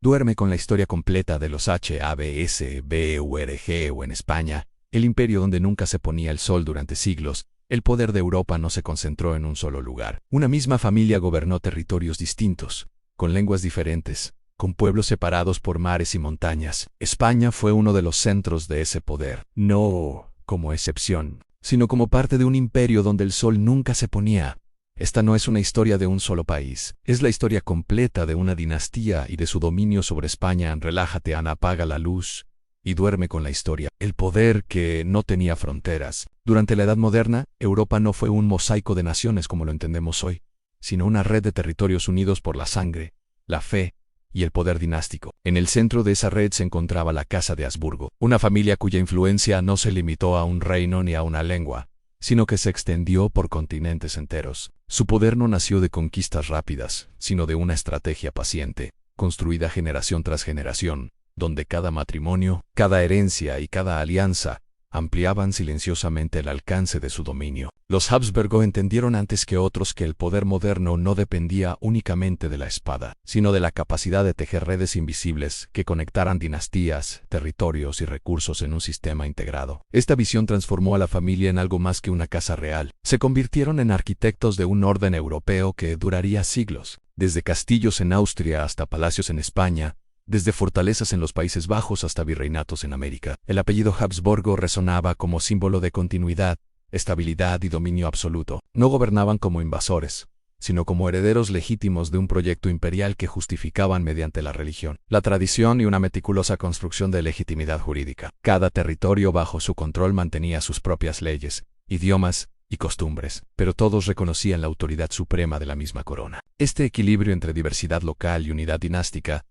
Duerme con la historia completa de los Habsburg o en España, el imperio donde nunca se ponía el sol durante siglos. El poder de Europa no se concentró en un solo lugar. Una misma familia gobernó territorios distintos, con lenguas diferentes, con pueblos separados por mares y montañas. España fue uno de los centros de ese poder, no como excepción, sino como parte de un imperio donde el sol nunca se ponía. Esta no es una historia de un solo país, es la historia completa de una dinastía y de su dominio sobre España. Relájate, Ana, apaga la luz y duerme con la historia. El poder que no tenía fronteras. Durante la Edad Moderna, Europa no fue un mosaico de naciones como lo entendemos hoy, sino una red de territorios unidos por la sangre, la fe y el poder dinástico. En el centro de esa red se encontraba la Casa de Habsburgo, una familia cuya influencia no se limitó a un reino ni a una lengua, sino que se extendió por continentes enteros. Su poder no nació de conquistas rápidas, sino de una estrategia paciente, construida generación tras generación, donde cada matrimonio, cada herencia y cada alianza ampliaban silenciosamente el alcance de su dominio. Los Habsburgo entendieron antes que otros que el poder moderno no dependía únicamente de la espada, sino de la capacidad de tejer redes invisibles que conectaran dinastías, territorios y recursos en un sistema integrado. Esta visión transformó a la familia en algo más que una casa real. Se convirtieron en arquitectos de un orden europeo que duraría siglos, desde castillos en Austria hasta palacios en España, desde fortalezas en los Países Bajos hasta virreinatos en América. El apellido Habsburgo resonaba como símbolo de continuidad, estabilidad y dominio absoluto. No gobernaban como invasores, sino como herederos legítimos de un proyecto imperial que justificaban mediante la religión, la tradición y una meticulosa construcción de legitimidad jurídica. Cada territorio bajo su control mantenía sus propias leyes, idiomas y costumbres, pero todos reconocían la autoridad suprema de la misma corona. Este equilibrio entre diversidad local y unidad dinástica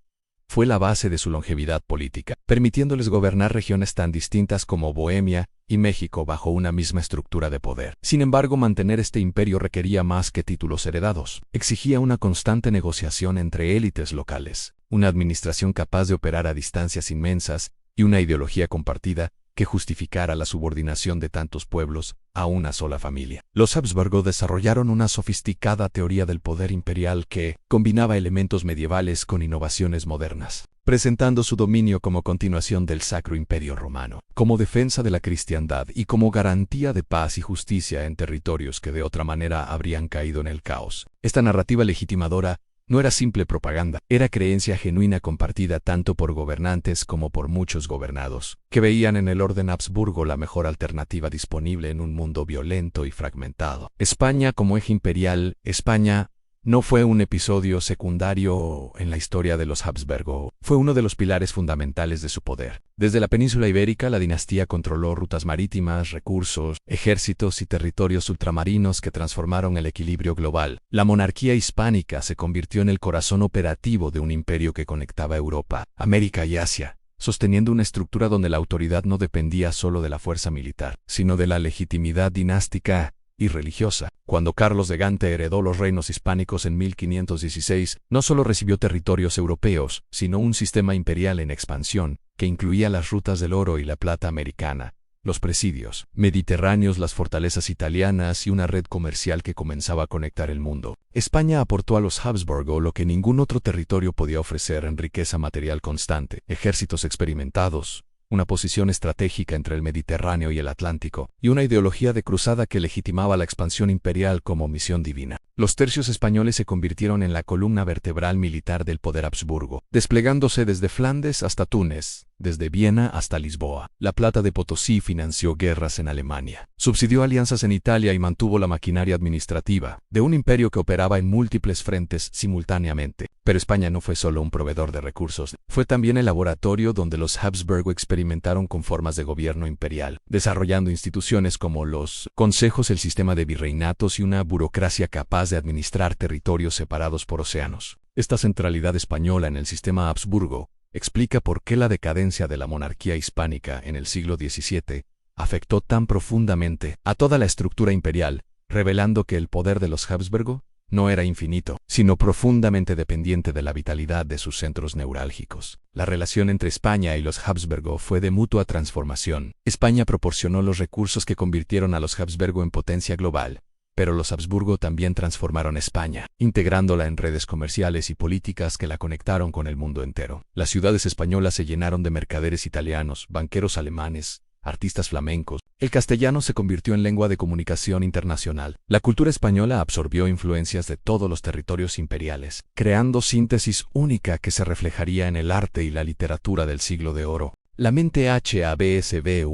fue la base de su longevidad política, permitiéndoles gobernar regiones tan distintas como Bohemia y México bajo una misma estructura de poder. Sin embargo, mantener este imperio requería más que títulos heredados. Exigía una constante negociación entre élites locales, una administración capaz de operar a distancias inmensas y una ideología compartida que justificara la subordinación de tantos pueblos a una sola familia. Los Habsburgo desarrollaron una sofisticada teoría del poder imperial que combinaba elementos medievales con innovaciones modernas, presentando su dominio como continuación del Sacro Imperio Romano, como defensa de la cristiandad y como garantía de paz y justicia en territorios que de otra manera habrían caído en el caos. Esta narrativa legitimadora no era simple propaganda, era creencia genuina compartida tanto por gobernantes como por muchos gobernados, que veían en el orden Habsburgo la mejor alternativa disponible en un mundo violento y fragmentado. España como eje imperial. España no fue un episodio secundario en la historia de los Habsburgo, fue uno de los pilares fundamentales de su poder. Desde la península ibérica, la dinastía controló rutas marítimas, recursos, ejércitos y territorios ultramarinos que transformaron el equilibrio global. La monarquía hispánica se convirtió en el corazón operativo de un imperio que conectaba Europa, América y Asia, sosteniendo una estructura donde la autoridad no dependía solo de la fuerza militar, sino de la legitimidad dinástica y religiosa. Cuando Carlos de Gante heredó los reinos hispánicos en 1516, no solo recibió territorios europeos, sino un sistema imperial en expansión, que incluía las rutas del oro y la plata americana, los presidios mediterráneos, las fortalezas italianas y una red comercial que comenzaba a conectar el mundo. España aportó a los Habsburgo lo que ningún otro territorio podía ofrecer en riqueza material constante, ejércitos experimentados, una posición estratégica entre el Mediterráneo y el Atlántico, y una ideología de cruzada que legitimaba la expansión imperial como misión divina. Los tercios españoles se convirtieron en la columna vertebral militar del poder Habsburgo, desplegándose desde Flandes hasta Túnez, desde Viena hasta Lisboa. La Plata de Potosí financió guerras en Alemania, subsidió alianzas en Italia y mantuvo la maquinaria administrativa de un imperio que operaba en múltiples frentes simultáneamente. Pero España no fue solo un proveedor de recursos, fue también el laboratorio donde los Habsburgo experimentaron con formas de gobierno imperial, desarrollando instituciones como los consejos, el sistema de virreinatos y una burocracia capaz de administrar territorios separados por océanos. Esta centralidad española en el sistema Habsburgo explica por qué la decadencia de la monarquía hispánica en el siglo XVII afectó tan profundamente a toda la estructura imperial, revelando que el poder de los Habsburgo no era infinito, sino profundamente dependiente de la vitalidad de sus centros neurálgicos. La relación entre España y los Habsburgo fue de mutua transformación. España proporcionó los recursos que convirtieron a los Habsburgo en potencia global, Pero los Habsburgo también transformaron España, integrándola en redes comerciales y políticas que la conectaron con el mundo entero. Las ciudades españolas se llenaron de mercaderes italianos, banqueros alemanes, artistas flamencos. El castellano se convirtió en lengua de comunicación internacional. La cultura española absorbió influencias de todos los territorios imperiales, creando síntesis única que se reflejaría en el arte y la literatura del siglo de oro. La mente Habsburg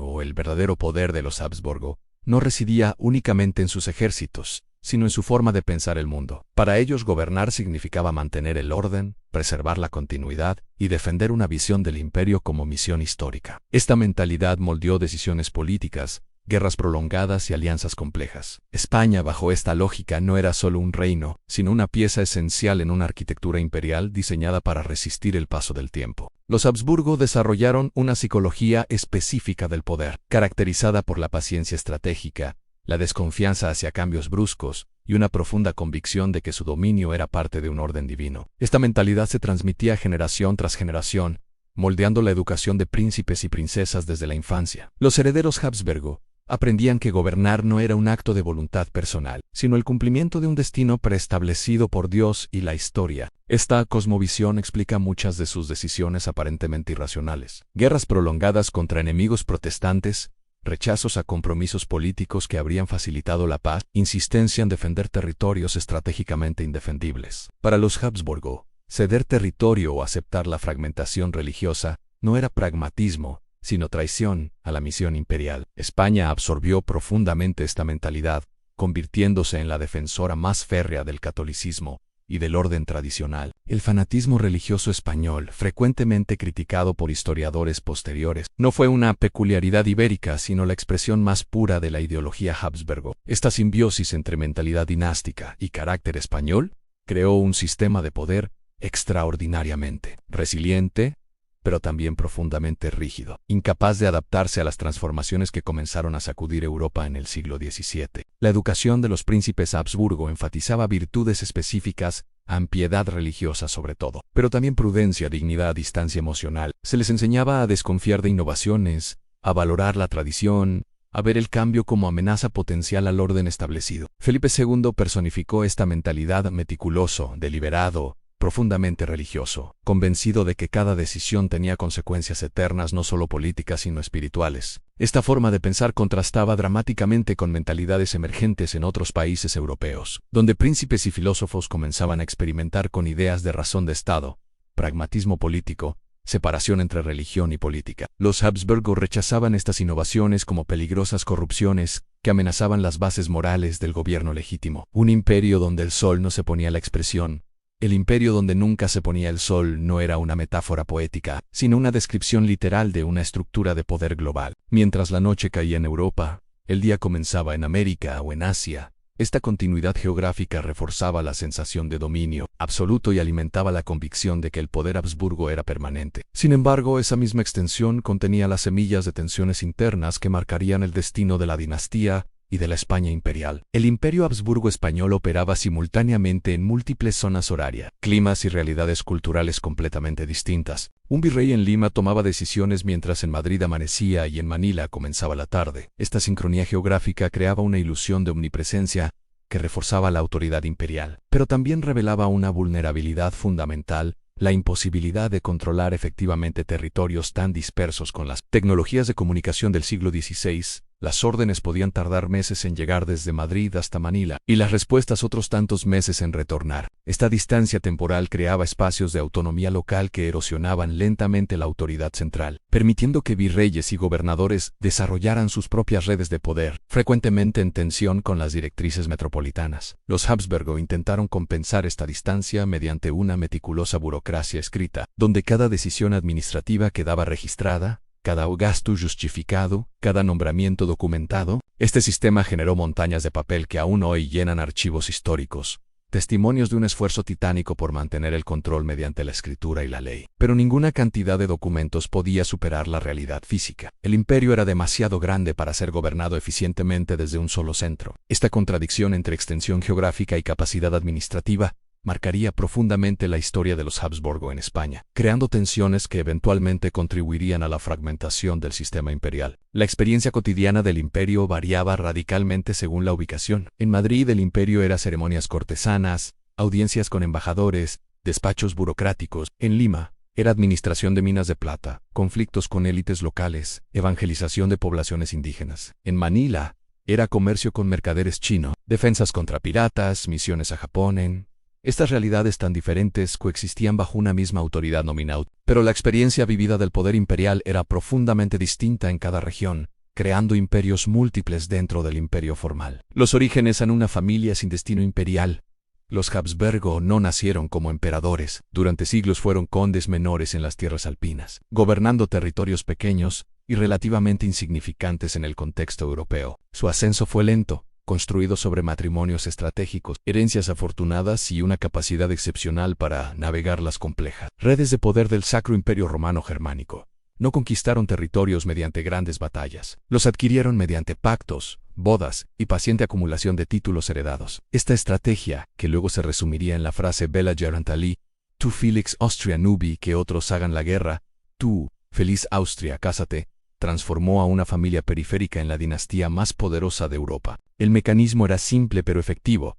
o el verdadero poder de los Habsburgo no residía únicamente en sus ejércitos, sino en su forma de pensar el mundo. Para ellos gobernar significaba mantener el orden, preservar la continuidad y defender una visión del imperio como misión histórica. Esta mentalidad moldeó decisiones políticas, guerras prolongadas y alianzas complejas. España, bajo esta lógica, no era solo un reino, sino una pieza esencial en una arquitectura imperial diseñada para resistir el paso del tiempo. Los Habsburgo desarrollaron una psicología específica del poder, caracterizada por la paciencia estratégica, la desconfianza hacia cambios bruscos y una profunda convicción de que su dominio era parte de un orden divino. Esta mentalidad se transmitía generación tras generación, moldeando la educación de príncipes y princesas desde la infancia. Los herederos Habsburgo aprendían que gobernar no era un acto de voluntad personal, sino el cumplimiento de un destino preestablecido por Dios y la historia. Esta cosmovisión explica muchas de sus decisiones aparentemente irracionales. Guerras prolongadas contra enemigos protestantes, rechazos a compromisos políticos que habrían facilitado la paz, insistencia en defender territorios estratégicamente indefendibles. Para los Habsburgo, ceder territorio o aceptar la fragmentación religiosa no era pragmatismo, sino traición a la misión imperial. España absorbió profundamente esta mentalidad, convirtiéndose en la defensora más férrea del catolicismo y del orden tradicional. El fanatismo religioso español, frecuentemente criticado por historiadores posteriores, no fue una peculiaridad ibérica, sino la expresión más pura de la ideología Habsburgo. Esta simbiosis entre mentalidad dinástica y carácter español creó un sistema de poder extraordinariamente resiliente, pero también profundamente rígido, incapaz de adaptarse a las transformaciones que comenzaron a sacudir Europa en el siglo XVII. La educación de los príncipes Habsburgo enfatizaba virtudes específicas, ampiedad religiosa sobre todo, pero también prudencia, dignidad, distancia emocional. Se les enseñaba a desconfiar de innovaciones, a valorar la tradición, a ver el cambio como amenaza potencial al orden establecido. Felipe II personificó esta mentalidad: meticuloso, deliberado, profundamente religioso, convencido de que cada decisión tenía consecuencias eternas no solo políticas sino espirituales. Esta forma de pensar contrastaba dramáticamente con mentalidades emergentes en otros países europeos, donde príncipes y filósofos comenzaban a experimentar con ideas de razón de Estado, pragmatismo político, separación entre religión y política. Los Habsburgo rechazaban estas innovaciones como peligrosas corrupciones que amenazaban las bases morales del gobierno legítimo. Un imperio donde el sol no se ponía la expresión. El imperio donde nunca se ponía el sol no era una metáfora poética, sino una descripción literal de una estructura de poder global. Mientras la noche caía en Europa, el día comenzaba en América o en Asia. Esta continuidad geográfica reforzaba la sensación de dominio absoluto y alimentaba la convicción de que el poder Habsburgo era permanente. Sin embargo, esa misma extensión contenía las semillas de tensiones internas que marcarían el destino de la dinastía y de la España imperial. El imperio Habsburgo español operaba simultáneamente en múltiples zonas horarias, climas y realidades culturales completamente distintas. Un virrey en Lima tomaba decisiones mientras en Madrid amanecía y en Manila comenzaba la tarde. Esta sincronía geográfica creaba una ilusión de omnipresencia que reforzaba la autoridad imperial, pero también revelaba una vulnerabilidad fundamental: la imposibilidad de controlar efectivamente territorios tan dispersos. Con las tecnologías de comunicación del siglo XVI, las órdenes podían tardar meses en llegar desde Madrid hasta Manila, y las respuestas otros tantos meses en retornar. Esta distancia temporal creaba espacios de autonomía local que erosionaban lentamente la autoridad central, permitiendo que virreyes y gobernadores desarrollaran sus propias redes de poder, frecuentemente en tensión con las directrices metropolitanas. Los Habsburgo intentaron compensar esta distancia mediante una meticulosa burocracia escrita, donde cada decisión administrativa quedaba registrada, cada gasto justificado, cada nombramiento documentado. Este sistema generó montañas de papel que aún hoy llenan archivos históricos, testimonios de un esfuerzo titánico por mantener el control mediante la escritura y la ley. Pero ninguna cantidad de documentos podía superar la realidad física. El imperio era demasiado grande para ser gobernado eficientemente desde un solo centro. Esta contradicción entre extensión geográfica y capacidad administrativa marcaría profundamente la historia de los Habsburgo en España, creando tensiones que eventualmente contribuirían a la fragmentación del sistema imperial. La experiencia cotidiana del imperio variaba radicalmente según la ubicación. En Madrid el imperio era ceremonias cortesanas, audiencias con embajadores, despachos burocráticos. En Lima, era administración de minas de plata, conflictos con élites locales, evangelización de poblaciones indígenas. En Manila, era comercio con mercaderes chinos, defensas contra piratas, misiones a Japón. Estas realidades tan diferentes coexistían bajo una misma autoridad nominal, pero la experiencia vivida del poder imperial era profundamente distinta en cada región, creando imperios múltiples dentro del imperio formal. Los orígenes en una familia sin destino imperial. Los Habsburgo no nacieron como emperadores, durante siglos fueron condes menores en las tierras alpinas, gobernando territorios pequeños y relativamente insignificantes en el contexto europeo. Su ascenso fue lento, construido sobre matrimonios estratégicos, herencias afortunadas y una capacidad excepcional para navegar las complejas redes de poder del Sacro Imperio Romano Germánico. No conquistaron territorios mediante grandes batallas, los adquirieron mediante pactos, bodas y paciente acumulación de títulos heredados. Esta estrategia, que luego se resumiría en la frase Bella Gerantali, tú Felix Austria nubi, que otros hagan la guerra, tú, feliz Austria, cásate, transformó a una familia periférica en la dinastía más poderosa de Europa. El mecanismo era simple pero efectivo.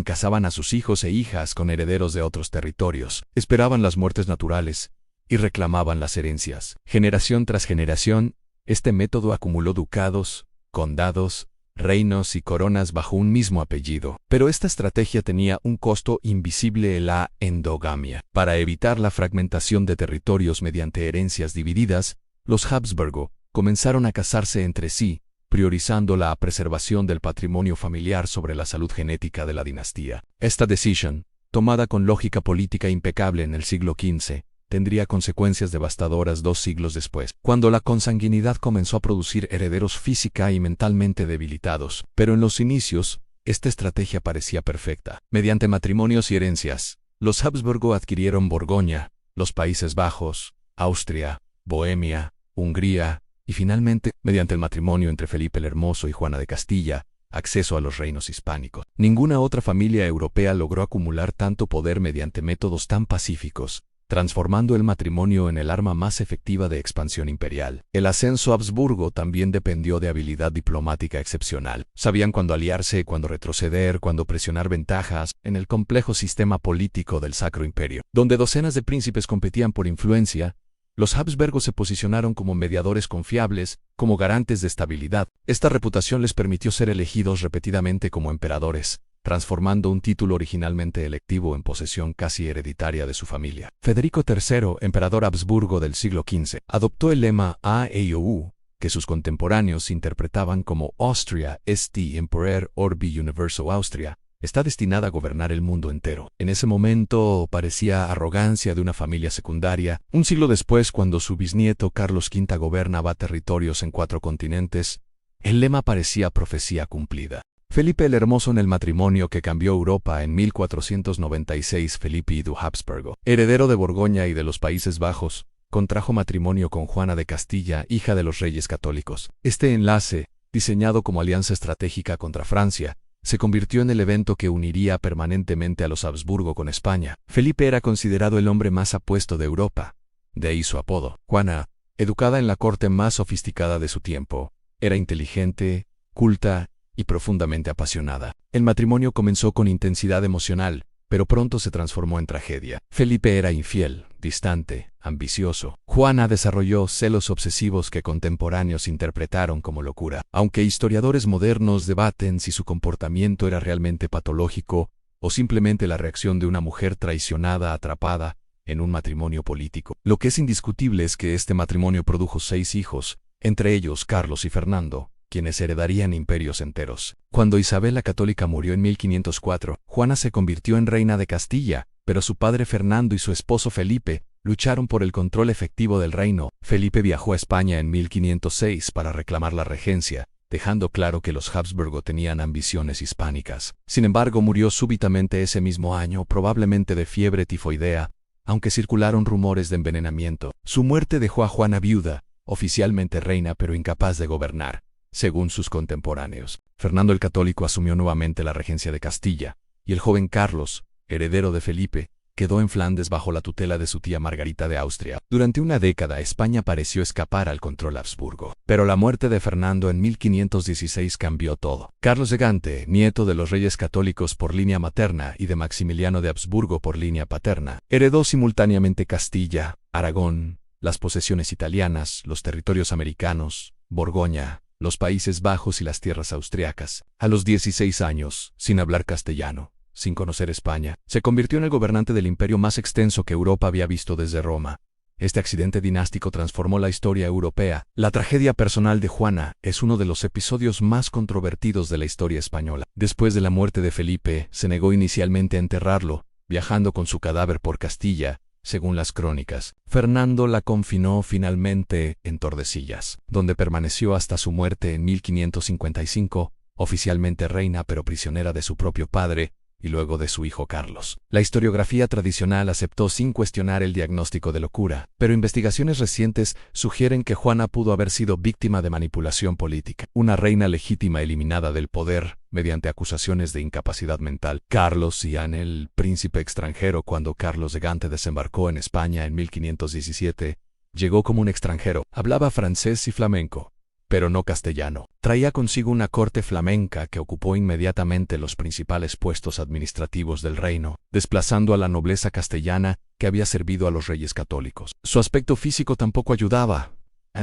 Casaban a sus hijos e hijas con herederos de otros territorios, esperaban las muertes naturales y reclamaban las herencias. Generación tras generación, este método acumuló ducados, condados, reinos y coronas bajo un mismo apellido. Pero esta estrategia tenía un costo invisible: la endogamia. Para evitar la fragmentación de territorios mediante herencias divididas, los Habsburgo comenzaron a casarse entre sí, priorizando la preservación del patrimonio familiar sobre la salud genética de la dinastía. Esta decisión, tomada con lógica política impecable en el siglo XV, tendría consecuencias devastadoras 2 siglos después, cuando la consanguinidad comenzó a producir herederos física y mentalmente debilitados. Pero en los inicios, esta estrategia parecía perfecta. Mediante matrimonios y herencias, los Habsburgo adquirieron Borgoña, los Países Bajos, Austria, Bohemia, Hungría, y finalmente, mediante el matrimonio entre Felipe el Hermoso y Juana de Castilla, acceso a los reinos hispánicos. Ninguna otra familia europea logró acumular tanto poder mediante métodos tan pacíficos, transformando el matrimonio en el arma más efectiva de expansión imperial. El ascenso Habsburgo también dependió de habilidad diplomática excepcional. Sabían cuándo aliarse, cuándo retroceder, cuándo presionar ventajas en el complejo sistema político del Sacro Imperio, donde docenas de príncipes competían por influencia. Los Habsburgo se posicionaron como mediadores confiables, como garantes de estabilidad. Esta reputación les permitió ser elegidos repetidamente como emperadores, transformando un título originalmente electivo en posesión casi hereditaria de su familia. Federico III, emperador Habsburgo del siglo XV, adoptó el lema AEOU, que sus contemporáneos interpretaban como Austria est Emperor Orbi Universo Austria, está destinada a gobernar el mundo entero. En ese momento parecía arrogancia de una familia secundaria. Un siglo después, cuando su bisnieto Carlos V gobernaba territorios en 4 continentes, el lema parecía profecía cumplida. Felipe el Hermoso, en el matrimonio que cambió Europa en 1496, Felipe I de Habsburgo, heredero de Borgoña y de los Países Bajos, contrajo matrimonio con Juana de Castilla, hija de los reyes católicos. Este enlace, diseñado como alianza estratégica contra Francia, se convirtió en el evento que uniría permanentemente a los Habsburgo con España. Felipe era considerado el hombre más apuesto de Europa, de ahí su apodo. Juana, educada en la corte más sofisticada de su tiempo, era inteligente, culta y profundamente apasionada. El matrimonio comenzó con intensidad emocional, pero pronto se transformó en tragedia. Felipe era infiel, distante, ambicioso. Juana desarrolló celos obsesivos que contemporáneos interpretaron como locura. Aunque historiadores modernos debaten si su comportamiento era realmente patológico o simplemente la reacción de una mujer traicionada atrapada en un matrimonio político. Lo que es indiscutible es que este matrimonio produjo 6 hijos, entre ellos Carlos y Fernando, quienes heredarían imperios enteros. Cuando Isabel la Católica murió en 1504, Juana se convirtió en reina de Castilla, pero su padre Fernando y su esposo Felipe lucharon por el control efectivo del reino. Felipe viajó a España en 1506 para reclamar la regencia, dejando claro que los Habsburgo tenían ambiciones hispánicas. Sin embargo, murió súbitamente ese mismo año, probablemente de fiebre tifoidea, aunque circularon rumores de envenenamiento. Su muerte dejó a Juana viuda, oficialmente reina pero incapaz de gobernar, según sus contemporáneos. Fernando el Católico asumió nuevamente la regencia de Castilla, y el joven Carlos, heredero de Felipe, quedó en Flandes bajo la tutela de su tía Margarita de Austria. Durante una década España pareció escapar al control Habsburgo, pero la muerte de Fernando en 1516 cambió todo. Carlos de Gante, nieto de los reyes católicos por línea materna y de Maximiliano de Habsburgo por línea paterna, heredó simultáneamente Castilla, Aragón, las posesiones italianas, los territorios americanos, Borgoña, los Países Bajos y las tierras austriacas. A los 16 años, sin hablar castellano, sin conocer España, se convirtió en el gobernante del imperio más extenso que Europa había visto desde Roma. Este accidente dinástico transformó la historia europea. La tragedia personal de Juana es uno de los episodios más controvertidos de la historia española. Después de la muerte de Felipe, se negó inicialmente a enterrarlo, viajando con su cadáver por Castilla, según las crónicas. Fernando la confinó finalmente en Tordesillas, donde permaneció hasta su muerte en 1555, oficialmente reina pero prisionera de su propio padre, y luego de su hijo Carlos. La historiografía tradicional aceptó sin cuestionar el diagnóstico de locura, pero investigaciones recientes sugieren que Juana pudo haber sido víctima de manipulación política, una reina legítima eliminada del poder mediante acusaciones de incapacidad mental. Carlos Ian, el príncipe extranjero, cuando Carlos de Gante desembarcó en España en 1517, llegó como un extranjero, hablaba francés y flamenco, pero no castellano. Traía consigo una corte flamenca que ocupó inmediatamente los principales puestos administrativos del reino, desplazando a la nobleza castellana que había servido a los reyes católicos. Su aspecto físico tampoco ayudaba.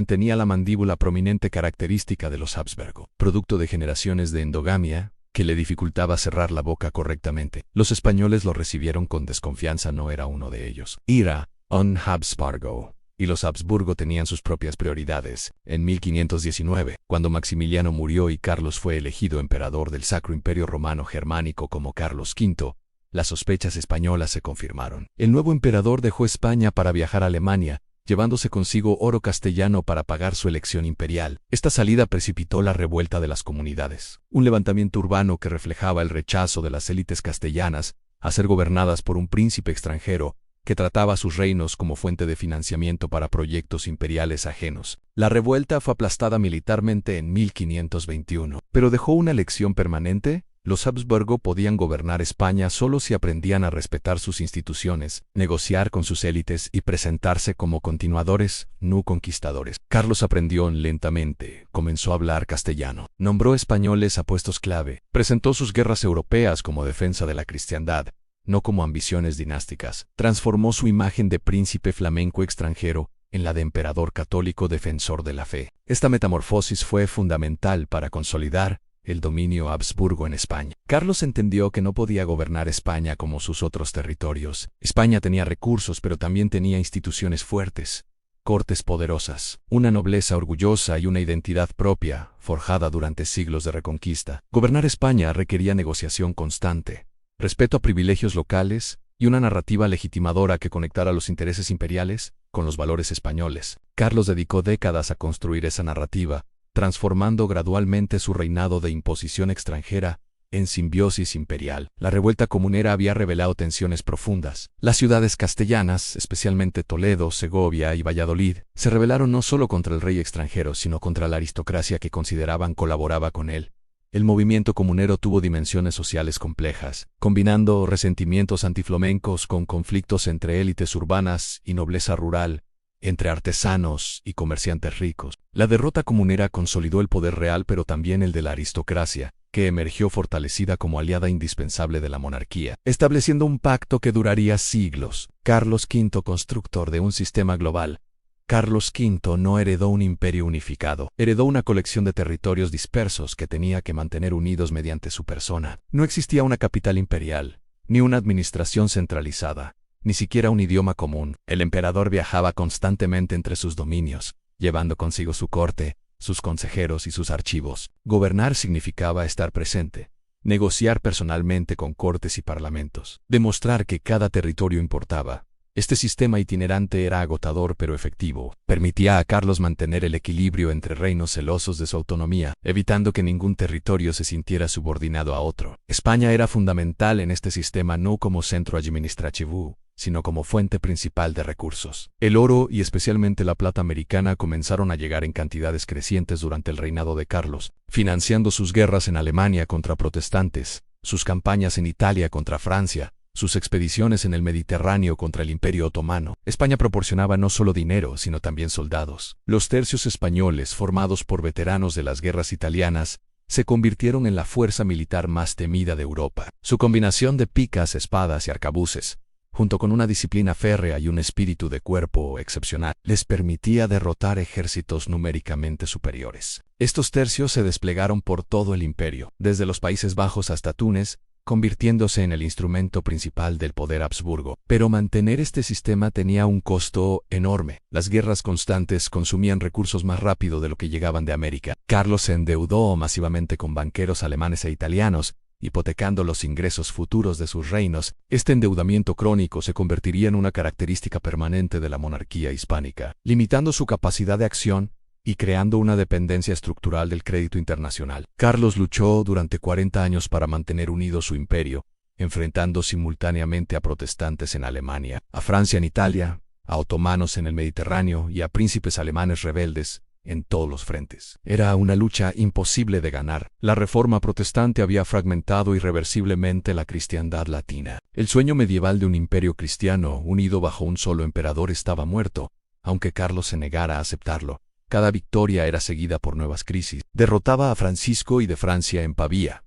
Tenía la mandíbula prominente característica de los Habsburgo, producto de generaciones de endogamia, que le dificultaba cerrar la boca correctamente. Los españoles lo recibieron con desconfianza, no era uno de ellos. Era un Habsburgo. Y los Habsburgo tenían sus propias prioridades. En 1519, cuando Maximiliano murió y Carlos fue elegido emperador del Sacro Imperio Romano Germánico como Carlos V, las sospechas españolas se confirmaron. El nuevo emperador dejó España para viajar a Alemania, llevándose consigo oro castellano para pagar su elección imperial. Esta salida precipitó la revuelta de las comunidades, un levantamiento urbano que reflejaba el rechazo de las élites castellanas a ser gobernadas por un príncipe extranjero que trataba a sus reinos como fuente de financiamiento para proyectos imperiales ajenos. La revuelta fue aplastada militarmente en 1521, pero dejó una lección permanente. Los Habsburgo podían gobernar España solo si aprendían a respetar sus instituciones, negociar con sus élites y presentarse como continuadores, no conquistadores. Carlos aprendió lentamente, comenzó a hablar castellano, nombró españoles a puestos clave, presentó sus guerras europeas como defensa de la cristiandad, no como ambiciones dinásticas. Transformó su imagen de príncipe flamenco extranjero en la de emperador católico defensor de la fe. Esta metamorfosis fue fundamental para consolidar el dominio Habsburgo en España. Carlos entendió que no podía gobernar España como sus otros territorios. España tenía recursos, pero también tenía instituciones fuertes, cortes poderosas, una nobleza orgullosa y una identidad propia, forjada durante siglos de reconquista. Gobernar España requería negociación constante, respeto a privilegios locales y una narrativa legitimadora que conectara los intereses imperiales con los valores españoles. Carlos dedicó décadas a construir esa narrativa, transformando gradualmente su reinado de imposición extranjera en simbiosis imperial. La revuelta comunera había revelado tensiones profundas. Las ciudades castellanas, especialmente Toledo, Segovia y Valladolid, se rebelaron no solo contra el rey extranjero, sino contra la aristocracia que consideraban colaboraba con él. El movimiento comunero tuvo dimensiones sociales complejas, combinando resentimientos antiflamencos con conflictos entre élites urbanas y nobleza rural, entre artesanos y comerciantes ricos. La derrota comunera consolidó el poder real, pero también el de la aristocracia, que emergió fortalecida como aliada indispensable de la monarquía, estableciendo un pacto que duraría siglos. Carlos V, constructor de un sistema global. Carlos V no heredó un imperio unificado, heredó una colección de territorios dispersos que tenía que mantener unidos mediante su persona. No existía una capital imperial, ni una administración centralizada, ni siquiera un idioma común. El emperador viajaba constantemente entre sus dominios, llevando consigo su corte, sus consejeros y sus archivos. Gobernar significaba estar presente, negociar personalmente con cortes y parlamentos, demostrar que cada territorio importaba. Este sistema itinerante era agotador pero efectivo. Permitía a Carlos mantener el equilibrio entre reinos celosos de su autonomía, evitando que ningún territorio se sintiera subordinado a otro. España era fundamental en este sistema no como centro administrativo, sino como fuente principal de recursos. El oro y especialmente la plata americana comenzaron a llegar en cantidades crecientes durante el reinado de Carlos, financiando sus guerras en Alemania contra protestantes, sus campañas en Italia contra Francia, sus expediciones en el Mediterráneo contra el Imperio Otomano. España proporcionaba no solo dinero, sino también soldados. Los tercios españoles, formados por veteranos de las guerras italianas, se convirtieron en la fuerza militar más temida de Europa. Su combinación de picas, espadas y arcabuces, junto con una disciplina férrea y un espíritu de cuerpo excepcional, les permitía derrotar ejércitos numéricamente superiores. Estos tercios se desplegaron por todo el imperio, desde los Países Bajos hasta Túnez, convirtiéndose en el instrumento principal del poder Habsburgo. Pero mantener este sistema tenía un costo enorme. Las guerras constantes consumían recursos más rápido de lo que llegaban de América. Carlos se endeudó masivamente con banqueros alemanes e italianos, hipotecando los ingresos futuros de sus reinos. Este endeudamiento crónico se convertiría en una característica permanente de la monarquía hispánica, limitando su capacidad de acción y creando una dependencia estructural del crédito internacional. Carlos luchó durante 40 años para mantener unido su imperio, enfrentando simultáneamente a protestantes en Alemania, a Francia en Italia, a otomanos en el Mediterráneo y a príncipes alemanes rebeldes en todos los frentes. Era una lucha imposible de ganar. La reforma protestante había fragmentado irreversiblemente la cristiandad latina. El sueño medieval de un imperio cristiano unido bajo un solo emperador estaba muerto, aunque Carlos se negara a aceptarlo. Cada victoria era seguida por nuevas crisis. Derrotaba a Francisco I de Francia en Pavía,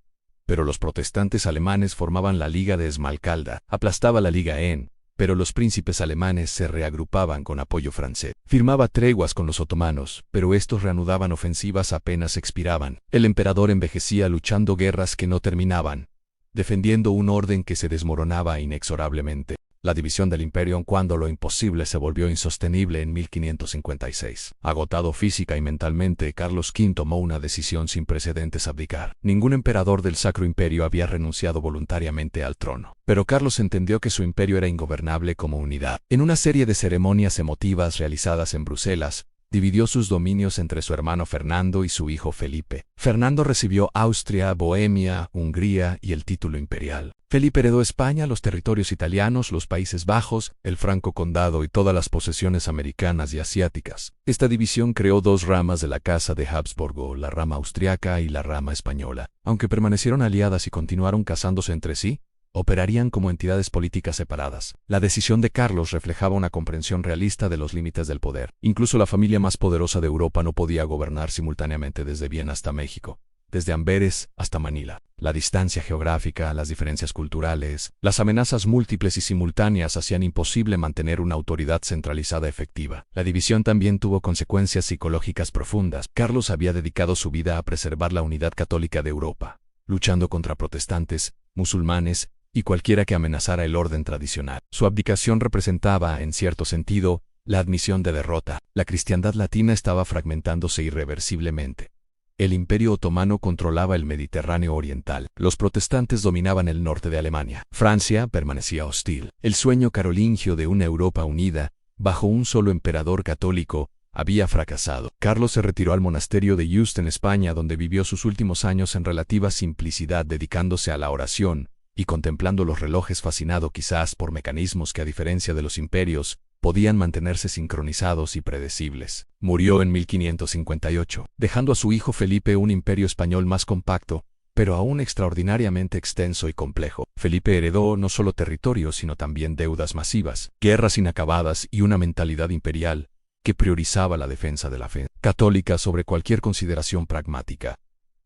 pero los protestantes alemanes formaban la Liga de Esmalcalda. Aplastaba la Liga en, pero los príncipes alemanes se reagrupaban con apoyo francés. Firmaba treguas con los otomanos, pero estos reanudaban ofensivas apenas expiraban. El emperador envejecía luchando guerras que no terminaban, defendiendo un orden que se desmoronaba inexorablemente. La división del imperio, cuando lo imposible se volvió insostenible en 1556. Agotado física y mentalmente, Carlos V tomó una decisión sin precedentes: abdicar. Ningún emperador del Sacro Imperio había renunciado voluntariamente al trono. Pero Carlos entendió que su imperio era ingobernable como unidad. En una serie de ceremonias emotivas realizadas en Bruselas, dividió sus dominios entre su hermano Fernando y su hijo Felipe. Fernando recibió Austria, Bohemia, Hungría y el título imperial. Felipe heredó España, los territorios italianos, los Países Bajos, el Franco Condado y todas las posesiones americanas y asiáticas. Esta división creó dos ramas de la Casa de Habsburgo, la rama austriaca y la rama española. Aunque permanecieron aliadas y continuaron casándose entre sí, operarían como entidades políticas separadas. La decisión de Carlos reflejaba una comprensión realista de los límites del poder. Incluso la familia más poderosa de Europa no podía gobernar simultáneamente desde Viena hasta México, desde Amberes hasta Manila. La distancia geográfica, las diferencias culturales, las amenazas múltiples y simultáneas hacían imposible mantener una autoridad centralizada efectiva. La división también tuvo consecuencias psicológicas profundas. Carlos había dedicado su vida a preservar la unidad católica de Europa, luchando contra protestantes, musulmanes y cualquiera que amenazara el orden tradicional. Su abdicación representaba, en cierto sentido, la admisión de derrota. La cristiandad latina estaba fragmentándose irreversiblemente. El Imperio Otomano controlaba el Mediterráneo oriental. Los protestantes dominaban el norte de Alemania. Francia permanecía hostil. El sueño carolingio de una Europa unida, bajo un solo emperador católico, había fracasado. Carlos se retiró al monasterio de Yuste en España, donde vivió sus últimos años en relativa simplicidad, dedicándose a la oración y contemplando los relojes, fascinado quizás por mecanismos que, a diferencia de los imperios, podían mantenerse sincronizados y predecibles. Murió en 1558, dejando a su hijo Felipe un imperio español más compacto, pero aún extraordinariamente extenso y complejo. Felipe heredó no solo territorios, sino también deudas masivas, guerras inacabadas y una mentalidad imperial que priorizaba la defensa de la fe católica sobre cualquier consideración pragmática.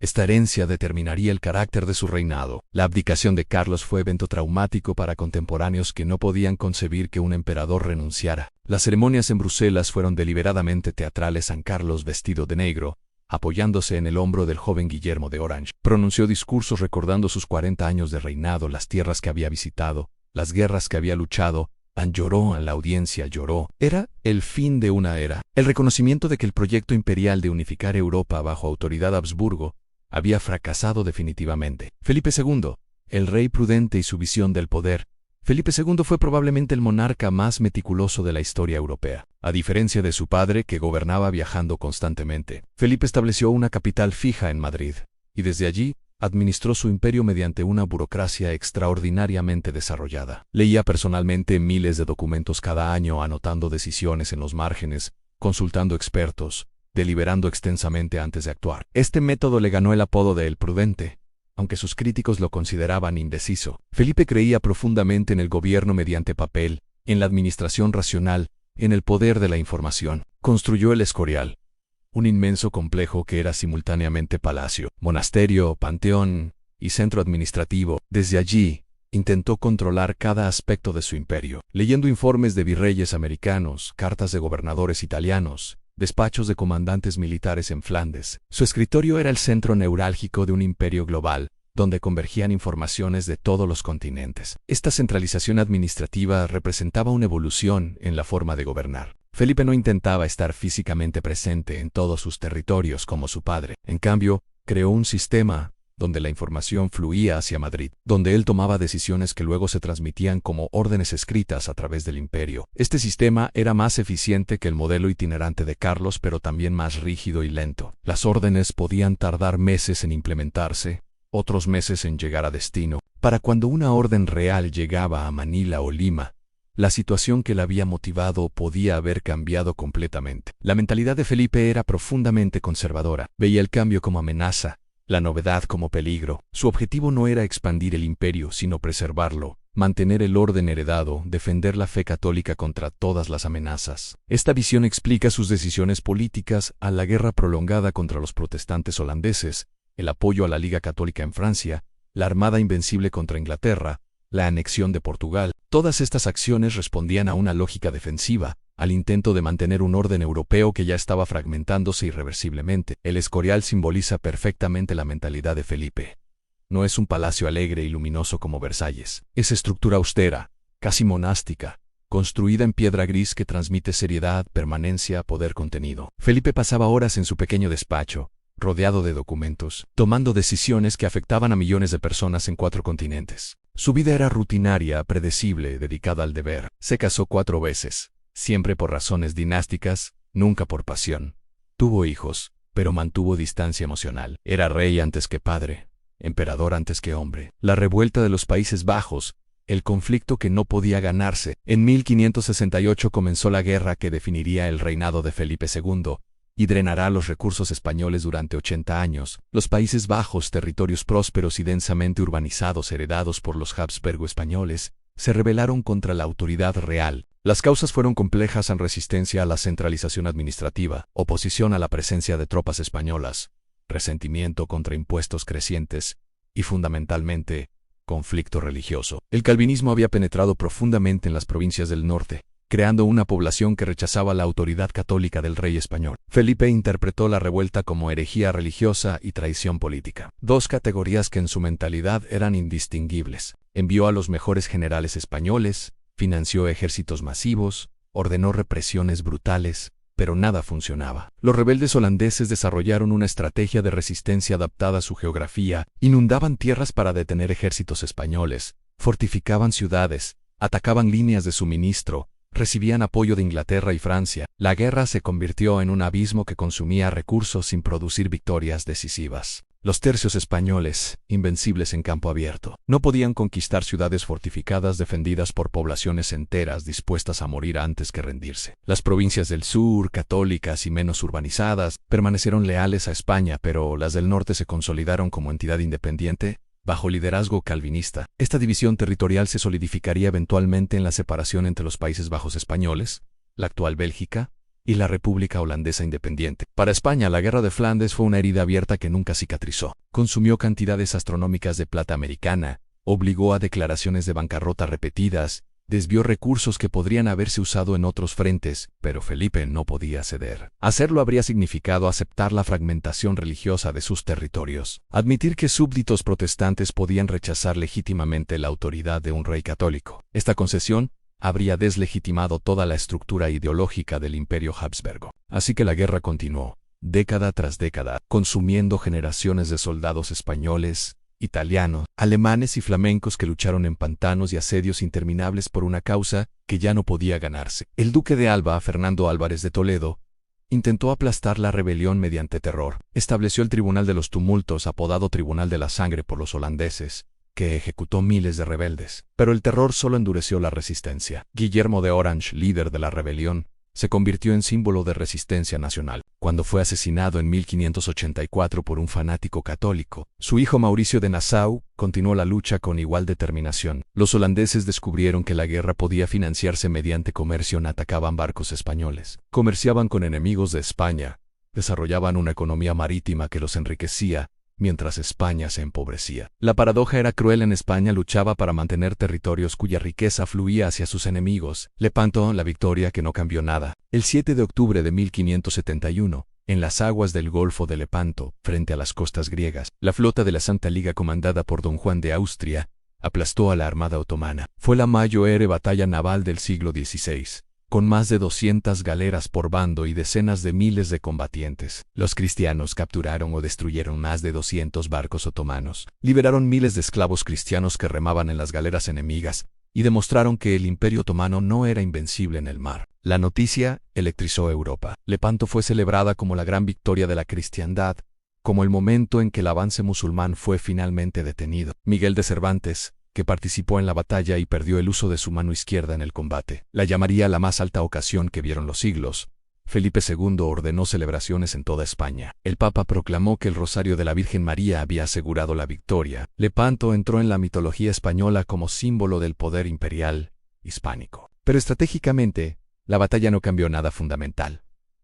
Esta herencia determinaría el carácter de su reinado. La abdicación de Carlos fue evento traumático para contemporáneos que no podían concebir que un emperador renunciara. Las ceremonias en Bruselas fueron deliberadamente teatrales. San Carlos, vestido de negro, apoyándose en el hombro del joven Guillermo de Orange, pronunció discursos recordando sus 40 años de reinado, las tierras que había visitado, las guerras que había luchado. Lloró, la audiencia lloró. Era el fin de una era. El reconocimiento de que el proyecto imperial de unificar Europa bajo autoridad Habsburgo había fracasado definitivamente. Felipe II, el rey prudente y su visión del poder. Felipe II fue probablemente el monarca más meticuloso de la historia europea. A diferencia de su padre, que gobernaba viajando constantemente, Felipe estableció una capital fija en Madrid, y desde allí administró su imperio mediante una burocracia extraordinariamente desarrollada. Leía personalmente miles de documentos cada año, anotando decisiones en los márgenes, consultando expertos, deliberando extensamente antes de actuar. Este método le ganó el apodo de El Prudente, aunque sus críticos lo consideraban indeciso. Felipe creía profundamente en el gobierno mediante papel, en la administración racional, en el poder de la información. Construyó el Escorial, un inmenso complejo que era simultáneamente palacio, monasterio, panteón y centro administrativo. Desde allí, intentó controlar cada aspecto de su imperio, leyendo informes de virreyes americanos, cartas de gobernadores italianos, despachos de comandantes militares en Flandes. Su escritorio era el centro neurálgico de un imperio global, donde convergían informaciones de todos los continentes. Esta centralización administrativa representaba una evolución en la forma de gobernar. Felipe no intentaba estar físicamente presente en todos sus territorios como su padre. En cambio, creó un sistema donde la información fluía hacia Madrid, donde él tomaba decisiones que luego se transmitían como órdenes escritas a través del imperio. Este sistema era más eficiente que el modelo itinerante de Carlos, pero también más rígido y lento. Las órdenes podían tardar meses en implementarse, otros meses en llegar a destino. Para cuando una orden real llegaba a Manila o Lima, la situación que la había motivado podía haber cambiado completamente. La mentalidad de Felipe era profundamente conservadora. Veía el cambio como amenaza, la novedad como peligro. Su objetivo no era expandir el imperio, sino preservarlo, mantener el orden heredado, defender la fe católica contra todas las amenazas. Esta visión explica sus decisiones políticas, a la guerra prolongada contra los protestantes holandeses, el apoyo a la Liga Católica en Francia, la Armada Invencible contra Inglaterra, la anexión de Portugal. Todas estas acciones respondían a una lógica defensiva, al intento de mantener un orden europeo que ya estaba fragmentándose irreversiblemente. El Escorial simboliza perfectamente la mentalidad de Felipe. No es un palacio alegre y luminoso como Versalles. Es estructura austera, casi monástica, construida en piedra gris que transmite seriedad, permanencia, poder contenido. Felipe pasaba horas en su pequeño despacho, rodeado de documentos, tomando decisiones que afectaban a millones de personas en 4 continentes. Su vida era rutinaria, predecible, dedicada al deber. Se casó 4 veces, siempre por razones dinásticas, nunca por pasión. Tuvo hijos, pero mantuvo distancia emocional. Era rey antes que padre, emperador antes que hombre. La revuelta de los Países Bajos, el conflicto que no podía ganarse. En 1568 comenzó la guerra que definiría el reinado de Felipe II, y drenará los recursos españoles durante 80 años. Los Países Bajos, territorios prósperos y densamente urbanizados heredados por los Habsburgo españoles, se rebelaron contra la autoridad real. Las causas fueron complejas: en resistencia a la centralización administrativa, oposición a la presencia de tropas españolas, resentimiento contra impuestos crecientes y, fundamentalmente, conflicto religioso. El calvinismo había penetrado profundamente en las provincias del norte, creando una población que rechazaba la autoridad católica del rey español. Felipe interpretó la revuelta como herejía religiosa y traición política, 2 categorías que en su mentalidad eran indistinguibles. Envió a los mejores generales españoles, financió ejércitos masivos, ordenó represiones brutales, pero nada funcionaba. Los rebeldes holandeses desarrollaron una estrategia de resistencia adaptada a su geografía, inundaban tierras para detener ejércitos españoles, fortificaban ciudades, atacaban líneas de suministro, recibían apoyo de Inglaterra y Francia. La guerra se convirtió en un abismo que consumía recursos sin producir victorias decisivas. Los tercios españoles, invencibles en campo abierto, no podían conquistar ciudades fortificadas defendidas por poblaciones enteras dispuestas a morir antes que rendirse. Las provincias del sur, católicas y menos urbanizadas, permanecieron leales a España, pero las del norte se consolidaron como entidad independiente, bajo liderazgo calvinista. Esta división territorial se solidificaría eventualmente en la separación entre los Países Bajos españoles, la actual Bélgica, y la República Holandesa Independiente. Para España, la Guerra de Flandes fue una herida abierta que nunca cicatrizó. Consumió cantidades astronómicas de plata americana, obligó a declaraciones de bancarrota repetidas, desvió recursos que podrían haberse usado en otros frentes, pero Felipe no podía ceder. Hacerlo habría significado aceptar la fragmentación religiosa de sus territorios, admitir que súbditos protestantes podían rechazar legítimamente la autoridad de un rey católico. Esta concesión habría deslegitimado toda la estructura ideológica del Imperio Habsburgo. Así que la guerra continuó, década tras década, consumiendo generaciones de soldados españoles, italianos, alemanes y flamencos que lucharon en pantanos y asedios interminables por una causa que ya no podía ganarse. El duque de Alba, Fernando Álvarez de Toledo, intentó aplastar la rebelión mediante terror. Estableció el Tribunal de los Tumultos, apodado Tribunal de la Sangre por los holandeses, que ejecutó miles de rebeldes. Pero el terror solo endureció la resistencia. Guillermo de Orange, líder de la rebelión, se convirtió en símbolo de resistencia nacional. cuando fue asesinado en 1584 por un fanático católico. Su hijo Mauricio de Nassau continuó la lucha con igual determinación. Los holandeses descubrieron que la guerra podía financiarse mediante comercio. Atacaban barcos españoles, comerciaban con enemigos de España, desarrollaban una economía marítima que los enriquecía, mientras España se empobrecía. La paradoja era cruel. En España luchaba para mantener territorios cuya riqueza fluía hacia sus enemigos. Lepanto, la victoria que no cambió nada. El 7 de octubre de 1571, en las aguas del Golfo de Lepanto, frente a las costas griegas, la flota de la Santa Liga comandada por don Juan de Austria aplastó a la armada otomana. Fue la mayor batalla naval del siglo XVI. Con más de 200 galeras por bando y decenas de miles de combatientes. Los cristianos capturaron o destruyeron más de 200 barcos otomanos, liberaron miles de esclavos cristianos que remaban en las galeras enemigas, y demostraron que el Imperio otomano no era invencible en el mar. La noticia electrizó Europa. Lepanto fue celebrada como la gran victoria de la cristiandad, como el momento en que el avance musulmán fue finalmente detenido. Miguel de Cervantes, que participó en la batalla y perdió el uso de su mano izquierda en el combate, la llamaría la más alta ocasión que vieron los siglos. Felipe II ordenó celebraciones en toda España. El Papa proclamó que el Rosario de la Virgen María había asegurado la victoria. Lepanto entró en la mitología española como símbolo del poder imperial hispánico. Pero estratégicamente, la batalla no cambió nada fundamental.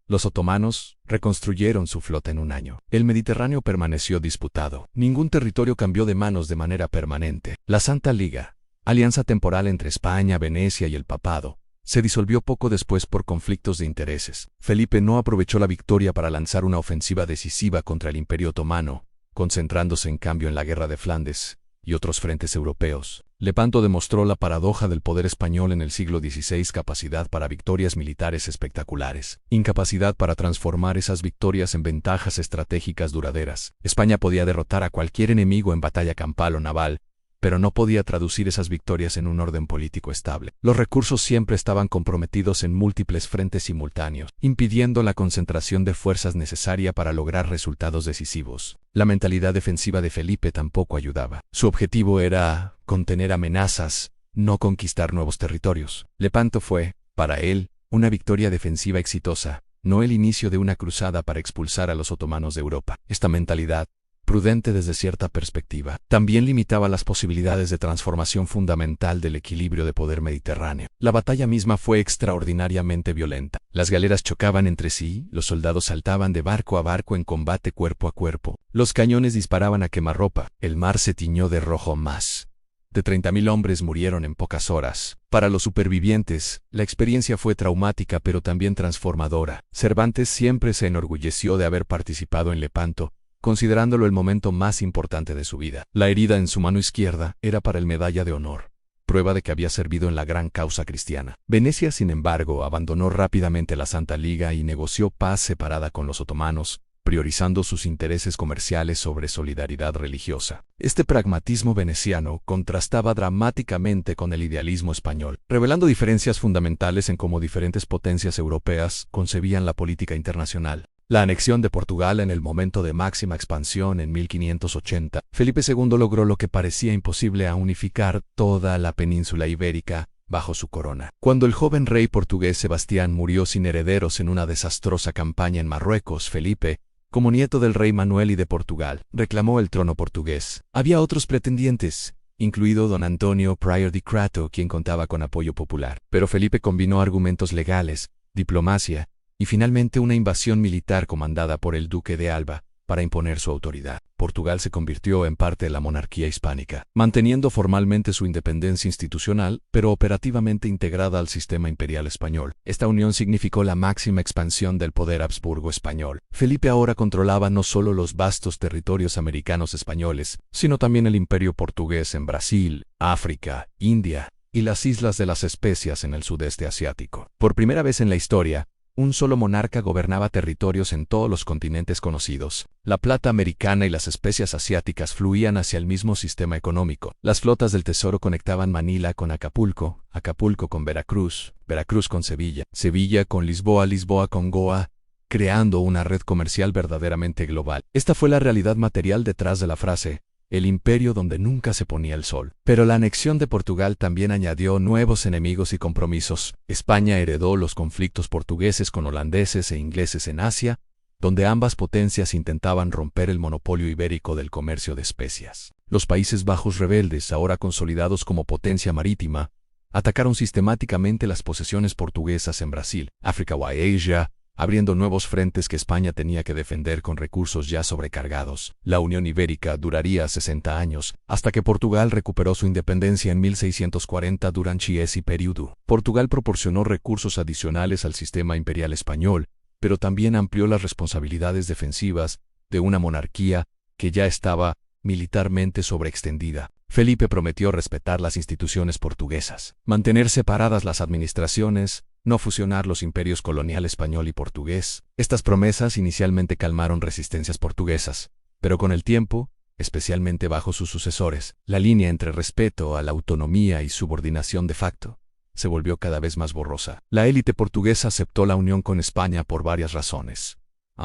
Los otomanos reconstruyeron su flota en un año. El Mediterráneo permaneció disputado. Ningún territorio cambió de manos de manera permanente. La Santa Liga, alianza temporal entre España, Venecia y el Papado, se disolvió poco después por conflictos de intereses. Felipe no aprovechó la victoria para lanzar una ofensiva decisiva contra el Imperio otomano, concentrándose en cambio en la Guerra de Flandes y otros frentes europeos. Lepanto demostró la paradoja del poder español en el siglo XVI: capacidad para victorias militares espectaculares, incapacidad para transformar esas victorias en ventajas estratégicas duraderas. España podía derrotar a cualquier enemigo en batalla campal o naval, pero no podía traducir esas victorias en un orden político estable. Los recursos siempre estaban comprometidos en múltiples frentes simultáneos, impidiendo la concentración de fuerzas necesaria para lograr resultados decisivos. La mentalidad defensiva de Felipe tampoco ayudaba. Su objetivo era contener amenazas, no conquistar nuevos territorios. Lepanto fue, para él, una victoria defensiva exitosa, no el inicio de una cruzada para expulsar a los otomanos de Europa. Esta mentalidad, prudente desde cierta perspectiva, también limitaba las posibilidades de transformación fundamental del equilibrio de poder mediterráneo. La batalla misma fue extraordinariamente violenta. Las galeras chocaban entre sí, los soldados saltaban de barco a barco en combate cuerpo a cuerpo, los cañones disparaban a quemarropa, el mar se tiñó de rojo. Más de 30.000 hombres murieron en pocas horas. Para los supervivientes, la experiencia fue traumática pero también transformadora. Cervantes siempre se enorgulleció de haber participado en Lepanto, considerándolo el momento más importante de su vida. La herida en su mano izquierda era para el Medalla de Honor, prueba de que había servido en la gran causa cristiana. Venecia, sin embargo, abandonó rápidamente la Santa Liga y negoció paz separada con los otomanos, priorizando sus intereses comerciales sobre solidaridad religiosa. Este pragmatismo veneciano contrastaba dramáticamente con el idealismo español, revelando diferencias fundamentales en cómo diferentes potencias europeas concebían la política internacional. La anexión de Portugal en el momento de máxima expansión en 1580, Felipe II logró lo que parecía imposible: a unificar toda la península ibérica bajo su corona. Cuando el joven rey portugués Sebastián murió sin herederos en una desastrosa campaña en Marruecos, Felipe, como nieto del rey Manuel I de Portugal, reclamó el trono portugués. Había otros pretendientes, incluido don Antonio Prior de Crato, quien contaba con apoyo popular. Pero Felipe combinó argumentos legales, diplomacia y finalmente una invasión militar comandada por el duque de Alba para imponer su autoridad. Portugal se convirtió en parte de la monarquía hispánica, manteniendo formalmente su independencia institucional, pero operativamente integrada al sistema imperial español. Esta unión significó la máxima expansión del poder Habsburgo español. Felipe ahora controlaba no solo los vastos territorios americanos españoles, sino también el imperio portugués en Brasil, África, India y las Islas de las Especias en el sudeste asiático. Por primera vez en la historia, un solo monarca gobernaba territorios en todos los continentes conocidos. La plata americana y las especias asiáticas fluían hacia el mismo sistema económico. Las flotas del tesoro conectaban Manila con Acapulco, Acapulco con Veracruz, Veracruz con Sevilla, Sevilla con Lisboa, Lisboa con Goa, creando una red comercial verdaderamente global. Esta fue la realidad material detrás de la frase: el imperio donde nunca se ponía el sol. Pero la anexión de Portugal también añadió nuevos enemigos y compromisos. España heredó los conflictos portugueses con holandeses e ingleses en Asia, donde ambas potencias intentaban romper el monopolio ibérico del comercio de especias. Los Países Bajos rebeldes, ahora consolidados como potencia marítima, atacaron sistemáticamente las posesiones portuguesas en Brasil, África y Asia, abriendo nuevos frentes que España tenía que defender con recursos ya sobrecargados. La Unión Ibérica duraría 60 años, hasta que Portugal recuperó su independencia en 1640 durante ese período. Portugal proporcionó recursos adicionales al sistema imperial español, pero también amplió las responsabilidades defensivas de una monarquía que ya estaba militarmente sobreextendida. Felipe prometió respetar las instituciones portuguesas, mantener separadas las administraciones, no fusionar los imperios colonial español y portugués. Estas promesas inicialmente calmaron resistencias portuguesas, pero con el tiempo, especialmente bajo sus sucesores, la línea entre respeto a la autonomía y subordinación de facto se volvió cada vez más borrosa. La élite portuguesa aceptó la unión con España por varias razones.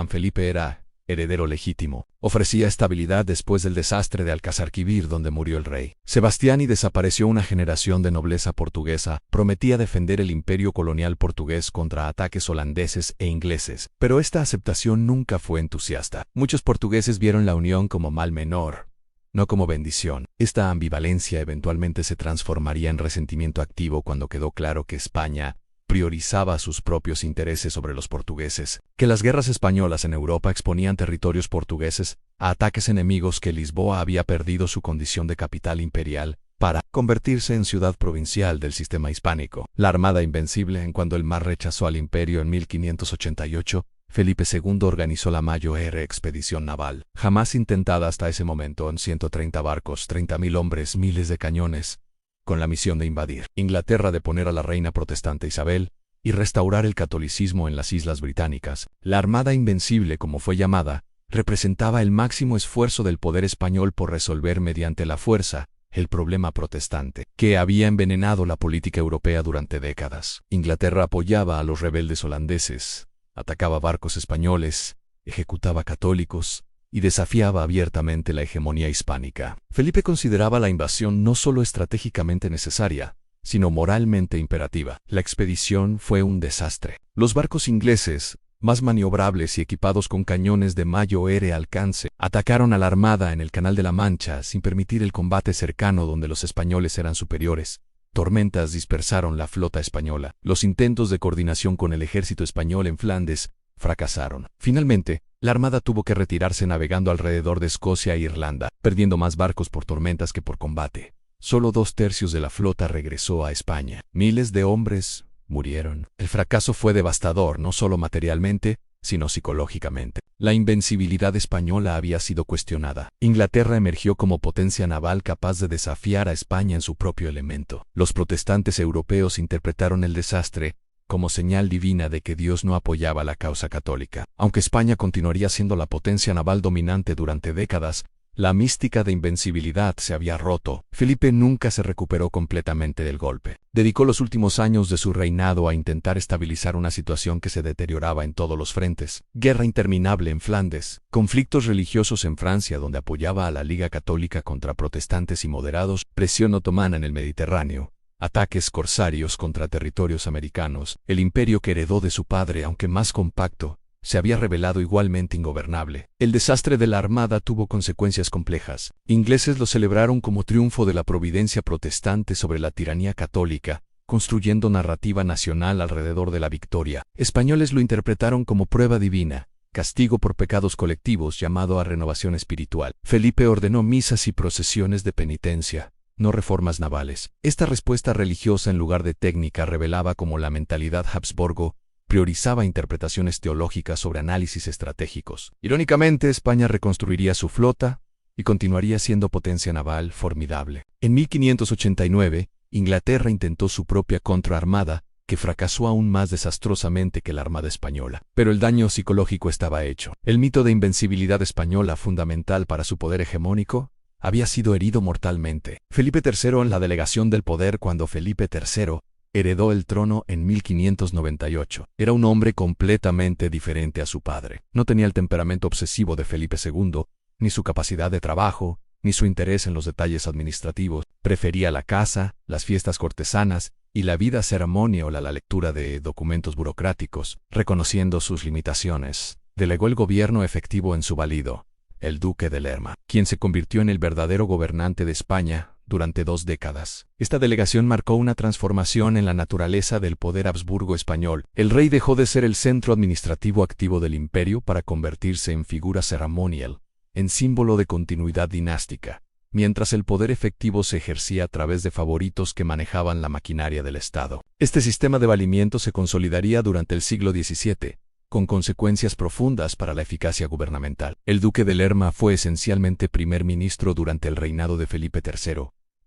Felipe era heredero legítimo. Ofrecía estabilidad después del desastre de Alcázarquivir donde murió el rey Sebastián y desapareció una generación de nobleza portuguesa. Prometía defender el imperio colonial portugués contra ataques holandeses e ingleses, pero esta aceptación nunca fue entusiasta. Muchos portugueses vieron la unión como mal menor, no como bendición. Esta ambivalencia eventualmente se transformaría en resentimiento activo cuando quedó claro que España priorizaba sus propios intereses sobre los portugueses, que las guerras españolas en Europa exponían territorios portugueses a ataques enemigos, que Lisboa había perdido su condición de capital imperial para convertirse en ciudad provincial del sistema hispánico. La Armada Invencible. En cuando el mar rechazó al imperio en 1588, Felipe II organizó la mayor expedición naval, jamás intentada hasta ese momento, en 130 barcos, 30.000 hombres, miles de cañones, con la misión de invadir Inglaterra, de poner a la reina protestante Isabel y restaurar el catolicismo en las Islas Británicas. La Armada Invencible, como fue llamada, representaba el máximo esfuerzo del poder español por resolver mediante la fuerza el problema protestante, que había envenenado la política europea durante décadas. Inglaterra apoyaba a los rebeldes holandeses, atacaba barcos españoles, ejecutaba católicos y desafiaba abiertamente la hegemonía hispánica. Felipe consideraba la invasión no solo estratégicamente necesaria, sino moralmente imperativa. La expedición fue un desastre. Los barcos ingleses, más maniobrables y equipados con cañones de mayor alcance, atacaron a la armada en el Canal de la Mancha sin permitir el combate cercano donde los españoles eran superiores. Tormentas dispersaron la flota española. Los intentos de coordinación con el ejército español en Flandes fracasaron. Finalmente, la armada tuvo que retirarse navegando alrededor de Escocia e Irlanda, perdiendo más barcos por tormentas que por combate. Solo 2/3 de la flota regresó a España. Miles de hombres murieron. El fracaso fue devastador, no solo materialmente, sino psicológicamente. La invencibilidad española había sido cuestionada. Inglaterra emergió como potencia naval capaz de desafiar a España en su propio elemento. Los protestantes europeos interpretaron el desastre como señal divina de que Dios no apoyaba la causa católica. Aunque España continuaría siendo la potencia naval dominante durante décadas, la mística de invencibilidad se había roto. Felipe nunca se recuperó completamente del golpe. Dedicó los últimos años de su reinado a intentar estabilizar una situación que se deterioraba en todos los frentes. Guerra interminable en Flandes, conflictos religiosos en Francia donde apoyaba a la Liga Católica contra protestantes y moderados, presión otomana en el Mediterráneo, ataques corsarios contra territorios americanos. El imperio que heredó de su padre, aunque más compacto, se había revelado igualmente ingobernable. El desastre de la armada tuvo consecuencias complejas. Ingleses lo celebraron como triunfo de la providencia protestante sobre la tiranía católica, construyendo narrativa nacional alrededor de la victoria. Españoles lo interpretaron como prueba divina, castigo por pecados colectivos, llamado a renovación espiritual. Felipe ordenó misas y procesiones de penitencia, no reformas navales. Esta respuesta religiosa en lugar de técnica revelaba cómo la mentalidad Habsburgo priorizaba interpretaciones teológicas sobre análisis estratégicos. Irónicamente, España reconstruiría su flota y continuaría siendo potencia naval formidable. En 1589, Inglaterra intentó su propia contraarmada, que fracasó aún más desastrosamente que la Armada española. Pero el daño psicológico estaba hecho. El mito de invencibilidad española, fundamental para su poder hegemónico, había sido herido mortalmente. Felipe III en la delegación del poder. Cuando Felipe III heredó el trono en 1598. Era un hombre completamente diferente a su padre. No tenía el temperamento obsesivo de Felipe II, ni su capacidad de trabajo, ni su interés en los detalles administrativos. Prefería la caza, las fiestas cortesanas y la vida ceremoniosa a la lectura de documentos burocráticos. Reconociendo sus limitaciones, delegó el gobierno efectivo en su valido, el duque de Lerma, quien se convirtió en el verdadero gobernante de España durante 2 décadas. Esta delegación marcó una transformación en la naturaleza del poder Habsburgo español. El rey dejó de ser el centro administrativo activo del imperio para convertirse en figura ceremonial, en símbolo de continuidad dinástica, mientras el poder efectivo se ejercía a través de favoritos que manejaban la maquinaria del Estado. Este sistema de valimiento se consolidaría durante el siglo XVII, con consecuencias profundas para la eficacia gubernamental. El duque de Lerma fue esencialmente primer ministro durante el reinado de Felipe III,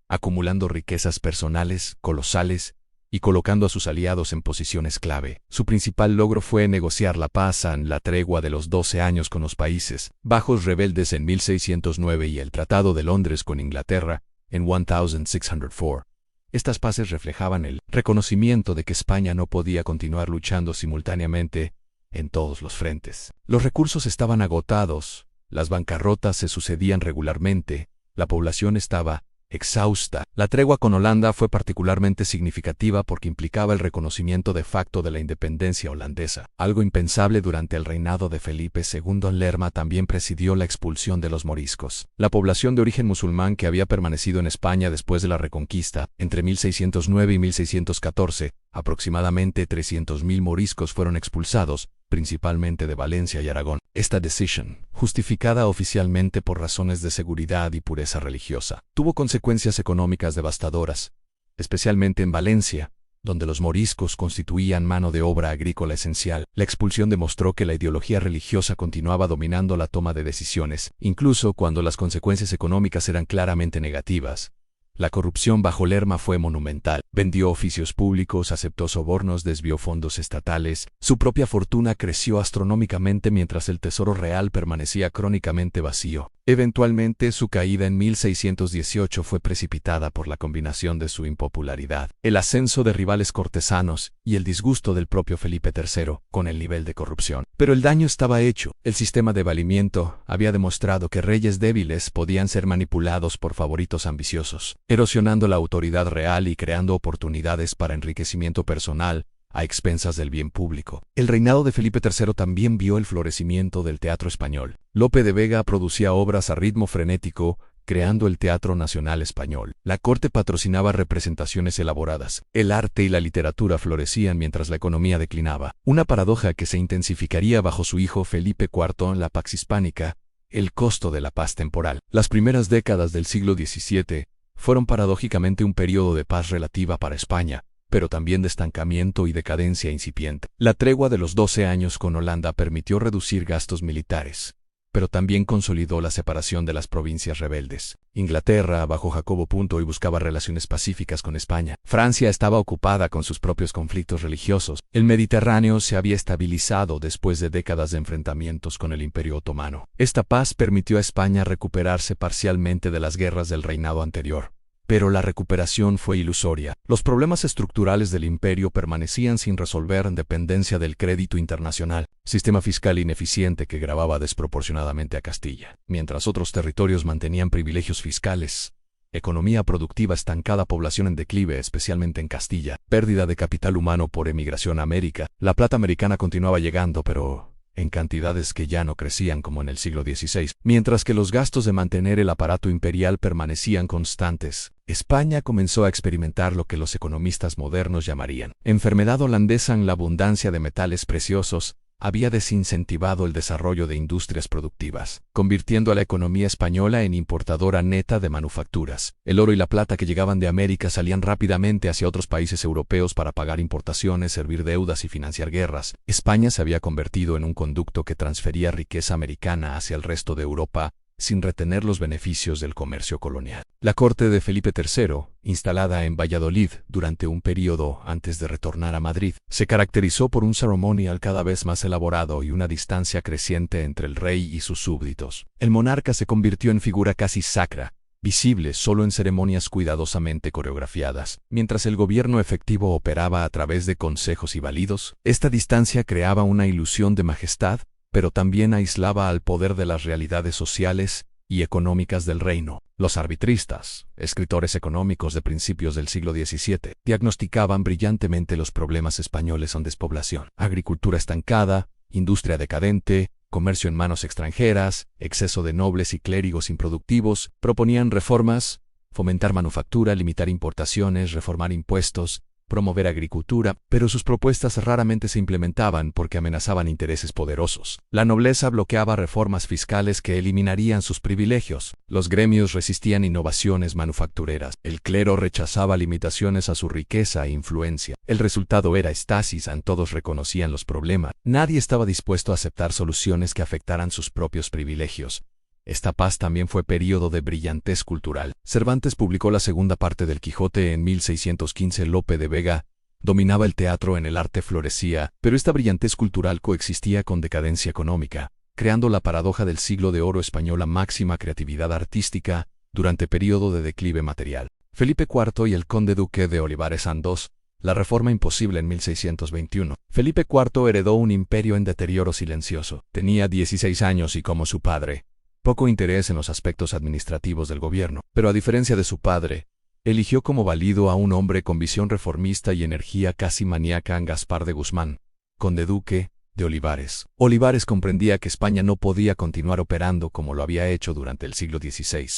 acumulando riquezas personales colosales y colocando a sus aliados en posiciones clave. Su principal logro fue negociar la paz en la tregua de los 12 años con los Países Bajos rebeldes en 1609 y el Tratado de Londres con Inglaterra en 1604. Estas paces reflejaban el reconocimiento de que España no podía continuar luchando simultáneamente en todos los frentes. Los recursos estaban agotados, las bancarrotas se sucedían regularmente, la población estaba exhausta. La tregua con Holanda fue particularmente significativa porque implicaba el reconocimiento de facto de la independencia holandesa, algo impensable durante el reinado de Felipe II. Lerma también presidió la expulsión de los moriscos. La población de origen musulmán que había permanecido en España después de la Reconquista, entre 1609 y 1614, aproximadamente 300.000 moriscos fueron expulsados, principalmente de Valencia y Aragón. Esta decisión, justificada oficialmente por razones de seguridad y pureza religiosa, tuvo consecuencias económicas devastadoras, especialmente en Valencia, donde los moriscos constituían mano de obra agrícola esencial. La expulsión demostró que la ideología religiosa continuaba dominando la toma de decisiones, incluso cuando las consecuencias económicas eran claramente negativas. La corrupción bajo Lerma fue monumental. Vendió oficios públicos, aceptó sobornos, desvió fondos estatales. Su propia fortuna creció astronómicamente mientras el tesoro real permanecía crónicamente vacío. Eventualmente, su caída en 1618 fue precipitada por la combinación de su impopularidad, el ascenso de rivales cortesanos y el disgusto del propio Felipe III con el nivel de corrupción. Pero el daño estaba hecho. El sistema de valimiento había demostrado que reyes débiles podían ser manipulados por favoritos ambiciosos, erosionando la autoridad real y creando oportunidades para enriquecimiento personal a expensas del bien público. El reinado de Felipe III también vio el florecimiento del teatro español. Lope de Vega producía obras a ritmo frenético, creando el Teatro Nacional Español. La corte patrocinaba representaciones elaboradas. El arte y la literatura florecían mientras la economía declinaba. Una paradoja que se intensificaría bajo su hijo Felipe IV en la Pax Hispánica, el costo de la paz temporal. Las primeras décadas del siglo XVII fueron paradójicamente un periodo de paz relativa para España, pero también de estancamiento y decadencia incipiente. La tregua de los 12 años con Holanda permitió reducir gastos militares, pero también consolidó la separación de las provincias rebeldes. Inglaterra, bajo Jacobo I, buscaba relaciones pacíficas con España. Francia estaba ocupada con sus propios conflictos religiosos. El Mediterráneo se había estabilizado después de décadas de enfrentamientos con el Imperio Otomano. Esta paz permitió a España recuperarse parcialmente de las guerras del reinado anterior. Pero la recuperación fue ilusoria. Los problemas estructurales del imperio permanecían sin resolver en dependencia del crédito internacional, sistema fiscal ineficiente que gravaba desproporcionadamente a Castilla, mientras otros territorios mantenían privilegios fiscales. Economía productiva estancada, población en declive, especialmente en Castilla, pérdida de capital humano por emigración a América. La plata americana continuaba llegando, pero en cantidades que ya no crecían como en el siglo XVI, mientras que los gastos de mantener el aparato imperial permanecían constantes. España comenzó a experimentar lo que los economistas modernos llamarían enfermedad holandesa. En la abundancia de metales preciosos había desincentivado el desarrollo de industrias productivas, convirtiendo a la economía española en importadora neta de manufacturas. El oro y la plata que llegaban de América salían rápidamente hacia otros países europeos para pagar importaciones, servir deudas y financiar guerras. España se había convertido en un conducto que transfería riqueza americana hacia el resto de Europa, sin retener los beneficios del comercio colonial. La corte de Felipe III, instalada en Valladolid durante un periodo antes de retornar a Madrid, se caracterizó por un ceremonial cada vez más elaborado y una distancia creciente entre el rey y sus súbditos. El monarca se convirtió en figura casi sacra, visible solo en ceremonias cuidadosamente coreografiadas. Mientras el gobierno efectivo operaba a través de consejos y validos, esta distancia creaba una ilusión de majestad, pero también aislaba al poder de las realidades sociales y económicas del reino. Los arbitristas, escritores económicos de principios del siglo XVII, diagnosticaban brillantemente los problemas españoles en despoblación, agricultura estancada, industria decadente comercio en manos extranjeras, exceso de nobles y clérigos improductivos. Proponían reformas, fomentar manufactura, limitar importaciones, reformar impuestos, promover agricultura, pero sus propuestas raramente se implementaban porque amenazaban intereses poderosos. La nobleza bloqueaba reformas fiscales que eliminarían sus privilegios. Los gremios resistían innovaciones manufactureras. El clero rechazaba limitaciones a su riqueza e influencia. El resultado era estasis, todos reconocían los problemas. Nadie estaba dispuesto a aceptar soluciones que afectaran sus propios privilegios. Esta paz también fue período de brillantez cultural. Cervantes publicó la segunda parte del Quijote en 1615. Lope de Vega dominaba el teatro, en el arte florecía, pero esta brillantez cultural coexistía con decadencia económica, creando la paradoja del siglo de oro español, la máxima creatividad artística durante período de declive material. Felipe IV y el conde duque de Olivares Andós, la reforma imposible en 1621. Felipe IV heredó un imperio en deterioro silencioso. Tenía 16 años y, como su padre, poco interés en los aspectos administrativos del gobierno, pero a diferencia de su padre, eligió como válido a un hombre con visión reformista y energía casi maníaca, Gaspar de Guzmán, conde duque de Olivares. Olivares comprendía que España no podía continuar operando como lo había hecho durante el siglo XVI.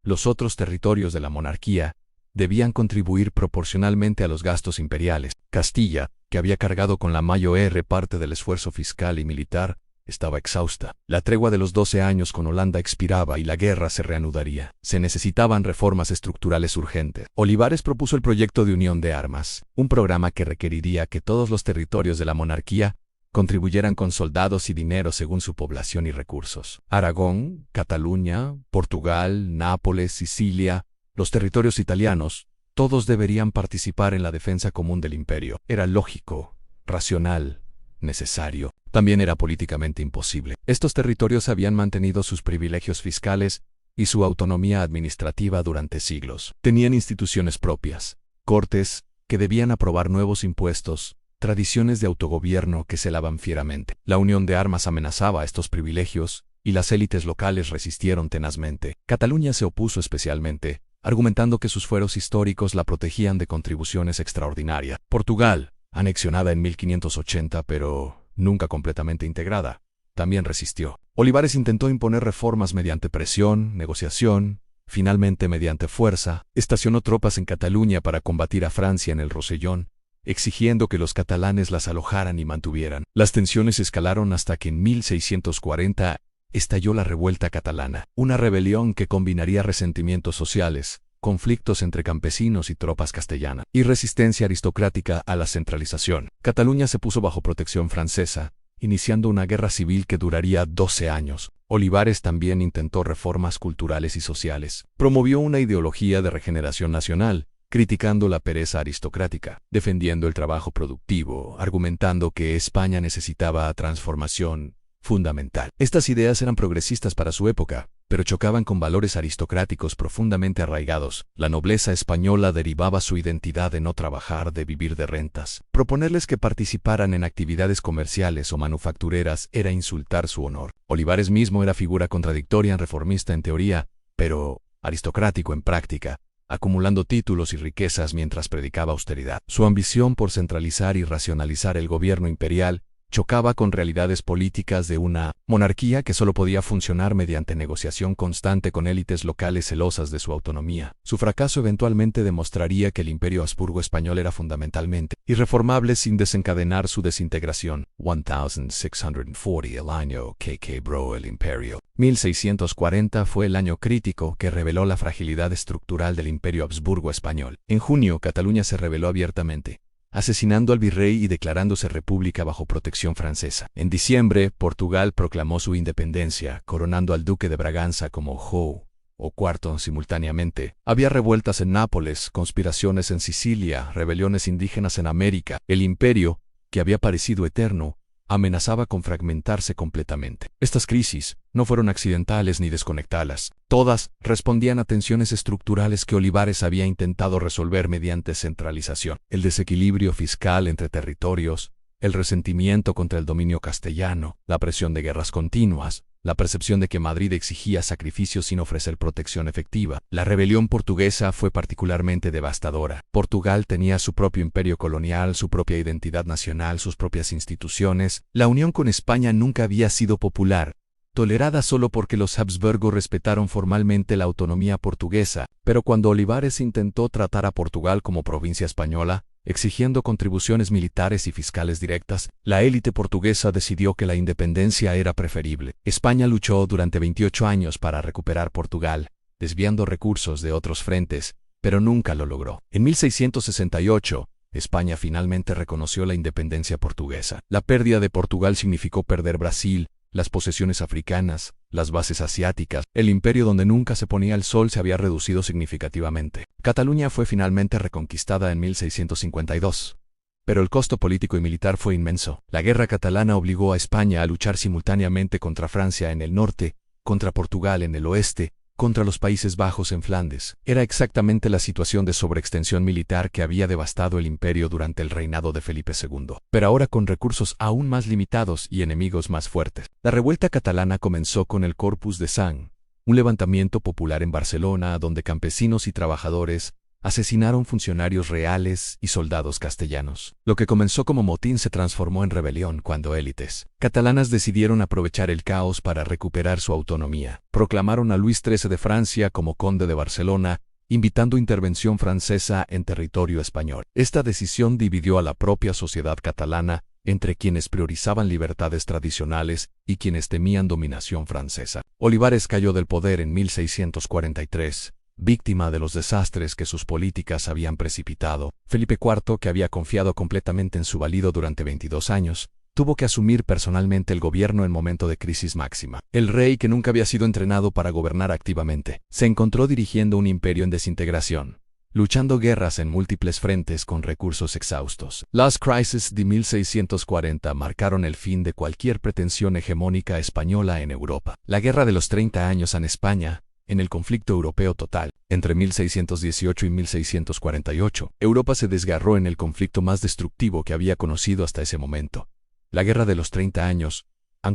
Los otros territorios de la monarquía debían contribuir proporcionalmente a los gastos imperiales. Castilla, que había cargado con la mayor parte del esfuerzo fiscal y militar, estaba exhausta. La tregua de los 12 años con Holanda expiraba y la guerra se reanudaría. Se necesitaban reformas estructurales urgentes. Olivares propuso el proyecto de unión de armas, un programa que requeriría que todos los territorios de la monarquía contribuyeran con soldados y dinero según su población y recursos. Aragón, Cataluña, Portugal, Nápoles, Sicilia, los territorios italianos, todos deberían participar en la defensa común del imperio. Era lógico, racional, necesario. También era políticamente imposible. Estos territorios habían mantenido sus privilegios fiscales y su autonomía administrativa durante siglos. Tenían instituciones propias, cortes que debían aprobar nuevos impuestos, tradiciones de autogobierno que celaban fieramente. La unión de armas amenazaba estos privilegios y las élites locales resistieron tenazmente. Cataluña se opuso especialmente, argumentando que sus fueros históricos la protegían de contribuciones extraordinarias. Portugal, anexionada en 1580 pero nunca completamente integrada, también resistió. Olivares intentó imponer reformas mediante presión, negociación, finalmente mediante fuerza. Estacionó tropas en Cataluña para combatir a Francia en el Rosellón, exigiendo que los catalanes las alojaran y mantuvieran. Las tensiones escalaron hasta que en 1640 estalló la Revuelta Catalana, una rebelión que combinaría resentimientos sociales, conflictos entre campesinos y tropas castellanas, y resistencia aristocrática a la centralización. Cataluña se puso bajo protección francesa, iniciando una guerra civil que duraría 12 años. Olivares también intentó reformas culturales y sociales. Promovió una ideología de regeneración nacional, criticando la pereza aristocrática, defendiendo el trabajo productivo, argumentando que España necesitaba transformación fundamental. Estas ideas eran progresistas para su época, pero chocaban con valores aristocráticos profundamente arraigados. La nobleza española derivaba su identidad de no trabajar, de vivir de rentas. Proponerles que participaran en actividades comerciales o manufactureras era insultar su honor. Olivares mismo era figura contradictoria, reformista en teoría, pero aristocrático en práctica, acumulando títulos y riquezas mientras predicaba austeridad. Su ambición por centralizar y racionalizar el gobierno imperial chocaba con realidades políticas de una monarquía que solo podía funcionar mediante negociación constante con élites locales celosas de su autonomía. Su fracaso eventualmente demostraría que el imperio Habsburgo español era fundamentalmente irreformable sin desencadenar su desintegración. 1640, el año que quebró el imperio. 1640 fue el año crítico que reveló la fragilidad estructural del imperio Habsburgo español. En junio, Cataluña se rebeló abiertamente, asesinando al virrey y declarándose república bajo protección francesa. En diciembre, Portugal proclamó su independencia, coronando al duque de Braganza como João o cuarto simultáneamente. Había revueltas en Nápoles, conspiraciones en Sicilia, rebeliones indígenas en América. El imperio, que había parecido eterno, amenazaba con fragmentarse completamente. Estas crisis no fueron accidentales ni desconectadas. Todas respondían a tensiones estructurales que Olivares había intentado resolver mediante centralización. El desequilibrio fiscal entre territorios, el resentimiento contra el dominio castellano, la presión de guerras continuas, la percepción de que Madrid exigía sacrificios sin ofrecer protección efectiva. La rebelión portuguesa fue particularmente devastadora. Portugal tenía su propio imperio colonial, su propia identidad nacional, sus propias instituciones. La unión con España nunca había sido popular, tolerada solo porque los Habsburgo respetaron formalmente la autonomía portuguesa, pero cuando Olivares intentó tratar a Portugal como provincia española, exigiendo contribuciones militares y fiscales directas, la élite portuguesa decidió que la independencia era preferible. España luchó durante 28 años para recuperar Portugal, desviando recursos de otros frentes, pero nunca lo logró. En 1668, España finalmente reconoció la independencia portuguesa. La pérdida de Portugal significó perder Brasil, las posesiones africanas, las bases asiáticas. El imperio donde nunca se ponía el sol se había reducido significativamente. Cataluña fue finalmente reconquistada en 1652. Pero el costo político y militar fue inmenso. La guerra catalana obligó a España a luchar simultáneamente contra Francia en el norte, contra Portugal en el oeste, contra los Países Bajos en Flandes. Era exactamente la situación de sobreextensión militar que había devastado el imperio durante el reinado de Felipe II, pero ahora con recursos aún más limitados y enemigos más fuertes. La revuelta catalana comenzó con el Corpus de Sant, un levantamiento popular en Barcelona donde campesinos y trabajadores asesinaron funcionarios reales y soldados castellanos. Lo que comenzó como motín se transformó en rebelión cuando élites catalanas decidieron aprovechar el caos para recuperar su autonomía. Proclamaron a Luis XIII de Francia como conde de Barcelona, invitando intervención francesa en territorio español. Esta decisión dividió a la propia sociedad catalana entre quienes priorizaban libertades tradicionales y quienes temían dominación francesa. Olivares cayó del poder en 1643. Víctima de los desastres que sus políticas habían precipitado. Felipe IV, que había confiado completamente en su valido durante 22 años, tuvo que asumir personalmente el gobierno en momento de crisis máxima. El rey, que nunca había sido entrenado para gobernar activamente, se encontró dirigiendo un imperio en desintegración, luchando guerras en múltiples frentes con recursos exhaustos. Las crisis de 1640 marcaron el fin de cualquier pretensión hegemónica española en Europa. La Guerra de los 30 Años en España, en el conflicto europeo total, entre 1618 y 1648, Europa se desgarró en el conflicto más destructivo que había conocido hasta ese momento. La Guerra de los 30 Años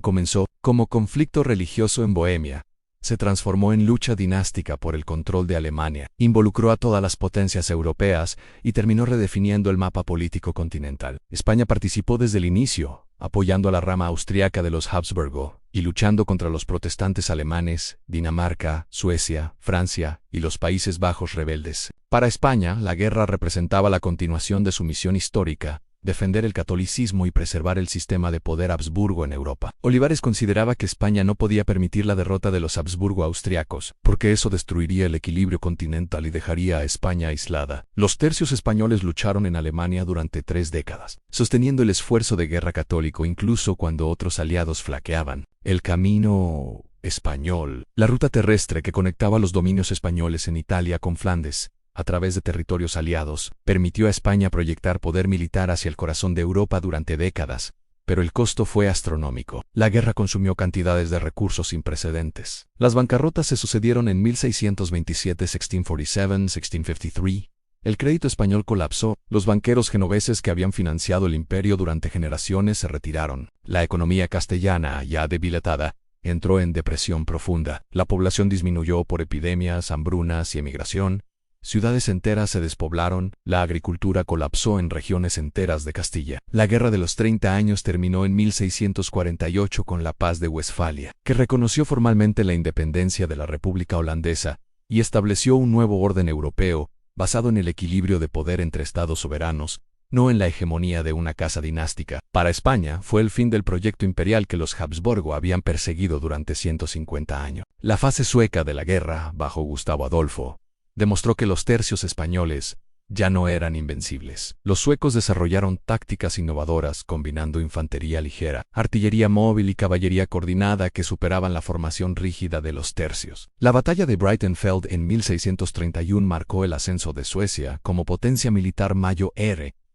comenzó como conflicto religioso en Bohemia, se transformó en lucha dinástica por el control de Alemania, involucró a todas las potencias europeas y terminó redefiniendo el mapa político continental. España participó desde el inicio, apoyando a la rama austriaca de los Habsburgo y luchando contra los protestantes alemanes, Dinamarca, Suecia, Francia y los Países Bajos rebeldes. Para España, la guerra representaba la continuación de su misión histórica, defender el catolicismo y preservar el sistema de poder Habsburgo en Europa. Olivares consideraba que España no podía permitir la derrota de los Habsburgo austriacos, porque eso destruiría el equilibrio continental y dejaría a España aislada. Los tercios españoles lucharon en Alemania durante 3 décadas, sosteniendo el esfuerzo de guerra católico incluso cuando otros aliados flaqueaban. El camino español, la ruta terrestre que conectaba los dominios españoles en Italia con Flandes, a través de territorios aliados, permitió a España proyectar poder militar hacia el corazón de Europa durante décadas, pero el costo fue astronómico. La guerra consumió cantidades de recursos sin precedentes. Las bancarrotas se sucedieron en 1627, 1647, 1653. El crédito español colapsó, los banqueros genoveses que habían financiado el imperio durante generaciones se retiraron. La economía castellana, ya debilitada, entró en depresión profunda. La población disminuyó por epidemias, hambrunas y emigración. Ciudades enteras se despoblaron, la agricultura colapsó en regiones enteras de Castilla. La Guerra de los 30 Años terminó en 1648 con la Paz de Westfalia, que reconoció formalmente la independencia de la República Holandesa y estableció un nuevo orden europeo, basado en el equilibrio de poder entre estados soberanos, no en la hegemonía de una casa dinástica. Para España, fue el fin del proyecto imperial que los Habsburgo habían perseguido durante 150 años. La fase sueca de la guerra, bajo Gustavo Adolfo, demostró que los tercios españoles ya no eran invencibles. Los suecos desarrollaron tácticas innovadoras combinando infantería ligera, artillería móvil y caballería coordinada que superaban la formación rígida de los tercios. La batalla de Breitenfeld en 1631 marcó el ascenso de Suecia como potencia militar mayor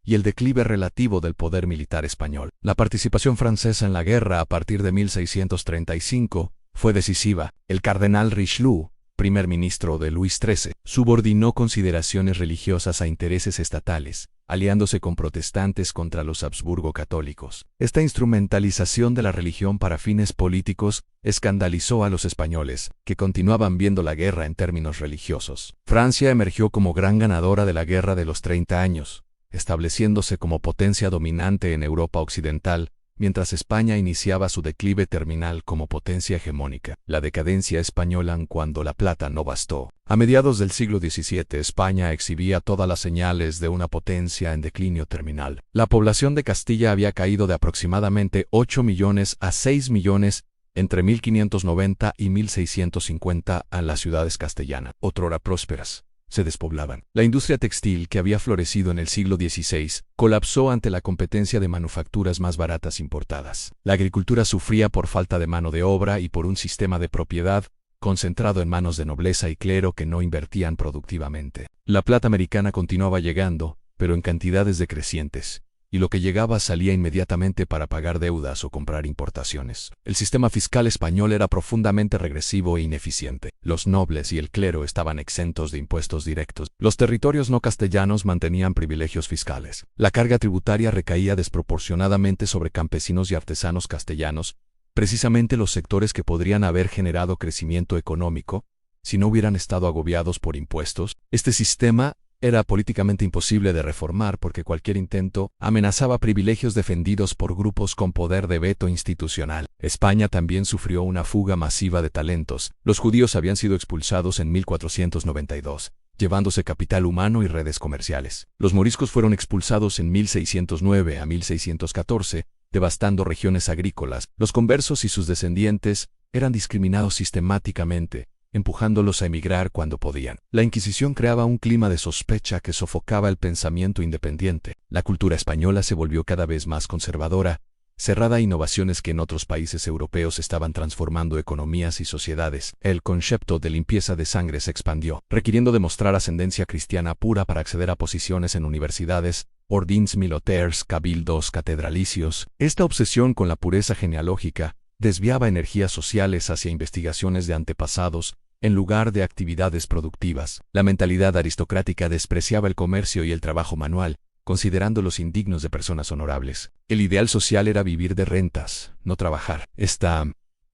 y el declive relativo del poder militar español. La participación francesa en la guerra a partir de 1635 fue decisiva. El cardenal Richelieu, primer ministro de Luis XIII, subordinó consideraciones religiosas a intereses estatales aliándose con protestantes contra los Habsburgo católicos. Esta instrumentalización de la religión para fines políticos escandalizó a los españoles, que continuaban viendo la guerra en términos religiosos. Francia emergió como gran ganadora de la Guerra de los 30 años, estableciéndose como potencia dominante en Europa occidental, mientras España iniciaba su declive terminal como potencia hegemónica. La decadencia española cuando la plata no bastó. A mediados del siglo XVII, España exhibía todas las señales de una potencia en declinio terminal. La población de Castilla había caído de aproximadamente 8 millones a 6 millones entre 1590 y 1650 en las ciudades castellanas, otrora prósperas, se despoblaban. La industria textil, que había florecido en el siglo XVI, colapsó ante la competencia de manufacturas más baratas importadas. La agricultura sufría por falta de mano de obra y por un sistema de propiedad concentrado en manos de nobleza y clero que no invertían productivamente. La plata americana continuaba llegando, pero en cantidades decrecientes, y lo que llegaba salía inmediatamente para pagar deudas o comprar importaciones. El sistema fiscal español era profundamente regresivo e ineficiente. Los nobles y el clero estaban exentos de impuestos directos. Los territorios no castellanos mantenían privilegios fiscales. La carga tributaria recaía desproporcionadamente sobre campesinos y artesanos castellanos, precisamente los sectores que podrían haber generado crecimiento económico si no hubieran estado agobiados por impuestos. Este sistema era políticamente imposible de reformar porque cualquier intento amenazaba privilegios defendidos por grupos con poder de veto institucional. España también sufrió una fuga masiva de talentos. Los judíos habían sido expulsados en 1492, llevándose capital humano y redes comerciales. Los moriscos fueron expulsados en 1609 a 1614, devastando regiones agrícolas. Los conversos y sus descendientes eran discriminados sistemáticamente, empujándolos a emigrar cuando podían. La Inquisición creaba un clima de sospecha que sofocaba el pensamiento independiente. La cultura española se volvió cada vez más conservadora, cerrada a innovaciones que en otros países europeos estaban transformando economías y sociedades. El concepto de limpieza de sangre se expandió, requiriendo demostrar ascendencia cristiana pura para acceder a posiciones en universidades, ordins militaires, cabildos catedralicios. Esta obsesión con la pureza genealógica desviaba energías sociales hacia investigaciones de antepasados, en lugar de actividades productivas. La mentalidad aristocrática despreciaba el comercio y el trabajo manual, considerándolos indignos de personas honorables. El ideal social era vivir de rentas, no trabajar. Esta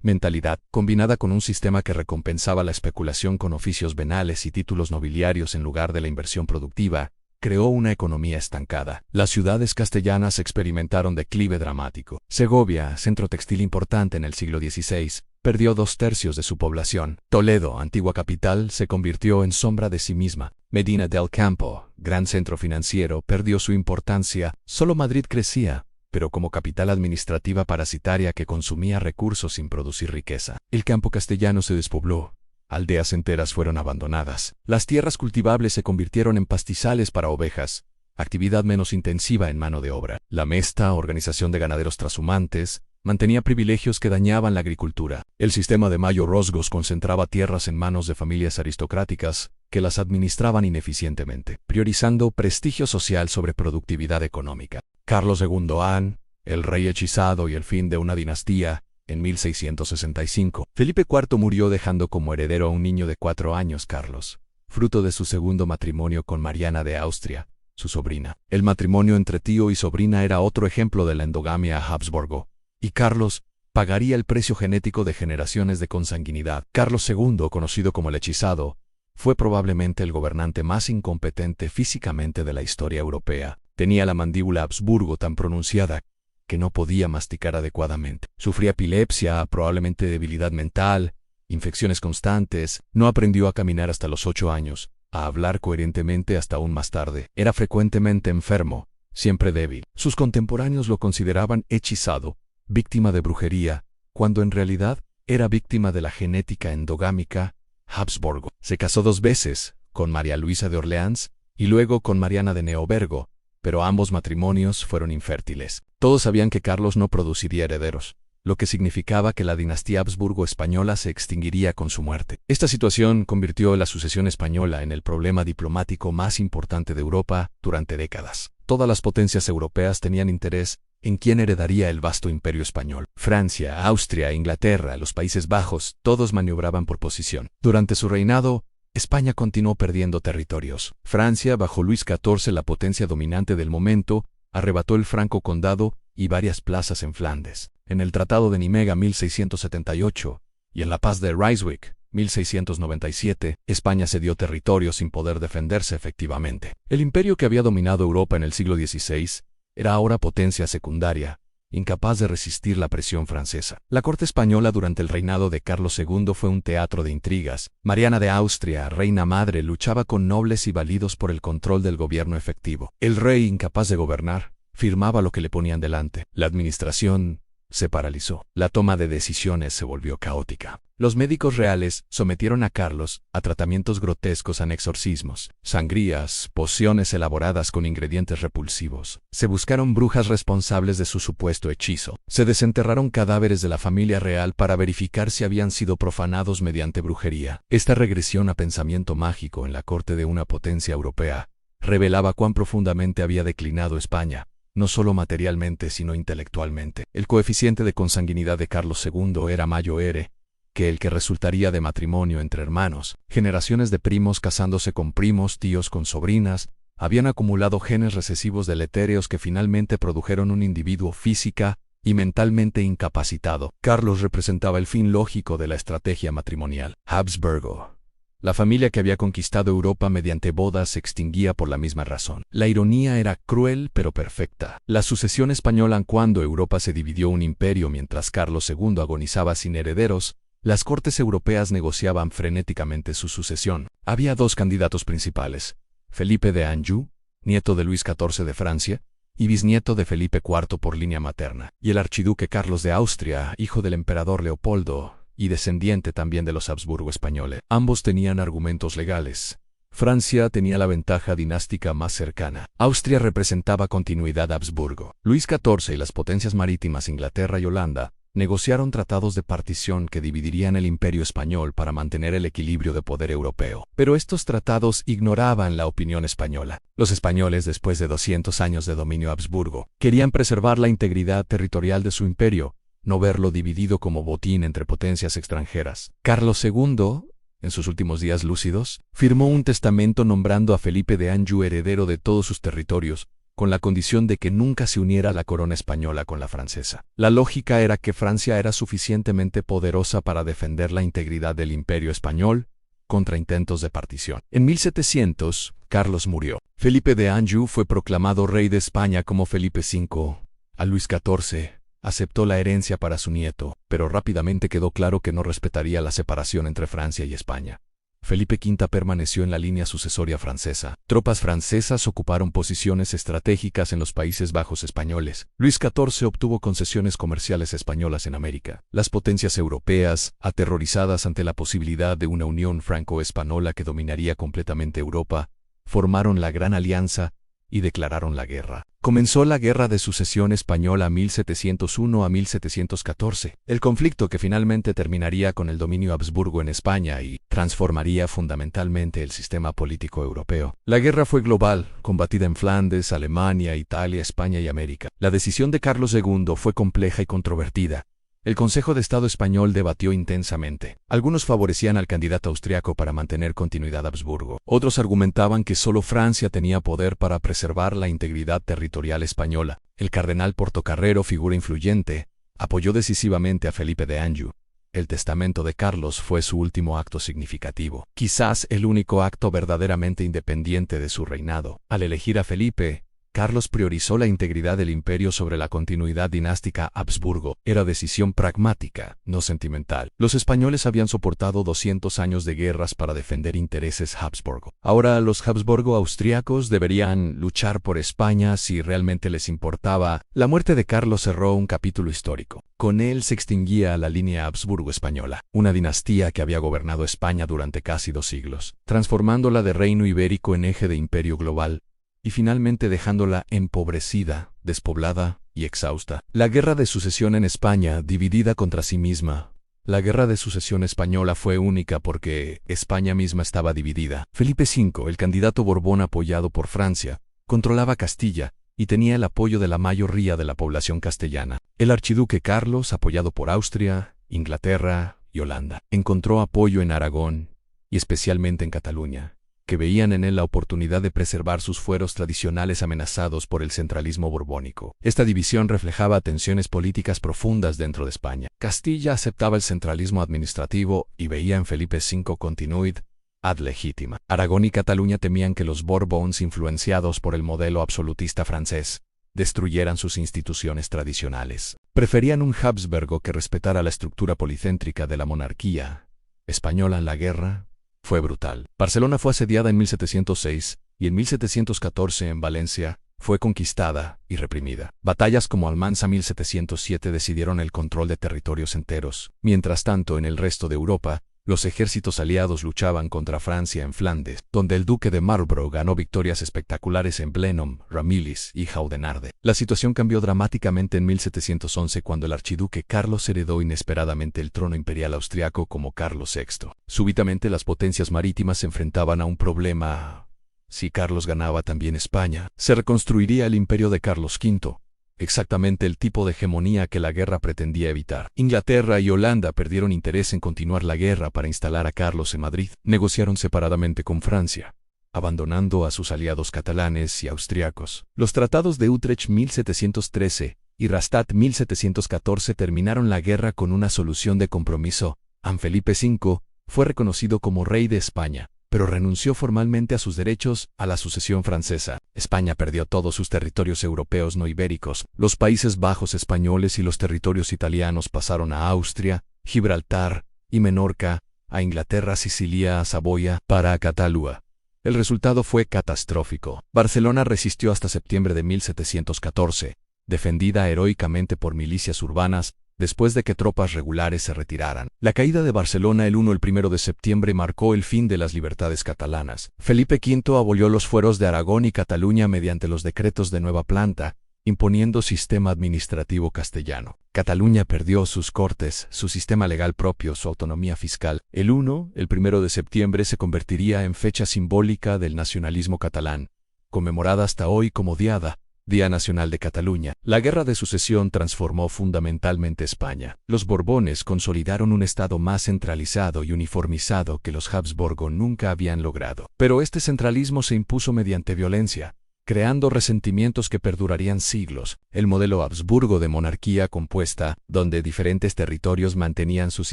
mentalidad, combinada con un sistema que recompensaba la especulación con oficios venales y títulos nobiliarios en lugar de la inversión productiva, creó una economía estancada. Las ciudades castellanas experimentaron declive dramático. Segovia, centro textil importante en el siglo XVI, perdió 2/3 de su población. Toledo, antigua capital, se convirtió en sombra de sí misma. Medina del Campo, gran centro financiero, perdió su importancia. Solo Madrid crecía, pero como capital administrativa parasitaria que consumía recursos sin producir riqueza. El campo castellano se despobló. Aldeas enteras fueron abandonadas. Las tierras cultivables se convirtieron en pastizales para ovejas, actividad menos intensiva en mano de obra. La mesta, organización de ganaderos trashumantes, mantenía privilegios que dañaban la agricultura. El sistema de mayorrazgos concentraba tierras en manos de familias aristocráticas que las administraban ineficientemente, priorizando prestigio social sobre productividad económica. Carlos II, el rey hechizado y el fin de una dinastía. En 1665, Felipe IV murió dejando como heredero a un niño de 4 años, Carlos, fruto de su segundo matrimonio con Mariana de Austria, su sobrina. El matrimonio entre tío y sobrina era otro ejemplo de la endogamia Habsburgo, y Carlos pagaría el precio genético de generaciones de consanguinidad. Carlos II, conocido como el hechizado, fue probablemente el gobernante más incompetente físicamente de la historia europea. Tenía la mandíbula Habsburgo tan pronunciada que no podía masticar adecuadamente. Sufría epilepsia, probablemente debilidad mental, infecciones constantes. No aprendió a caminar hasta los 8 años, a hablar coherentemente hasta aún más tarde. Era frecuentemente enfermo, siempre débil. Sus contemporáneos lo consideraban hechizado, víctima de brujería, cuando en realidad era víctima de la genética endogámica Habsburgo. Se casó 2 veces, con María Luisa de Orleans y luego con Mariana de Neobergo, pero ambos matrimonios fueron infértiles. Todos sabían que Carlos no produciría herederos, lo que significaba que la dinastía Habsburgo española se extinguiría con su muerte. Esta situación convirtió la sucesión española en el problema diplomático más importante de Europa durante décadas. Todas las potencias europeas tenían interés en quién heredaría el vasto imperio español. Francia, Austria, Inglaterra, los Países Bajos, todos maniobraban por posición. Durante su reinado, España continuó perdiendo territorios. Francia, bajo Luis XIV, la potencia dominante del momento, arrebató el Franco Condado y varias plazas en Flandes. En el Tratado de Nimega 1678 y en la Paz de Ryswick 1697, España cedió territorio sin poder defenderse efectivamente. El imperio que había dominado Europa en el siglo XVI era ahora potencia secundaria, incapaz de resistir la presión francesa. La corte española durante el reinado de Carlos II fue un teatro de intrigas. Mariana de Austria, reina madre, luchaba con nobles y válidos por el control del gobierno efectivo. El rey, incapaz de gobernar, firmaba lo que le ponían delante. La administración se paralizó. La toma de decisiones se volvió caótica. Los médicos reales sometieron a Carlos a tratamientos grotescos en exorcismos, sangrías, pociones elaboradas con ingredientes repulsivos. Se buscaron brujas responsables de su supuesto hechizo. Se desenterraron cadáveres de la familia real para verificar si habían sido profanados mediante brujería. Esta regresión a pensamiento mágico en la corte de una potencia europea revelaba cuán profundamente había declinado España, no solo materialmente sino intelectualmente. El coeficiente de consanguinidad de Carlos II era mayor que el que resultaría de matrimonio entre hermanos. Generaciones de primos casándose con primos, tíos con sobrinas, habían acumulado genes recesivos deletéreos que finalmente produjeron un individuo física y mentalmente incapacitado. Carlos representaba el fin lógico de la estrategia matrimonial. Habsburgo. La familia que había conquistado Europa mediante bodas se extinguía por la misma razón. La ironía era cruel pero perfecta. La sucesión española, cuando Europa se dividió un imperio mientras Carlos II agonizaba sin herederos, las cortes europeas negociaban frenéticamente su sucesión. Había dos candidatos principales: Felipe de Anjou, nieto de Luis XIV de Francia, y bisnieto de Felipe IV por línea materna, y el archiduque Carlos de Austria, hijo del emperador Leopoldo, y descendiente también de los Habsburgo españoles. Ambos tenían argumentos legales. Francia tenía la ventaja dinástica más cercana. Austria representaba continuidad Habsburgo. Luis XIV y las potencias marítimas Inglaterra y Holanda negociaron tratados de partición que dividirían el imperio español para mantener el equilibrio de poder europeo. Pero estos tratados ignoraban la opinión española. Los españoles, después de 200 años de dominio Habsburgo, querían preservar la integridad territorial de su imperio, no verlo dividido como botín entre potencias extranjeras. Carlos II, en sus últimos días lúcidos, firmó un testamento nombrando a Felipe de Anjou heredero de todos sus territorios, con la condición de que nunca se uniera la corona española con la francesa. La lógica era que Francia era suficientemente poderosa para defender la integridad del imperio español contra intentos de partición. En 1700, Carlos murió. Felipe de Anjou fue proclamado rey de España como Felipe V. A Luis XIV aceptó la herencia para su nieto, pero rápidamente quedó claro que no respetaría la separación entre Francia y España. Felipe V permaneció en la línea sucesoria francesa. Tropas francesas ocuparon posiciones estratégicas en los Países Bajos españoles. Luis XIV obtuvo concesiones comerciales españolas en América. Las potencias europeas, aterrorizadas ante la posibilidad de una unión franco-española que dominaría completamente Europa, formaron la Gran Alianza y declararon la guerra. Comenzó la Guerra de Sucesión Española 1701 a 1714, el conflicto que finalmente terminaría con el dominio Habsburgo en España y transformaría fundamentalmente el sistema político europeo. La guerra fue global, combatida en Flandes, Alemania, Italia, España y América. La decisión de Carlos II fue compleja y controvertida. El Consejo de Estado español debatió intensamente. Algunos favorecían al candidato austriaco para mantener continuidad Habsburgo. Otros argumentaban que solo Francia tenía poder para preservar la integridad territorial española. El cardenal Portocarrero, figura influyente, apoyó decisivamente a Felipe de Anjou. El testamento de Carlos fue su último acto significativo, quizás el único acto verdaderamente independiente de su reinado. Al elegir a Felipe, Carlos priorizó la integridad del imperio sobre la continuidad dinástica Habsburgo. Era decisión pragmática, no sentimental. Los españoles habían soportado 200 años de guerras para defender intereses Habsburgo. Ahora los Habsburgo austriacos deberían luchar por España si realmente les importaba. La muerte de Carlos cerró un capítulo histórico. Con él se extinguía la línea Habsburgo española, una dinastía que había gobernado España durante casi 2 siglos, transformándola de reino ibérico en eje de imperio global, y finalmente dejándola empobrecida, despoblada y exhausta. La Guerra de Sucesión en España, dividida contra sí misma. La Guerra de Sucesión española fue única porque España misma estaba dividida. Felipe V, el candidato Borbón apoyado por Francia, controlaba Castilla y tenía el apoyo de la mayoría de la población castellana. El archiduque Carlos, apoyado por Austria, Inglaterra y Holanda, encontró apoyo en Aragón y especialmente en Cataluña, que veían en él la oportunidad de preservar sus fueros tradicionales amenazados por el centralismo borbónico. Esta división reflejaba tensiones políticas profundas dentro de España. Castilla aceptaba el centralismo administrativo y veía en Felipe V continuidad ad legítima. Aragón y Cataluña temían que los Borbones, influenciados por el modelo absolutista francés, destruyeran sus instituciones tradicionales. Preferían un Habsburgo que respetara la estructura policéntrica de la monarquía española. En la guerra fue brutal. Barcelona fue asediada en 1706 y en 1714 en Valencia fue conquistada y reprimida. Batallas como Almansa 1707 decidieron el control de territorios enteros. Mientras tanto, en el resto de Europa, los ejércitos aliados luchaban contra Francia en Flandes, donde el duque de Marlborough ganó victorias espectaculares en Blenheim, Ramillies y Oudenarde. La situación cambió dramáticamente en 1711 cuando el archiduque Carlos heredó inesperadamente el trono imperial austriaco como Carlos VI. Súbitamente las potencias marítimas se enfrentaban a un problema. Si Carlos ganaba también España, se reconstruiría el imperio de Carlos V. Exactamente el tipo de hegemonía que la guerra pretendía evitar. Inglaterra y Holanda perdieron interés en continuar la guerra para instalar a Carlos en Madrid. Negociaron separadamente con Francia, abandonando a sus aliados catalanes y austriacos. Los tratados de Utrecht 1713 y Rastatt 1714 terminaron la guerra con una solución de compromiso. Felipe V fue reconocido como rey de España, pero renunció formalmente a sus derechos a la sucesión francesa. España perdió todos sus territorios europeos no ibéricos. Los Países Bajos españoles y los territorios italianos pasaron a Austria, Gibraltar y Menorca, a Inglaterra, Sicilia, a Saboya, para a Cataluña. El resultado fue catastrófico. Barcelona resistió hasta septiembre de 1714, defendida heroicamente por milicias urbanas, después de que tropas regulares se retiraran. La caída de Barcelona el 1 de septiembre marcó el fin de las libertades catalanas. Felipe V abolió los fueros de Aragón y Cataluña mediante los decretos de nueva planta, imponiendo sistema administrativo castellano. Cataluña perdió sus cortes, su sistema legal propio, su autonomía fiscal. El 1 de septiembre se convertiría en fecha simbólica del nacionalismo catalán, conmemorada hasta hoy como Día Nacional de Cataluña. La Guerra de Sucesión transformó fundamentalmente España. Los Borbones consolidaron un Estado más centralizado y uniformizado que los Habsburgo nunca habían logrado. Pero este centralismo se impuso mediante violencia, creando resentimientos que perdurarían siglos. El modelo Habsburgo de monarquía compuesta, donde diferentes territorios mantenían sus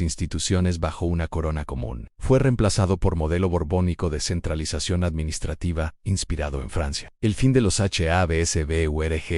instituciones bajo una corona común, fue reemplazado por modelo borbónico de centralización administrativa, inspirado en Francia. El fin de los Habsburg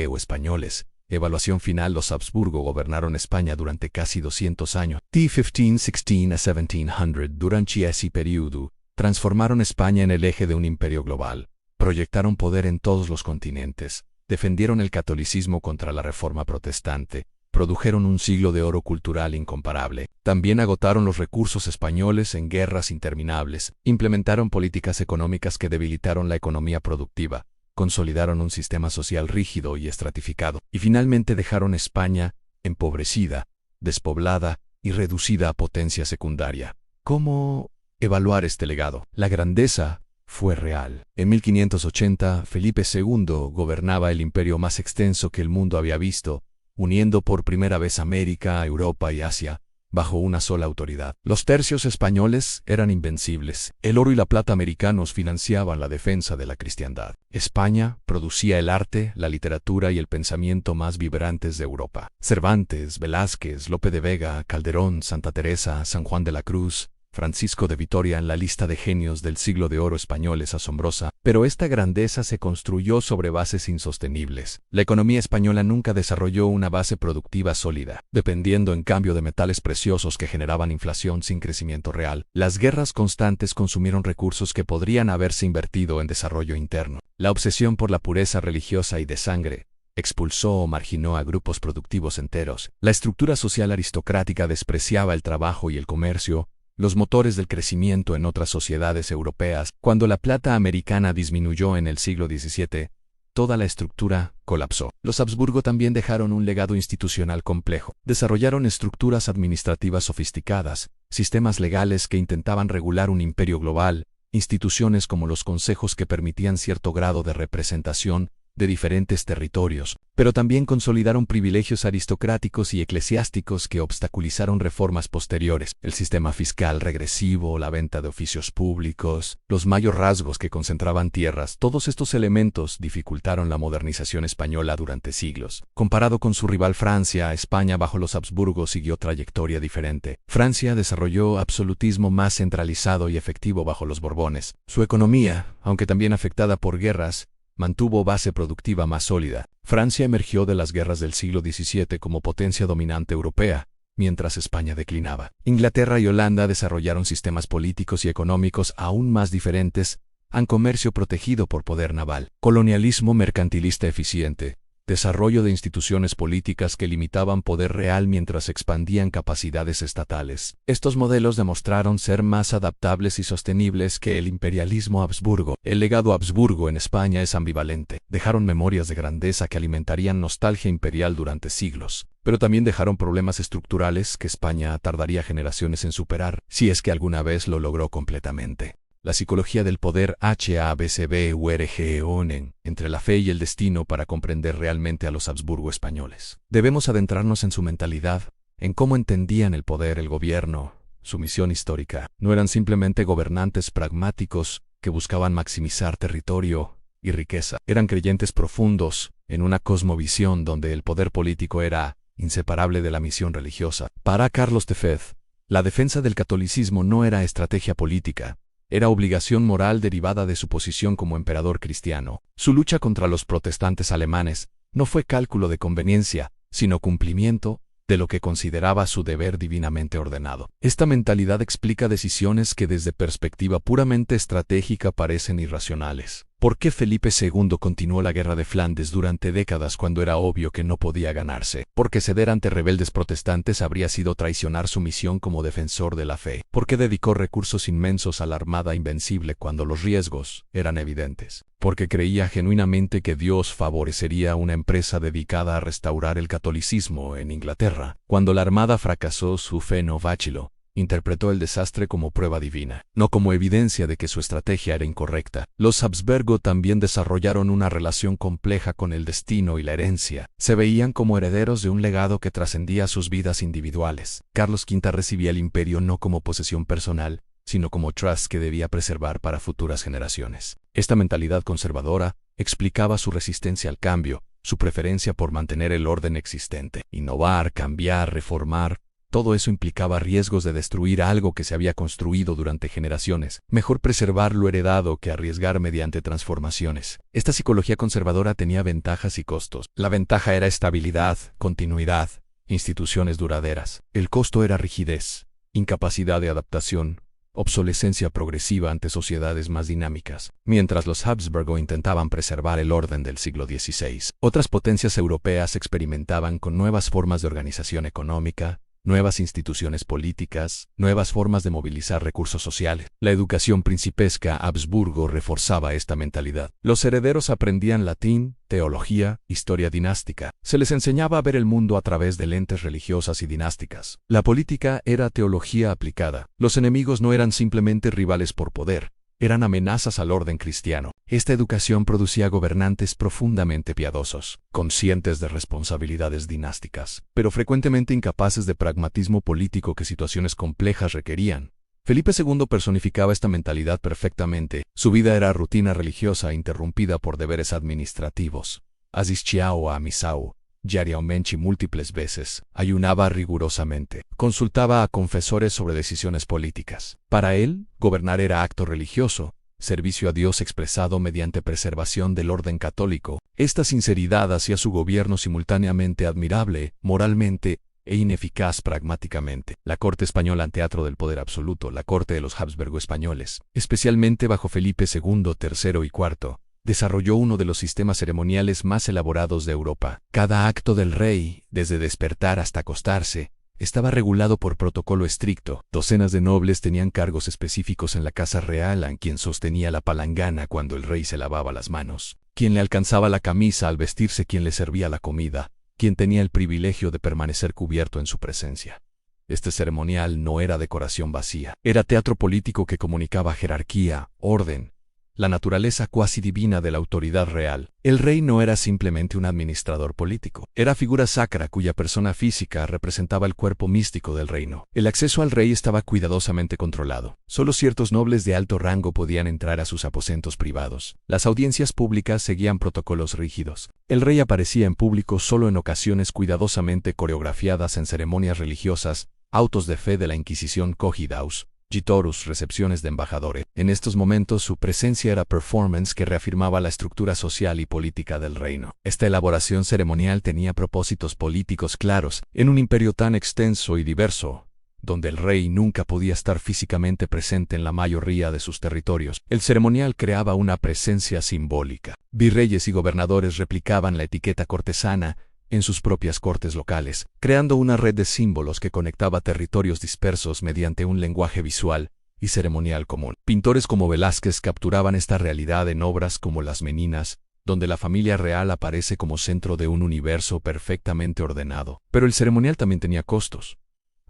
o españoles. Evaluación final: los Habsburgo gobernaron España durante casi 200 años. De 1516 a 1700, durante ese periodo, transformaron España en el eje de un imperio global. Proyectaron poder en todos los continentes, defendieron el catolicismo contra la reforma protestante, produjeron un siglo de oro cultural incomparable. También agotaron los recursos españoles en guerras interminables, implementaron políticas económicas que debilitaron la economía productiva, consolidaron un sistema social rígido y estratificado, y finalmente dejaron España empobrecida, despoblada y reducida a potencia secundaria. ¿Cómo evaluar este legado? La grandeza fue real. En 1580, Felipe II gobernaba el imperio más extenso que el mundo había visto, uniendo por primera vez América, Europa y Asia, bajo una sola autoridad. Los tercios españoles eran invencibles. El oro y la plata americanos financiaban la defensa de la cristiandad. España producía el arte, la literatura y el pensamiento más vibrantes de Europa. Cervantes, Velázquez, Lope de Vega, Calderón, Santa Teresa, San Juan de la Cruz, Francisco de Vitoria. En la lista de genios del siglo de oro español es asombrosa, pero esta grandeza se construyó sobre bases insostenibles. La economía española nunca desarrolló una base productiva sólida, dependiendo en cambio de metales preciosos que generaban inflación sin crecimiento real. Las guerras constantes consumieron recursos que podrían haberse invertido en desarrollo interno. La obsesión por la pureza religiosa y de sangre expulsó o marginó a grupos productivos enteros. La estructura social aristocrática despreciaba el trabajo y el comercio, los motores del crecimiento en otras sociedades europeas. Cuando la plata americana disminuyó en el siglo XVII, toda la estructura colapsó. Los Habsburgo también dejaron un legado institucional complejo. Desarrollaron estructuras administrativas sofisticadas, sistemas legales que intentaban regular un imperio global, instituciones como los consejos que permitían cierto grado de representación de diferentes territorios, pero también consolidaron privilegios aristocráticos y eclesiásticos que obstaculizaron reformas posteriores, el sistema fiscal regresivo, la venta de oficios públicos, los mayos rasgos que concentraban tierras. Todos estos elementos dificultaron la modernización española durante siglos. Comparado con su rival Francia, España bajo los Habsburgo siguió trayectoria diferente. Francia desarrolló absolutismo más centralizado y efectivo bajo los Borbones. Su economía, aunque también afectada por guerras, mantuvo base productiva más sólida. Francia emergió de las guerras del siglo XVII como potencia dominante europea, mientras España declinaba. Inglaterra y Holanda desarrollaron sistemas políticos y económicos aún más diferentes, un comercio protegido por poder naval, colonialismo mercantilista eficiente, desarrollo de instituciones políticas que limitaban poder real mientras expandían capacidades estatales. Estos modelos demostraron ser más adaptables y sostenibles que el imperialismo Habsburgo. El legado Habsburgo en España es ambivalente. Dejaron memorias de grandeza que alimentarían nostalgia imperial durante siglos, pero también dejaron problemas estructurales que España tardaría generaciones en superar, si es que alguna vez lo logró completamente. La psicología del poder HABCBURGEONEN, entre la fe y el destino para comprender realmente a los Habsburgo españoles. Debemos adentrarnos en su mentalidad, en cómo entendían el poder, el gobierno, su misión histórica. No eran simplemente gobernantes pragmáticos que buscaban maximizar territorio y riqueza. Eran creyentes profundos en una cosmovisión donde el poder político era inseparable de la misión religiosa. Para Carlos Tefez, la defensa del catolicismo no era estrategia política, era obligación moral derivada de su posición como emperador cristiano. Su lucha contra los protestantes alemanes no fue cálculo de conveniencia, sino cumplimiento de lo que consideraba su deber divinamente ordenado. Esta mentalidad explica decisiones que desde perspectiva puramente estratégica parecen irracionales. ¿Por qué Felipe II continuó la guerra de Flandes durante décadas cuando era obvio que no podía ganarse? Porque ceder ante rebeldes protestantes habría sido traicionar su misión como defensor de la fe. ¿Por qué dedicó recursos inmensos a la Armada Invencible cuando los riesgos eran evidentes? Porque creía genuinamente que Dios favorecería una empresa dedicada a restaurar el catolicismo en Inglaterra. Cuando la Armada fracasó, su fe no vaciló. Interpretó el desastre como prueba divina, no como evidencia de que su estrategia era incorrecta. Los Habsburgo también desarrollaron una relación compleja con el destino y la herencia. Se veían como herederos de un legado que trascendía sus vidas individuales. Carlos V recibía el imperio no como posesión personal, sino como trust que debía preservar para futuras generaciones. Esta mentalidad conservadora explicaba su resistencia al cambio, su preferencia por mantener el orden existente. Innovar, cambiar, reformar. Todo eso implicaba riesgos de destruir algo que se había construido durante generaciones. Mejor preservar lo heredado que arriesgar mediante transformaciones. Esta psicología conservadora tenía ventajas y costos. La ventaja era estabilidad, continuidad, instituciones duraderas. El costo era rigidez, incapacidad de adaptación, obsolescencia progresiva ante sociedades más dinámicas. Mientras los Habsburgo intentaban preservar el orden del siglo XVI, otras potencias europeas experimentaban con nuevas formas de organización económica, nuevas instituciones políticas, nuevas formas de movilizar recursos sociales. La educación principesca Habsburgo reforzaba esta mentalidad. Los herederos aprendían latín, teología, historia dinástica. Se les enseñaba a ver el mundo a través de lentes religiosas y dinásticas. La política era teología aplicada. Los enemigos no eran simplemente rivales por poder, eran amenazas al orden cristiano. Esta educación producía gobernantes profundamente piadosos, conscientes de responsabilidades dinásticas, pero frecuentemente incapaces de pragmatismo político que situaciones complejas requerían. Felipe II personificaba esta mentalidad perfectamente. Su vida era rutina religiosa interrumpida por deberes administrativos. Asistía a misao diariamente múltiples veces, ayunaba rigurosamente, consultaba a confesores sobre decisiones políticas. Para él, gobernar era acto religioso, servicio a Dios expresado mediante preservación del orden católico. Esta sinceridad hacía su gobierno simultáneamente admirable, moralmente, e ineficaz pragmáticamente. La corte española, teatro del poder absoluto, la corte de los Habsburgo españoles, especialmente bajo Felipe II, III y IV, desarrolló uno de los sistemas ceremoniales más elaborados de Europa. Cada acto del rey, desde despertar hasta acostarse, estaba regulado por protocolo estricto. Docenas de nobles tenían cargos específicos en la casa real, a quien sostenía la palangana cuando el rey se lavaba las manos, quien le alcanzaba la camisa al vestirse, quien le servía la comida, quien tenía el privilegio de permanecer cubierto en su presencia. Este ceremonial no era decoración vacía, era teatro político que comunicaba jerarquía, orden la naturaleza cuasi divina de la autoridad real. El rey no era simplemente un administrador político, era figura sacra cuya persona física representaba el cuerpo místico del reino. El acceso al rey estaba cuidadosamente controlado. Solo ciertos nobles de alto rango podían entrar a sus aposentos privados. Las audiencias públicas seguían protocolos rígidos. El rey aparecía en público solo en ocasiones cuidadosamente coreografiadas en ceremonias religiosas, autos de fe de la Inquisición cogidaus, Gitorus, recepciones de embajadores. En estos momentos su presencia era performance que reafirmaba la estructura social y política del reino. Esta elaboración ceremonial tenía propósitos políticos claros. En un imperio tan extenso y diverso, donde el rey nunca podía estar físicamente presente en la mayoría de sus territorios, el ceremonial creaba una presencia simbólica. Virreyes y gobernadores replicaban la etiqueta cortesana en sus propias cortes locales, creando una red de símbolos que conectaba territorios dispersos mediante un lenguaje visual y ceremonial común. Pintores como Velázquez capturaban esta realidad en obras como Las Meninas, donde la familia real aparece como centro de un universo perfectamente ordenado. Pero el ceremonial también tenía costos.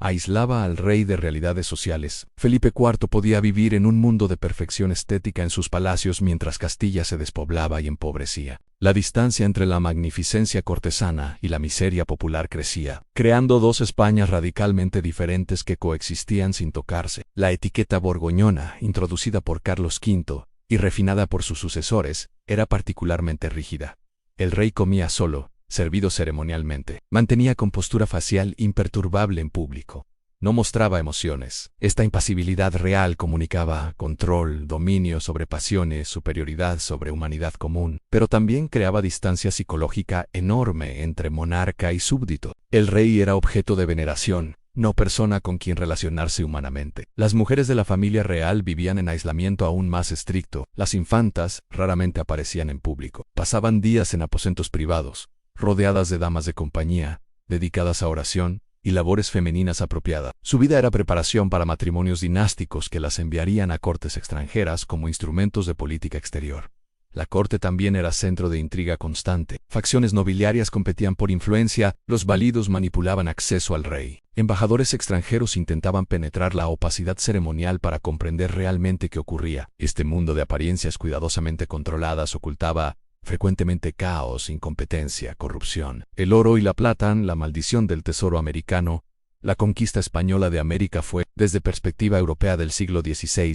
Aislaba al rey de realidades sociales. Felipe IV podía vivir en un mundo de perfección estética en sus palacios mientras Castilla se despoblaba y empobrecía. La distancia entre la magnificencia cortesana y la miseria popular crecía, creando dos Españas radicalmente diferentes que coexistían sin tocarse. La etiqueta borgoñona, introducida por Carlos V y refinada por sus sucesores, era particularmente rígida. El rey comía solo, servido ceremonialmente. Mantenía compostura facial imperturbable en público. No mostraba emociones. Esta impasibilidad real comunicaba control, dominio sobre pasiones, superioridad sobre humanidad común, pero también creaba distancia psicológica enorme entre monarca y súbdito. El rey era objeto de veneración, no persona con quien relacionarse humanamente. Las mujeres de la familia real vivían en aislamiento aún más estricto. Las infantas raramente aparecían en público. Pasaban días en aposentos privados, rodeadas de damas de compañía, dedicadas a oración y labores femeninas apropiadas. Su vida era preparación para matrimonios dinásticos que las enviarían a cortes extranjeras como instrumentos de política exterior. La corte también era centro de intriga constante. Facciones nobiliarias competían por influencia, los validos manipulaban acceso al rey. Embajadores extranjeros intentaban penetrar la opacidad ceremonial para comprender realmente qué ocurría. Este mundo de apariencias cuidadosamente controladas ocultaba frecuentemente caos, incompetencia, corrupción. El oro y la plata, la maldición del tesoro americano. La conquista española de América fue, desde perspectiva europea del siglo XVI,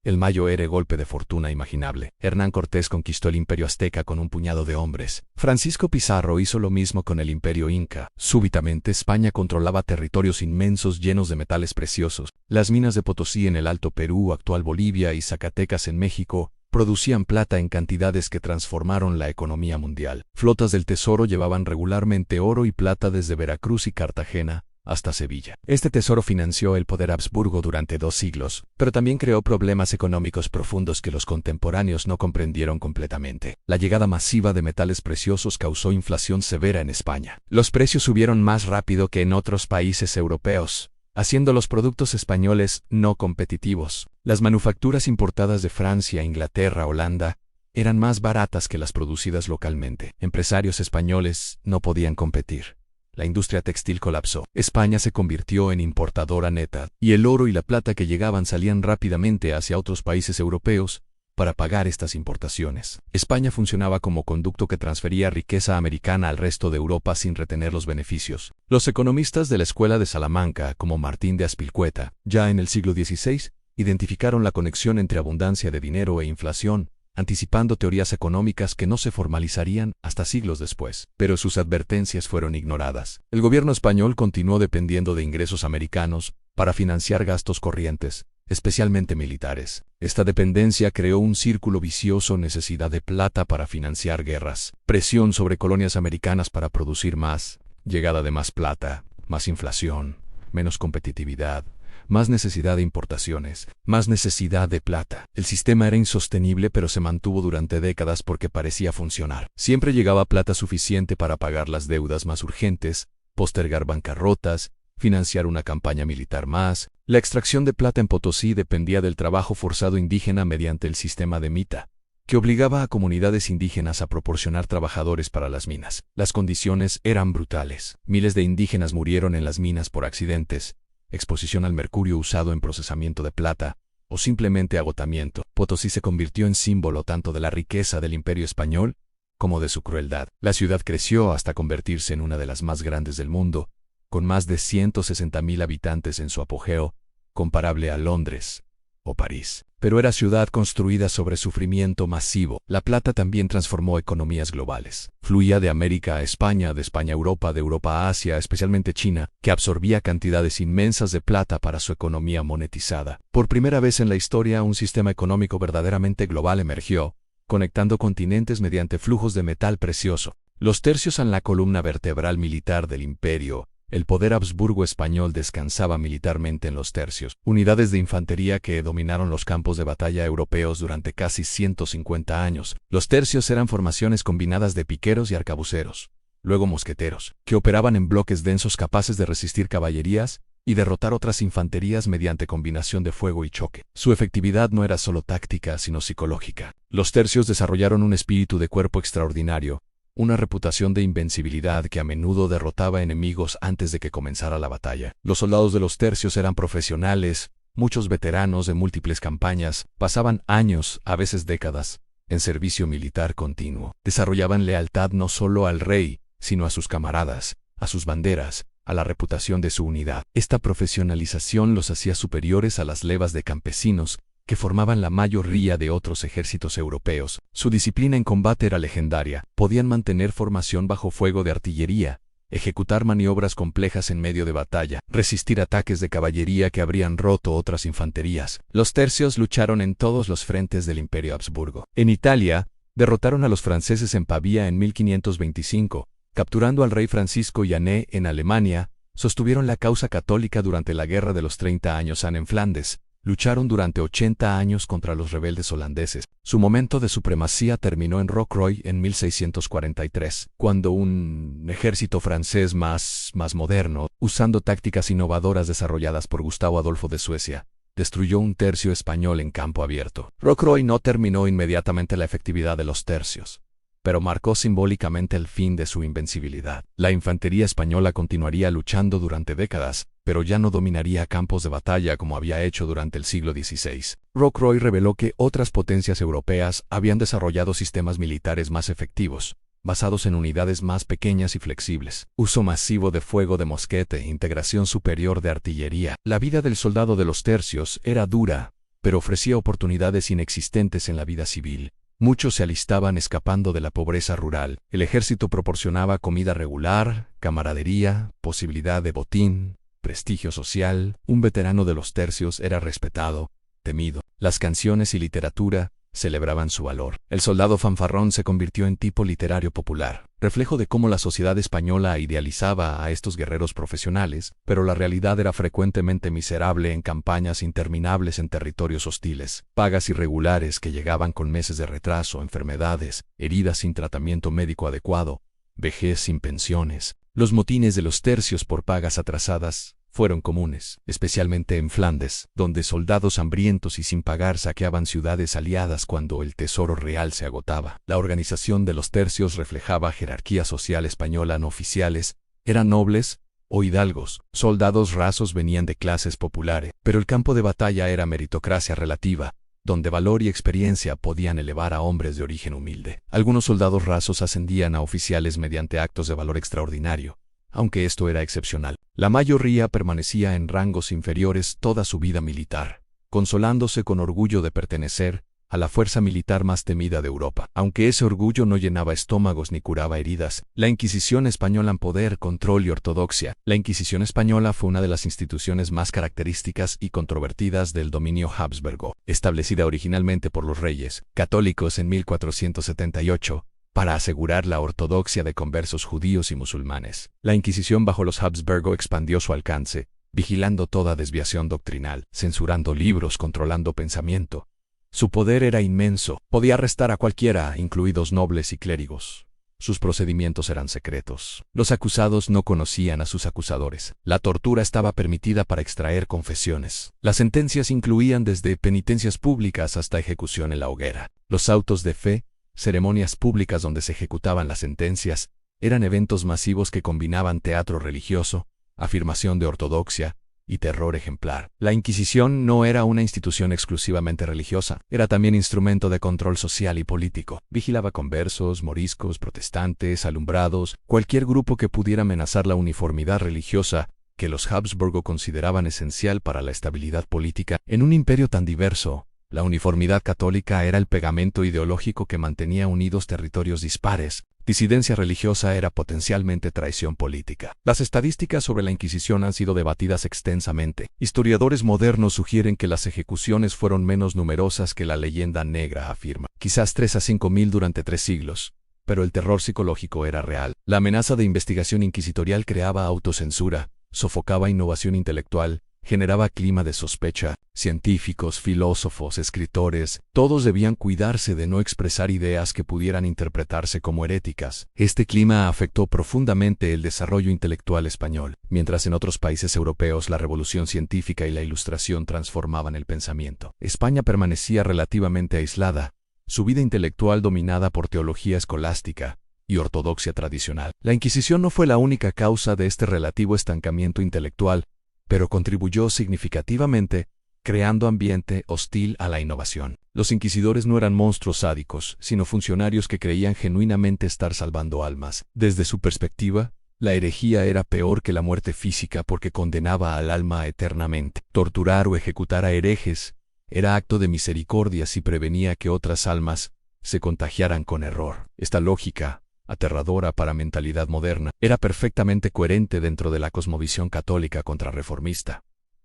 el mayor golpe de fortuna imaginable. Hernán Cortés conquistó el imperio azteca con un puñado de hombres. Francisco Pizarro hizo lo mismo con el imperio inca. Súbitamente España controlaba territorios inmensos llenos de metales preciosos. Las minas de Potosí en el Alto Perú, actual Bolivia, y Zacatecas en México producían plata en cantidades que transformaron la economía mundial. Flotas del tesoro llevaban regularmente oro y plata desde Veracruz y Cartagena hasta Sevilla. Este tesoro financió el poder Habsburgo durante 2 siglos, pero también creó problemas económicos profundos que los contemporáneos no comprendieron completamente. La llegada masiva de metales preciosos causó inflación severa en España. Los precios subieron más rápido que en otros países europeos, haciendo los productos españoles no competitivos. Las manufacturas importadas de Francia, Inglaterra, Holanda, eran más baratas que las producidas localmente. Empresarios españoles no podían competir. La industria textil colapsó. España se convirtió en importadora neta, y el oro y la plata que llegaban salían rápidamente hacia otros países europeos para pagar estas importaciones. España funcionaba como conducto que transfería riqueza americana al resto de Europa sin retener los beneficios. Los economistas de la Escuela de Salamanca, como Martín de Azpilcueta, ya en el siglo XVI, identificaron la conexión entre abundancia de dinero e inflación, anticipando teorías económicas que no se formalizarían hasta siglos después. Pero sus advertencias fueron ignoradas. El gobierno español continuó dependiendo de ingresos americanos para financiar gastos corrientes, especialmente militares. Esta dependencia creó un círculo vicioso: necesidad de plata para financiar guerras, presión sobre colonias americanas para producir más, llegada de más plata, más inflación, menos competitividad, más necesidad de importaciones, más necesidad de plata. El sistema era insostenible, pero se mantuvo durante décadas porque parecía funcionar. Siempre llegaba plata suficiente para pagar las deudas más urgentes, postergar bancarrotas, financiar una campaña militar más. La extracción de plata en Potosí dependía del trabajo forzado indígena mediante el sistema de mita, que obligaba a comunidades indígenas a proporcionar trabajadores para las minas. Las condiciones eran brutales. Miles de indígenas murieron en las minas por accidentes, exposición al mercurio usado en procesamiento de plata, o simplemente agotamiento. Potosí se convirtió en símbolo tanto de la riqueza del Imperio español como de su crueldad. La ciudad creció hasta convertirse en una de las más grandes del mundo, con más de 160.000 habitantes en su apogeo, comparable a Londres o París. Pero era ciudad construida sobre sufrimiento masivo. La plata también transformó economías globales. Fluía de América a España, de España a Europa, de Europa a Asia, especialmente China, que absorbía cantidades inmensas de plata para su economía monetizada. Por primera vez en la historia, un sistema económico verdaderamente global emergió, conectando continentes mediante flujos de metal precioso. Los tercios en la columna vertebral militar del imperio. El poder Habsburgo español descansaba militarmente en los tercios, unidades de infantería que dominaron los campos de batalla europeos durante casi 150 años. Los tercios eran formaciones combinadas de piqueros y arcabuceros, luego mosqueteros, que operaban en bloques densos capaces de resistir caballerías y derrotar otras infanterías mediante combinación de fuego y choque. Su efectividad no era solo táctica, sino psicológica. Los tercios desarrollaron un espíritu de cuerpo extraordinario, una reputación de invencibilidad que a menudo derrotaba enemigos antes de que comenzara la batalla. Los soldados de los tercios eran profesionales, muchos veteranos de múltiples campañas, pasaban años, a veces décadas, en servicio militar continuo. Desarrollaban lealtad no solo al rey, sino a sus camaradas, a sus banderas, a la reputación de su unidad. Esta profesionalización los hacía superiores a las levas de campesinos, que formaban la mayoría de otros ejércitos europeos. Su disciplina en combate era legendaria. Podían mantener formación bajo fuego de artillería, ejecutar maniobras complejas en medio de batalla, resistir ataques de caballería que habrían roto otras infanterías. Los tercios lucharon en todos los frentes del Imperio Habsburgo. En Italia, derrotaron a los franceses en Pavía en 1525, capturando al rey Francisco Llané en Alemania, sostuvieron la causa católica durante la Guerra de los 30 Años en Flandes. Lucharon durante 80 años contra los rebeldes holandeses. Su momento de supremacía terminó en Rocroi en 1643, cuando un ejército francés más moderno, usando tácticas innovadoras desarrolladas por Gustavo Adolfo de Suecia, destruyó un tercio español en campo abierto. Rocroi no terminó inmediatamente la efectividad de los tercios, pero marcó simbólicamente el fin de su invencibilidad. La infantería española continuaría luchando durante décadas, pero ya no dominaría campos de batalla como había hecho durante el siglo XVI. Rocroi reveló que otras potencias europeas habían desarrollado sistemas militares más efectivos, basados en unidades más pequeñas y flexibles, uso masivo de fuego de mosquete, integración superior de artillería. La vida del soldado de los tercios era dura, pero ofrecía oportunidades inexistentes en la vida civil. Muchos se alistaban escapando de la pobreza rural. El ejército proporcionaba comida regular, camaradería, posibilidad de botín, prestigio social. Un veterano de los tercios era respetado, temido. Las canciones y literatura celebraban su valor. El soldado fanfarrón se convirtió en tipo literario popular, reflejo de cómo la sociedad española idealizaba a estos guerreros profesionales, pero la realidad era frecuentemente miserable en campañas interminables en territorios hostiles, pagas irregulares que llegaban con meses de retraso, enfermedades, heridas sin tratamiento médico adecuado, vejez sin pensiones. Los motines de los tercios por pagas atrasadas fueron comunes, especialmente en Flandes, donde soldados hambrientos y sin pagar saqueaban ciudades aliadas cuando el tesoro real se agotaba. La organización de los tercios reflejaba jerarquía social española no oficiales, eran nobles o hidalgos, soldados rasos venían de clases populares, pero el campo de batalla era meritocracia relativa, donde valor y experiencia podían elevar a hombres de origen humilde. Algunos soldados rasos ascendían a oficiales mediante actos de valor extraordinario, aunque esto era excepcional. La mayoría permanecía en rangos inferiores toda su vida militar, consolándose con orgullo de pertenecer a la fuerza militar más temida de Europa. Aunque ese orgullo no llenaba estómagos ni curaba heridas, la Inquisición española en poder, control y ortodoxia. La Inquisición española fue una de las instituciones más características y controvertidas del dominio Habsburgo, establecida originalmente por los reyes católicos en 1478, para asegurar la ortodoxia de conversos judíos y musulmanes. La Inquisición bajo los Habsburgo expandió su alcance, vigilando toda desviación doctrinal, censurando libros, controlando pensamiento. Su poder era inmenso, podía arrestar a cualquiera, incluidos nobles y clérigos. Sus procedimientos eran secretos. Los acusados no conocían a sus acusadores. La tortura estaba permitida para extraer confesiones. Las sentencias incluían desde penitencias públicas hasta ejecución en la hoguera. Los autos de fe, ceremonias públicas donde se ejecutaban las sentencias, eran eventos masivos que combinaban teatro religioso, afirmación de ortodoxia, y terror ejemplar. La Inquisición no era una institución exclusivamente religiosa, era también instrumento de control social y político. Vigilaba conversos, moriscos, protestantes, alumbrados, cualquier grupo que pudiera amenazar la uniformidad religiosa que los Habsburgo consideraban esencial para la estabilidad política. En un imperio tan diverso, la uniformidad católica era el pegamento ideológico que mantenía unidos territorios dispares. Disidencia religiosa era potencialmente traición política. Las estadísticas sobre la Inquisición han sido debatidas extensamente. Historiadores modernos sugieren que las ejecuciones fueron menos numerosas que la leyenda negra afirma. Quizás 3 a 5 mil durante 3 siglos. Pero el terror psicológico era real. La amenaza de investigación inquisitorial creaba autocensura, sofocaba innovación intelectual, generaba clima de sospecha. Científicos, filósofos, escritores, todos debían cuidarse de no expresar ideas que pudieran interpretarse como heréticas. Este clima afectó profundamente el desarrollo intelectual español, mientras en otros países europeos la revolución científica y la ilustración transformaban el pensamiento. España permanecía relativamente aislada, su vida intelectual dominada por teología escolástica y ortodoxia tradicional. La Inquisición no fue la única causa de este relativo estancamiento intelectual, pero contribuyó significativamente, creando ambiente hostil a la innovación. Los inquisidores no eran monstruos sádicos, sino funcionarios que creían genuinamente estar salvando almas. Desde su perspectiva, la herejía era peor que la muerte física porque condenaba al alma eternamente. Torturar o ejecutar a herejes era acto de misericordia si prevenía que otras almas se contagiaran con error. Esta lógica, aterradora para mentalidad moderna, era perfectamente coherente dentro de la cosmovisión católica contrarreformista.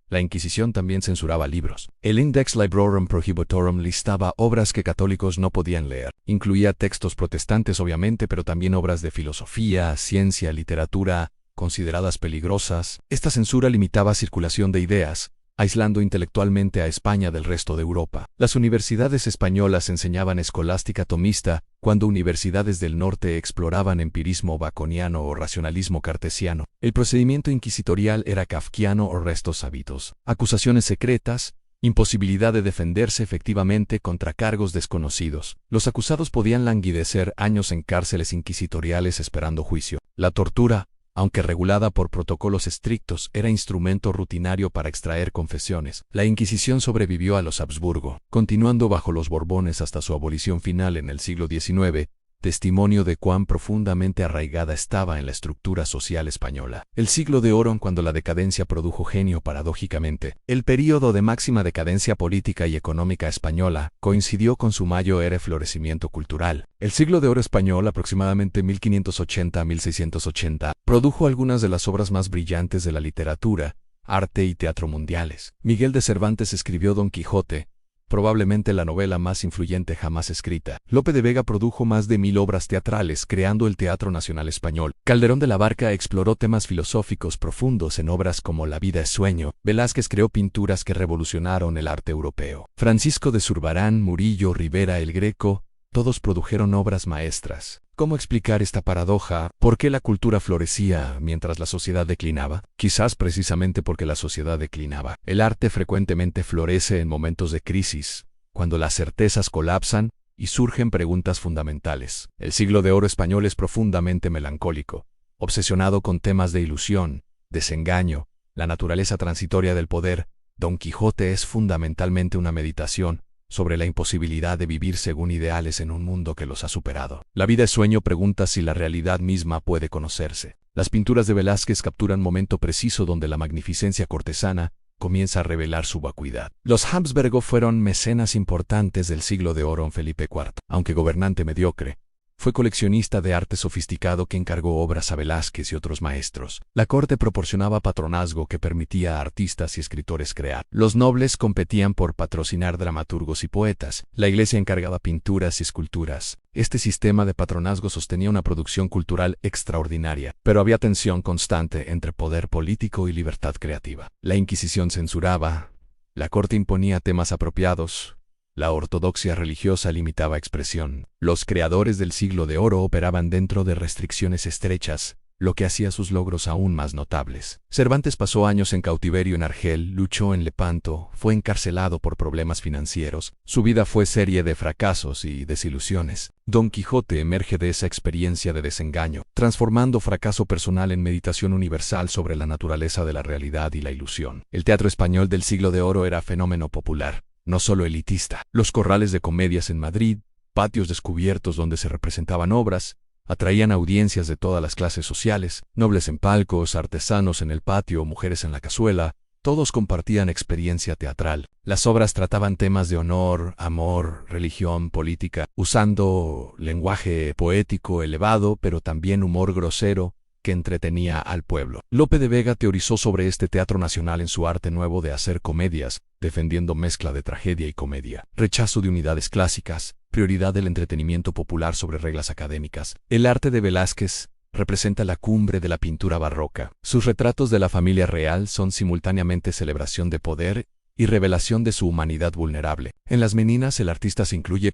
La Inquisición también censuraba libros. El Index Librorum Prohibitorum listaba obras que católicos no podían leer. Incluía textos protestantes obviamente, pero también obras de filosofía, ciencia, literatura, consideradas peligrosas. Esta censura limitaba circulación de ideas, aislando intelectualmente a España del resto de Europa. Las universidades españolas enseñaban escolástica tomista, cuando universidades del norte exploraban empirismo baconiano o racionalismo cartesiano. El procedimiento inquisitorial era kafkiano o restos habitus. Acusaciones secretas, imposibilidad de defenderse efectivamente contra cargos desconocidos. Los acusados podían languidecer años en cárceles inquisitoriales esperando juicio. La tortura, aunque regulada por protocolos estrictos, era instrumento rutinario para extraer confesiones. La Inquisición sobrevivió a los Habsburgo, continuando bajo los Borbones hasta su abolición final en el siglo XIX, testimonio de cuán profundamente arraigada estaba en la estructura social española. El siglo de oro, cuando la decadencia produjo genio paradójicamente. El período de máxima decadencia política y económica española coincidió con su mayor florecimiento cultural. El siglo de oro español, aproximadamente 1580 a 1680, produjo algunas de las obras más brillantes de la literatura, arte y teatro mundiales. Miguel de Cervantes escribió Don Quijote, probablemente la novela más influyente jamás escrita. Lope de Vega produjo más de 1000 obras teatrales, creando el Teatro Nacional Español. Calderón de la Barca exploró temas filosóficos profundos en obras como La vida es sueño. Velázquez creó pinturas que revolucionaron el arte europeo. Francisco de Zurbarán, Murillo, Rivera el Greco, todos produjeron obras maestras. ¿Cómo explicar esta paradoja? ¿Por qué la cultura florecía mientras la sociedad declinaba? Quizás precisamente porque la sociedad declinaba. El arte frecuentemente florece en momentos de crisis, cuando las certezas colapsan y surgen preguntas fundamentales. El siglo de oro español es profundamente melancólico, obsesionado con temas de ilusión, desengaño, la naturaleza transitoria del poder. Don Quijote es fundamentalmente una meditación sobre la imposibilidad de vivir según ideales en un mundo que los ha superado. La vida es sueño pregunta si la realidad misma puede conocerse. Las pinturas de Velázquez capturan momento preciso donde la magnificencia cortesana comienza a revelar su vacuidad. Los Habsburgo fueron mecenas importantes del siglo de oro en Felipe IV. Aunque gobernante mediocre, fue coleccionista de arte sofisticado que encargó obras a Velázquez y otros maestros. La corte proporcionaba patronazgo que permitía a artistas y escritores crear. Los nobles competían por patrocinar dramaturgos y poetas. La iglesia encargaba pinturas y esculturas. Este sistema de patronazgo sostenía una producción cultural extraordinaria, pero había tensión constante entre poder político y libertad creativa. La Inquisición censuraba, la corte imponía temas apropiados, la ortodoxia religiosa limitaba expresión. Los creadores del siglo de oro operaban dentro de restricciones estrechas, lo que hacía sus logros aún más notables. Cervantes pasó años en cautiverio en Argel, luchó en Lepanto, fue encarcelado por problemas financieros. Su vida fue serie de fracasos y desilusiones. Don Quijote emerge de esa experiencia de desengaño, transformando fracaso personal en meditación universal sobre la naturaleza de la realidad y la ilusión. El teatro español del Siglo de Oro era fenómeno popular, no solo elitista. Los corrales de comedias en Madrid, patios descubiertos donde se representaban obras, atraían audiencias de todas las clases sociales, nobles en palcos, artesanos en el patio, mujeres en la cazuela, todos compartían experiencia teatral. Las obras trataban temas de honor, amor, religión, política, usando lenguaje poético elevado, pero también humor grosero, que entretenía al pueblo. Lope de Vega teorizó sobre este teatro nacional en su arte nuevo de hacer comedias, defendiendo mezcla de tragedia y comedia, rechazo de unidades clásicas, prioridad del entretenimiento popular sobre reglas académicas. El arte de Velázquez representa la cumbre de la pintura barroca. Sus retratos de la familia real son simultáneamente celebración de poder y revelación de su humanidad vulnerable. En Las Meninas el artista se incluye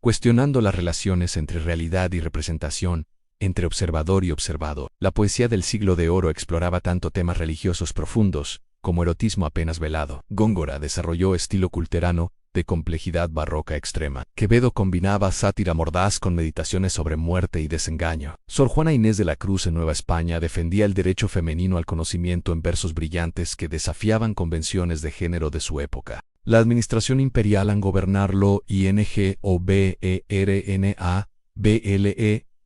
cuestionando las relaciones entre realidad y representación, entre observador y observado. La poesía del Siglo de Oro exploraba tanto temas religiosos profundos como erotismo apenas velado. Góngora desarrolló estilo culterano de complejidad barroca extrema. Quevedo combinaba sátira mordaz con meditaciones sobre muerte y desengaño. Sor Juana Inés de la Cruz en Nueva España defendía el derecho femenino al conocimiento en versos brillantes que desafiaban convenciones de género de su época. La administración imperial al gobernarlo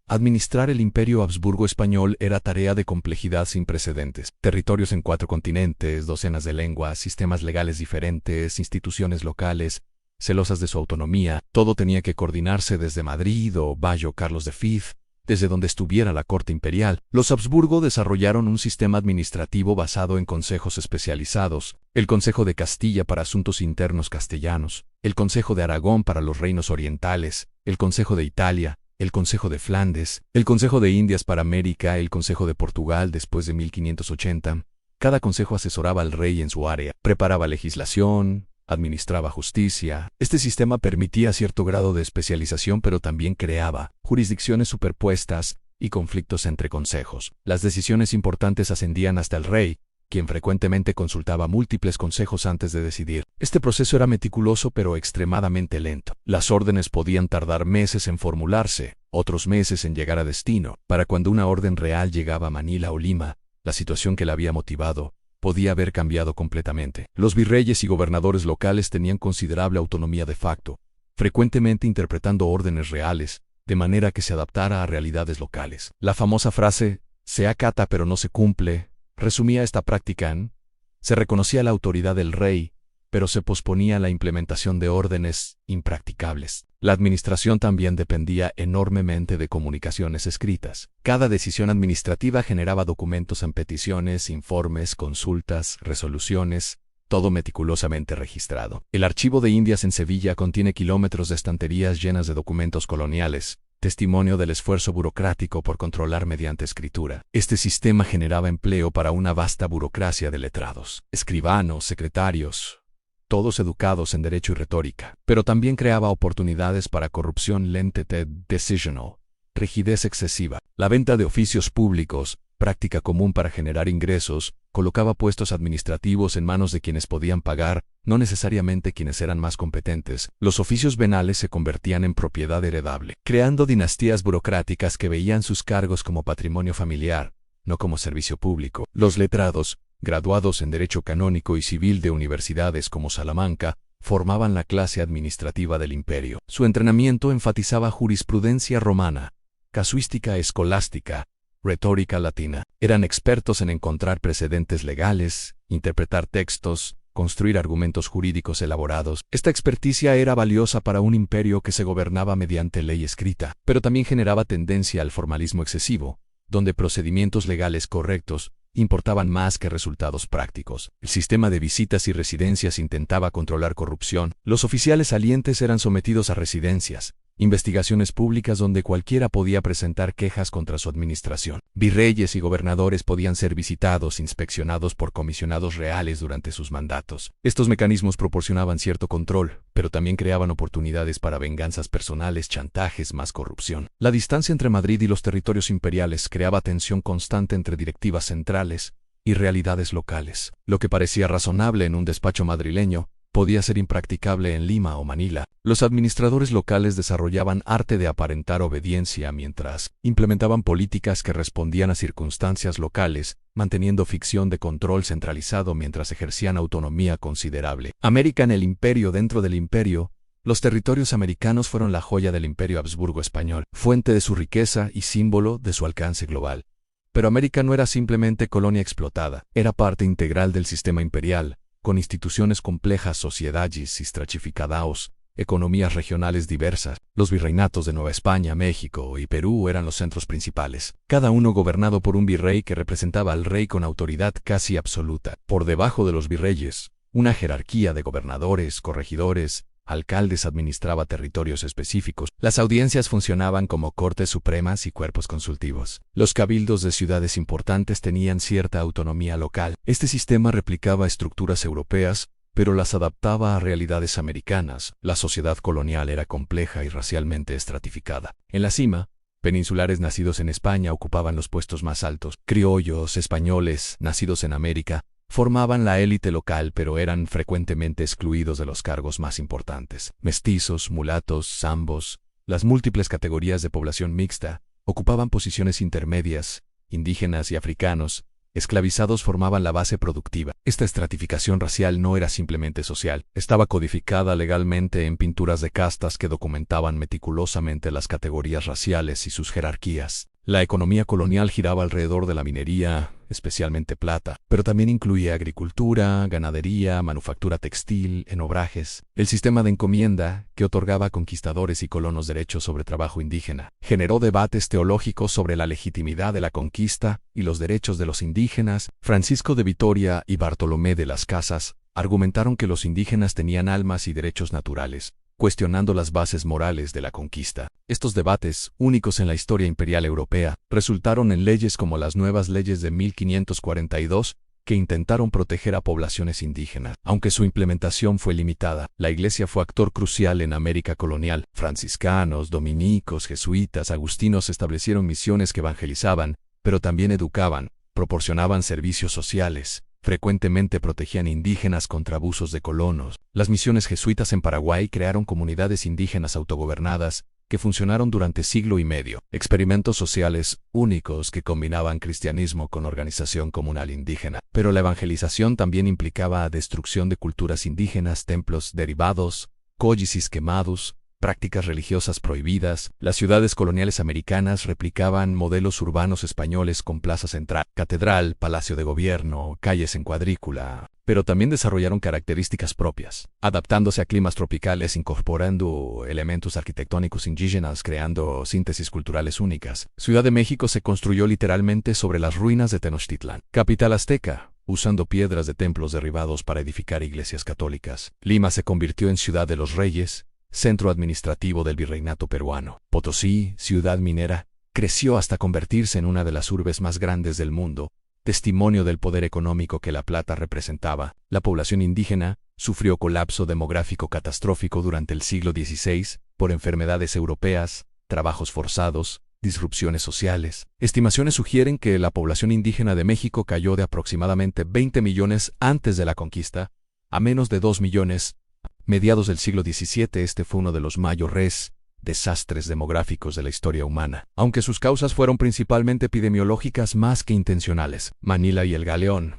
administrar el Imperio Habsburgo Español era tarea de complejidad sin precedentes. Territorios en 4 continentes, docenas de lenguas, sistemas legales diferentes, instituciones locales, celosas de su autonomía, todo tenía que coordinarse desde Madrid o Bayo Carlos de Fiz, desde donde estuviera la corte imperial. Los Habsburgo desarrollaron un sistema administrativo basado en consejos especializados, el Consejo de Castilla para asuntos internos castellanos, el Consejo de Aragón para los reinos orientales, el Consejo de Italia, el Consejo de Flandes, el Consejo de Indias para América, el Consejo de Portugal después de 1580. Cada consejo asesoraba al rey en su área, preparaba legislación, administraba justicia. Este sistema permitía cierto grado de especialización, pero también creaba jurisdicciones superpuestas y conflictos entre consejos. Las decisiones importantes ascendían hasta el rey, quien frecuentemente consultaba múltiples consejos antes de decidir. Este proceso era meticuloso pero extremadamente lento. Las órdenes podían tardar meses en formularse, otros meses en llegar a destino. Para cuando una orden real llegaba a Manila o Lima, la situación que la había motivado podía haber cambiado completamente. Los virreyes y gobernadores locales tenían considerable autonomía de facto, frecuentemente interpretando órdenes reales, de manera que se adaptara a realidades locales. La famosa frase, se acata pero no se cumple, resumía esta práctica en: se reconocía la autoridad del rey, pero se posponía la implementación de órdenes impracticables. La administración también dependía enormemente de comunicaciones escritas. Cada decisión administrativa generaba documentos en peticiones, informes, consultas, resoluciones, todo meticulosamente registrado. El Archivo de Indias en Sevilla contiene kilómetros de estanterías llenas de documentos coloniales, testimonio del esfuerzo burocrático por controlar mediante escritura. Este sistema generaba empleo para una vasta burocracia de letrados, escribanos, secretarios, todos educados en derecho y retórica, pero también creaba oportunidades para corrupción lente decisional, rigidez excesiva. La venta de oficios públicos, práctica común para generar ingresos, colocaba puestos administrativos en manos de quienes podían pagar, no necesariamente quienes eran más competentes. Los oficios venales se convertían en propiedad heredable, creando dinastías burocráticas que veían sus cargos como patrimonio familiar, no como servicio público. Los letrados, graduados en Derecho Canónico y Civil de universidades como Salamanca, formaban la clase administrativa del imperio. Su entrenamiento enfatizaba jurisprudencia romana, casuística escolástica, retórica latina. Eran expertos en encontrar precedentes legales, interpretar textos, construir argumentos jurídicos elaborados. Esta experticia era valiosa para un imperio que se gobernaba mediante ley escrita, pero también generaba tendencia al formalismo excesivo, donde procedimientos legales correctos importaban más que resultados prácticos. El sistema de visitas y residencias intentaba controlar corrupción. Los oficiales salientes eran sometidos a residencias, investigaciones públicas donde cualquiera podía presentar quejas contra su administración. Virreyes y gobernadores podían ser visitados, inspeccionados por comisionados reales durante sus mandatos. Estos mecanismos proporcionaban cierto control, pero también creaban oportunidades para venganzas personales, chantajes, más corrupción. La distancia entre Madrid y los territorios imperiales creaba tensión constante entre directivas centrales y realidades locales. Lo que parecía razonable en un despacho madrileño podía ser impracticable en Lima o Manila. Los administradores locales desarrollaban arte de aparentar obediencia mientras implementaban políticas que respondían a circunstancias locales, manteniendo ficción de control centralizado mientras ejercían autonomía considerable. América en el imperio dentro del imperio. Los territorios americanos fueron la joya del imperio Habsburgo español, fuente de su riqueza y símbolo de su alcance global. Pero América no era simplemente colonia explotada, era parte integral del sistema imperial, con instituciones complejas, sociedades estratificadas, economías regionales diversas. Los virreinatos de Nueva España, México y Perú eran los centros principales, cada uno gobernado por un virrey que representaba al rey con autoridad casi absoluta. Por debajo de los virreyes, una jerarquía de gobernadores, corregidores, alcaldes administraba territorios específicos. Las audiencias funcionaban como cortes supremas y cuerpos consultivos. Los cabildos de ciudades importantes tenían cierta autonomía local. Este sistema replicaba estructuras europeas, pero las adaptaba a realidades americanas. La sociedad colonial era compleja y racialmente estratificada. En la cima, peninsulares nacidos en España ocupaban los puestos más altos. Criollos, españoles, nacidos en América, formaban la élite local pero eran frecuentemente excluidos de los cargos más importantes. Mestizos, mulatos, zambos, las múltiples categorías de población mixta, ocupaban posiciones intermedias. Indígenas y africanos, esclavizados formaban la base productiva. Esta estratificación racial no era simplemente social, estaba codificada legalmente en pinturas de castas que documentaban meticulosamente las categorías raciales y sus jerarquías. La economía colonial giraba alrededor de la minería, especialmente plata, pero también incluía agricultura, ganadería, manufactura textil, enobrajes. El sistema de encomienda, que otorgaba a conquistadores y colonos derechos sobre trabajo indígena, generó debates teológicos sobre la legitimidad de la conquista y los derechos de los indígenas. Francisco de Vitoria y Bartolomé de las Casas argumentaron que los indígenas tenían almas y derechos naturales, cuestionando las bases morales de la conquista. Estos debates, únicos en la historia imperial europea, resultaron en leyes como las Nuevas Leyes de 1542, que intentaron proteger a poblaciones indígenas. Aunque su implementación fue limitada, la Iglesia fue actor crucial en América colonial. Franciscanos, dominicos, jesuitas, agustinos establecieron misiones que evangelizaban, pero también educaban, proporcionaban servicios sociales. Frecuentemente protegían indígenas contra abusos de colonos. Las misiones jesuitas en Paraguay crearon comunidades indígenas autogobernadas que funcionaron durante siglo y medio. Experimentos sociales únicos que combinaban cristianismo con organización comunal indígena. Pero la evangelización también implicaba destrucción de culturas indígenas, templos derivados, códices quemados, prácticas religiosas prohibidas. Las ciudades coloniales americanas replicaban modelos urbanos españoles con plaza central, catedral, palacio de gobierno, calles en cuadrícula, pero también desarrollaron características propias, adaptándose a climas tropicales, incorporando elementos arquitectónicos indígenas, creando síntesis culturales únicas. Ciudad de México se construyó literalmente sobre las ruinas de Tenochtitlán, capital azteca, usando piedras de templos derribados para edificar iglesias católicas. Lima se convirtió en ciudad de los reyes, centro administrativo del virreinato peruano. Potosí, ciudad minera, creció hasta convertirse en una de las urbes más grandes del mundo, testimonio del poder económico que la plata representaba. La población indígena sufrió colapso demográfico catastrófico durante el siglo XVI por enfermedades europeas, trabajos forzados, disrupciones sociales. Estimaciones sugieren que la población indígena de México cayó de aproximadamente 20 millones antes de la conquista a menos de 2 millones. Mediados del siglo XVII, este fue uno de los mayores desastres demográficos de la historia humana, aunque sus causas fueron principalmente epidemiológicas más que intencionales. Manila y el Galeón,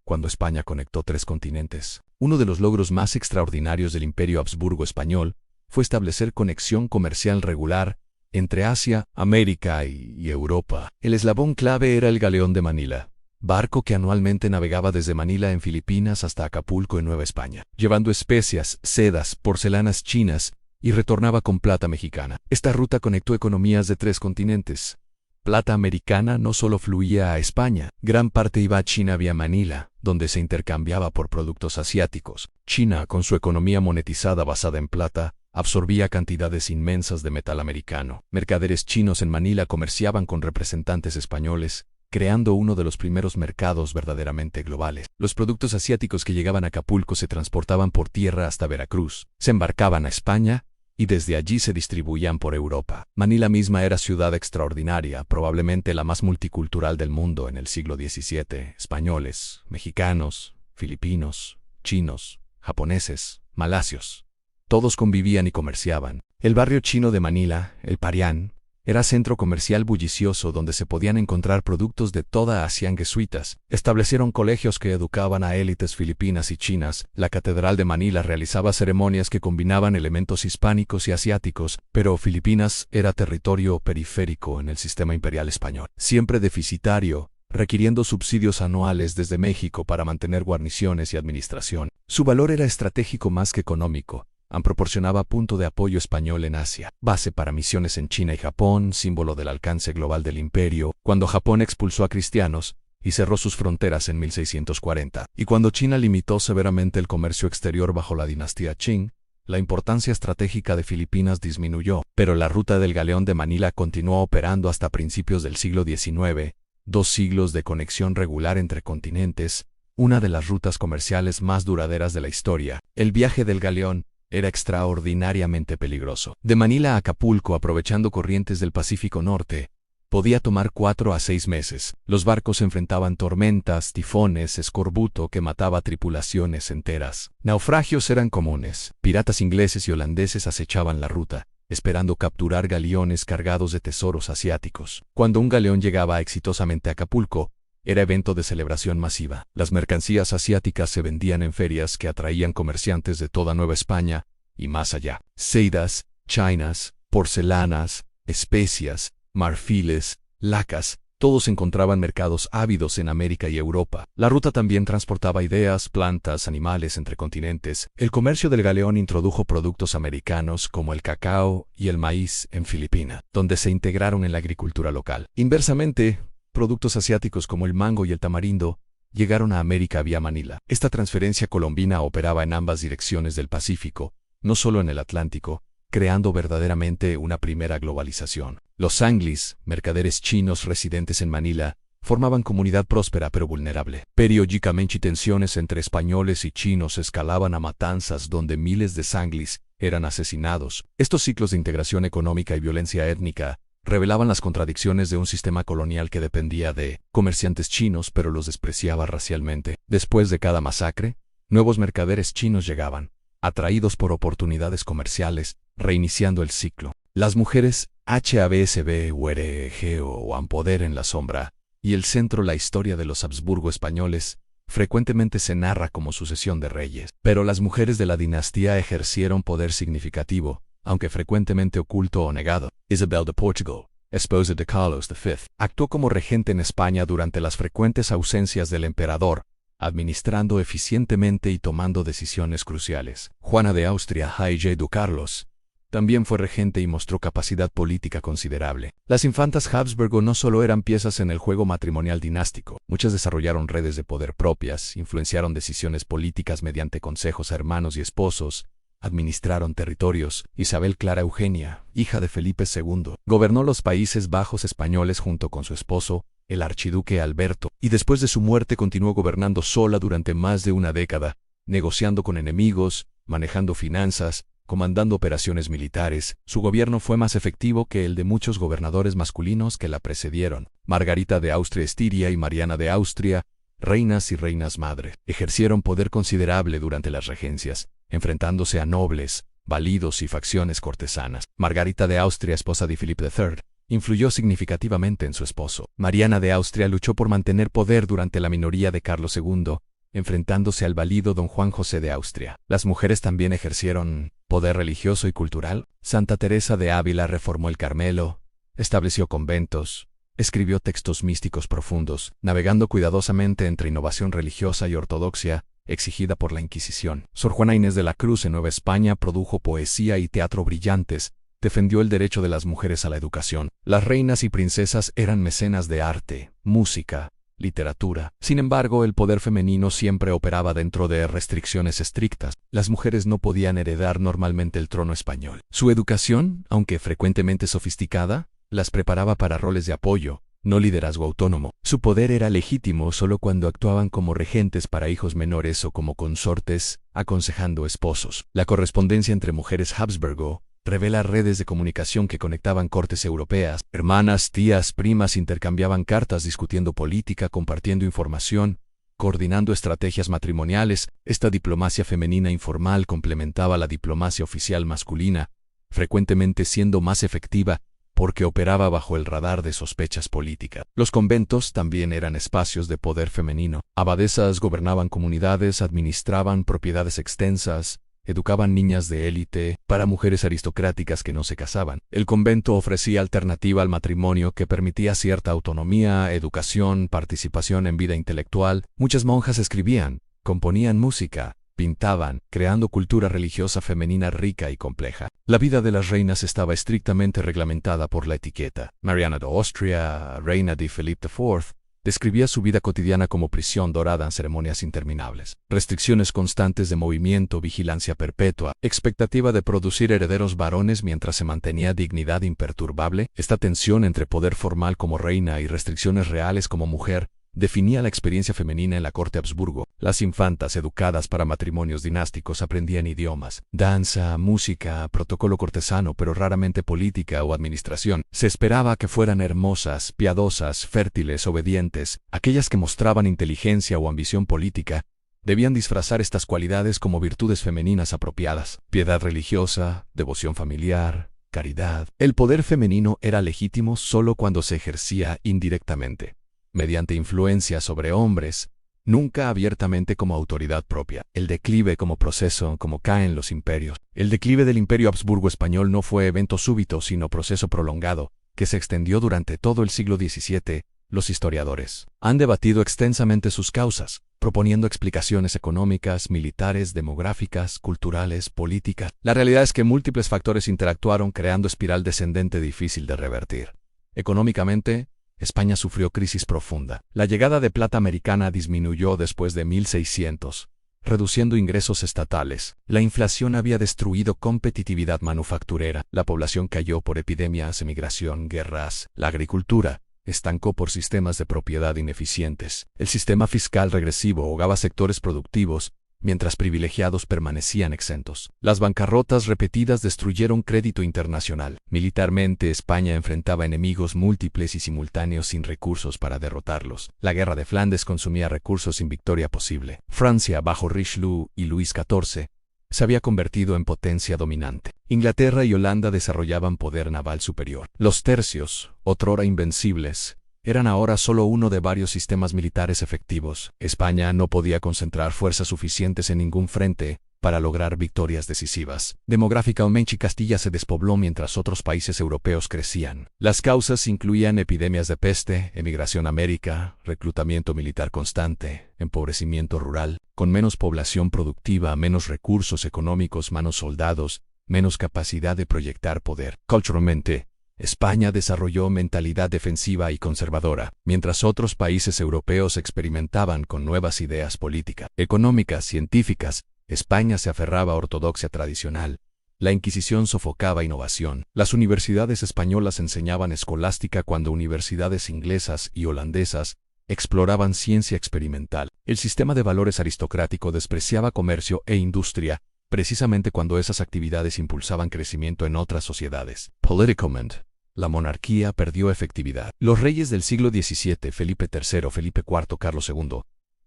cuando España conectó 3 continentes. Uno de los logros más extraordinarios del Imperio Habsburgo español fue establecer conexión comercial regular entre Asia, América y Europa. El eslabón clave era el Galeón de Manila, barco que anualmente navegaba desde Manila en Filipinas hasta Acapulco en Nueva España, llevando especias, sedas, porcelanas chinas y retornaba con plata mexicana. Esta ruta conectó economías de 3 continentes. Plata americana no solo fluía a España, gran parte iba a China vía Manila, donde se intercambiaba por productos asiáticos. China, con su economía monetizada basada en plata, absorbía cantidades inmensas de metal americano. Mercaderes chinos en Manila comerciaban con representantes españoles, creando uno de los primeros mercados verdaderamente globales. Los productos asiáticos que llegaban a Acapulco se transportaban por tierra hasta Veracruz, se embarcaban a España y desde allí se distribuían por Europa. Manila misma era ciudad extraordinaria, probablemente la más multicultural del mundo en el siglo XVII. Españoles, mexicanos, filipinos, chinos, japoneses, malasios. Todos convivían y comerciaban. El barrio chino de Manila, el Parián, era centro comercial bullicioso donde se podían encontrar productos de toda Asia. Jesuitas establecieron colegios que educaban a élites filipinas y chinas. La Catedral de Manila realizaba ceremonias que combinaban elementos hispánicos y asiáticos, pero Filipinas era territorio periférico en el sistema imperial español, siempre deficitario, requiriendo subsidios anuales desde México para mantener guarniciones y administración. Su valor era estratégico más que económico. Proporcionaba punto de apoyo español en Asia, base para misiones en China y Japón, símbolo del alcance global del imperio, cuando Japón expulsó a cristianos y cerró sus fronteras en 1640, y cuando China limitó severamente el comercio exterior bajo la dinastía Qing, la importancia estratégica de Filipinas disminuyó, pero la ruta del galeón de Manila continuó operando hasta principios del siglo XIX, 2 siglos de conexión regular entre continentes, una de las rutas comerciales más duraderas de la historia. El viaje del galeón era extraordinariamente peligroso. De Manila a Acapulco, aprovechando corrientes del Pacífico Norte, podía tomar 4 a 6 meses. Los barcos enfrentaban tormentas, tifones, escorbuto que mataba tripulaciones enteras. Naufragios eran comunes. Piratas ingleses y holandeses acechaban la ruta, esperando capturar galeones cargados de tesoros asiáticos. Cuando un galeón llegaba exitosamente a Acapulco, era evento de celebración masiva. Las mercancías asiáticas se vendían en ferias que atraían comerciantes de toda Nueva España y más allá. Seidas, chinas, porcelanas, especias, marfiles, lacas, todos encontraban mercados ávidos en América y Europa. La ruta también transportaba ideas, plantas, animales entre continentes. El comercio del galeón introdujo productos americanos como el cacao y el maíz en Filipinas, donde se integraron en la agricultura local. Inversamente, productos asiáticos como el mango y el tamarindo llegaron a América vía Manila. Esta transferencia colombina operaba en ambas direcciones del Pacífico, no solo en el Atlántico, creando verdaderamente una primera globalización. Los anglis, mercaderes chinos residentes en Manila, formaban comunidad próspera pero vulnerable. Periódicamente tensiones entre españoles y chinos escalaban a matanzas donde miles de sanglis eran asesinados. Estos ciclos de integración económica y violencia étnica revelaban las contradicciones de un sistema colonial que dependía de comerciantes chinos pero los despreciaba racialmente. Después de cada masacre, nuevos mercaderes chinos llegaban, atraídos por oportunidades comerciales, reiniciando el ciclo. Las mujeres HABSB, URG o Ampoder en la sombra, y el centro la historia de los Habsburgo españoles, frecuentemente se narra como sucesión de reyes. Pero las mujeres de la dinastía ejercieron poder significativo, aunque frecuentemente oculto o negado. Isabel de Portugal, esposa de Carlos V, actuó como regente en España durante las frecuentes ausencias del emperador, administrando eficientemente y tomando decisiones cruciales. Juana de Austria, hija de Carlos, también fue regente y mostró capacidad política considerable. Las infantas Habsburgo no solo eran piezas en el juego matrimonial dinástico, muchas desarrollaron redes de poder propias, influenciaron decisiones políticas mediante consejos a hermanos y esposos, administraron territorios. Isabel Clara Eugenia, hija de Felipe II, gobernó los Países Bajos españoles junto con su esposo, el archiduque Alberto, y después de su muerte continuó gobernando sola durante más de una década, negociando con enemigos, manejando finanzas, comandando operaciones militares. Su gobierno fue más efectivo que el de muchos gobernadores masculinos que la precedieron. Margarita de Austria-Estiria y Mariana de Austria, reinas y reinas madre, ejercieron poder considerable durante las regencias, enfrentándose a nobles, validos y facciones cortesanas. Margarita de Austria, esposa de Felipe III, influyó significativamente en su esposo. Mariana de Austria luchó por mantener poder durante la minoría de Carlos II, enfrentándose al valido don Juan José de Austria. Las mujeres también ejercieron poder religioso y cultural. Santa Teresa de Ávila reformó el Carmelo, estableció conventos, escribió textos místicos profundos, navegando cuidadosamente entre innovación religiosa y ortodoxia, exigida por la Inquisición. Sor Juana Inés de la Cruz en Nueva España produjo poesía y teatro brillantes, defendió el derecho de las mujeres a la educación. Las reinas y princesas eran mecenas de arte, música, literatura. Sin embargo, el poder femenino siempre operaba dentro de restricciones estrictas. Las mujeres no podían heredar normalmente el trono español. Su educación, aunque frecuentemente sofisticada, las preparaba para roles de apoyo, no liderazgo autónomo. Su poder era legítimo solo cuando actuaban como regentes para hijos menores o como consortes, aconsejando esposos. La correspondencia entre mujeres Habsburgo revela redes de comunicación que conectaban cortes europeas. Hermanas, tías, primas intercambiaban cartas discutiendo política, compartiendo información, coordinando estrategias matrimoniales. Esta diplomacia femenina informal complementaba la diplomacia oficial masculina, frecuentemente siendo más efectiva porque operaba bajo el radar de sospechas políticas. Los conventos también eran espacios de poder femenino. Abadesas gobernaban comunidades, administraban propiedades extensas, educaban niñas de élite para mujeres aristocráticas que no se casaban. El convento ofrecía alternativa al matrimonio que permitía cierta autonomía, educación, participación en vida intelectual. Muchas monjas escribían, componían música, pintaban, creando cultura religiosa femenina rica y compleja. La vida de las reinas estaba estrictamente reglamentada por la etiqueta. Mariana de Austria, reina de Felipe IV, describía su vida cotidiana como prisión dorada en ceremonias interminables. Restricciones constantes de movimiento, vigilancia perpetua, expectativa de producir herederos varones mientras se mantenía dignidad imperturbable. Esta tensión entre poder formal como reina y restricciones reales como mujer definía la experiencia femenina en la corte Habsburgo. Las infantas educadas para matrimonios dinásticos aprendían idiomas, danza, música, protocolo cortesano, pero raramente política o administración. Se esperaba que fueran hermosas, piadosas, fértiles, obedientes. Aquellas que mostraban inteligencia o ambición política debían disfrazar estas cualidades como virtudes femeninas apropiadas. Piedad religiosa, devoción familiar, caridad. El poder femenino era legítimo solo cuando se ejercía indirectamente, mediante influencia sobre hombres, nunca abiertamente como autoridad propia. El declive como proceso, como caen los imperios. El declive del Imperio Habsburgo español no fue evento súbito, sino proceso prolongado, que se extendió durante todo el siglo XVII. Los historiadores han debatido extensamente sus causas, proponiendo explicaciones económicas, militares, demográficas, culturales, políticas. La realidad es que múltiples factores interactuaron creando espiral descendente difícil de revertir. Económicamente, España sufrió crisis profunda. La llegada de plata americana disminuyó después de 1600, reduciendo ingresos estatales. La inflación había destruido competitividad manufacturera. La población cayó por epidemias, emigración, guerras. La agricultura estancó por sistemas de propiedad ineficientes. El sistema fiscal regresivo ahogaba sectores productivos, mientras privilegiados permanecían exentos. Las bancarrotas repetidas destruyeron crédito internacional. Militarmente, España enfrentaba enemigos múltiples y simultáneos sin recursos para derrotarlos. La guerra de Flandes consumía recursos sin victoria posible. Francia, bajo Richelieu y Luis XIV, se había convertido en potencia dominante. Inglaterra y Holanda desarrollaban poder naval superior. Los tercios, otrora invencibles, eran ahora solo uno de varios sistemas militares efectivos. España no podía concentrar fuerzas suficientes en ningún frente para lograr victorias decisivas. Demográficamente, Castilla se despobló mientras otros países europeos crecían. Las causas incluían epidemias de peste, emigración a América, reclutamiento militar constante, empobrecimiento rural, con menos población productiva, menos recursos económicos, menos soldados, menos capacidad de proyectar poder. Culturalmente, España desarrolló mentalidad defensiva y conservadora, mientras otros países europeos experimentaban con nuevas ideas políticas, económicas, científicas. España se aferraba a ortodoxia tradicional. La Inquisición sofocaba innovación. Las universidades españolas enseñaban escolástica cuando universidades inglesas y holandesas exploraban ciencia experimental. El sistema de valores aristocrático despreciaba comercio e industria, precisamente cuando esas actividades impulsaban crecimiento en otras sociedades. Políticamente, la monarquía perdió efectividad. Los reyes del siglo XVII, Felipe III, Felipe IV, Carlos II,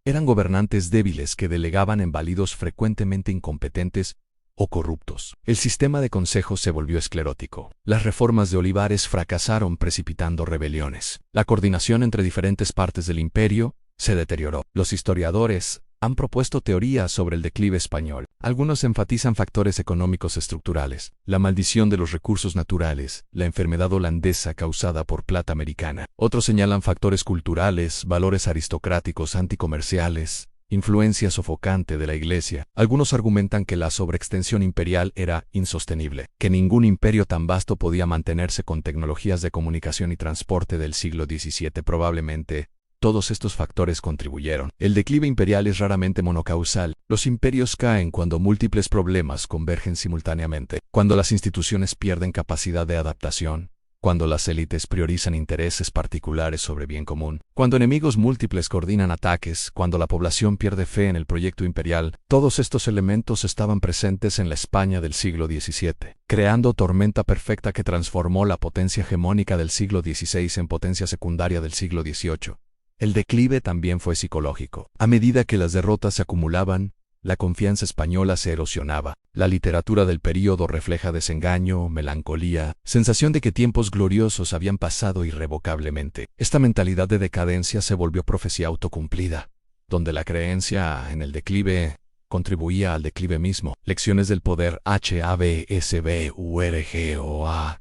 eran gobernantes débiles que delegaban en válidos frecuentemente incompetentes o corruptos. El sistema de consejos se volvió esclerótico. Las reformas de Olivares fracasaron precipitando rebeliones. La coordinación entre diferentes partes del imperio se deterioró. Los historiadores han propuesto teorías sobre el declive español. Algunos enfatizan factores económicos estructurales, la maldición de los recursos naturales, la enfermedad holandesa causada por plata americana. Otros señalan factores culturales, valores aristocráticos anticomerciales, influencia sofocante de la Iglesia. Algunos argumentan que la sobreextensión imperial era insostenible, que ningún imperio tan vasto podía mantenerse con tecnologías de comunicación y transporte del siglo XVII. Probablemente, Todos estos factores contribuyeron. El declive imperial es raramente monocausal. Los imperios caen cuando múltiples problemas convergen simultáneamente, cuando las instituciones pierden capacidad de adaptación, cuando las élites priorizan intereses particulares sobre bien común, cuando enemigos múltiples coordinan ataques, cuando la población pierde fe en el proyecto imperial. Todos estos elementos estaban presentes en la España del siglo XVII, creando tormenta perfecta que transformó la potencia hegemónica del siglo XVI en potencia secundaria del siglo XVIII. El declive también fue psicológico. A medida que las derrotas se acumulaban, la confianza española se erosionaba. La literatura del período refleja desengaño, melancolía, sensación de que tiempos gloriosos habían pasado irrevocablemente. Esta mentalidad de decadencia se volvió profecía autocumplida, donde la creencia en el declive contribuía al declive mismo. Lecciones del poder Habsburgoa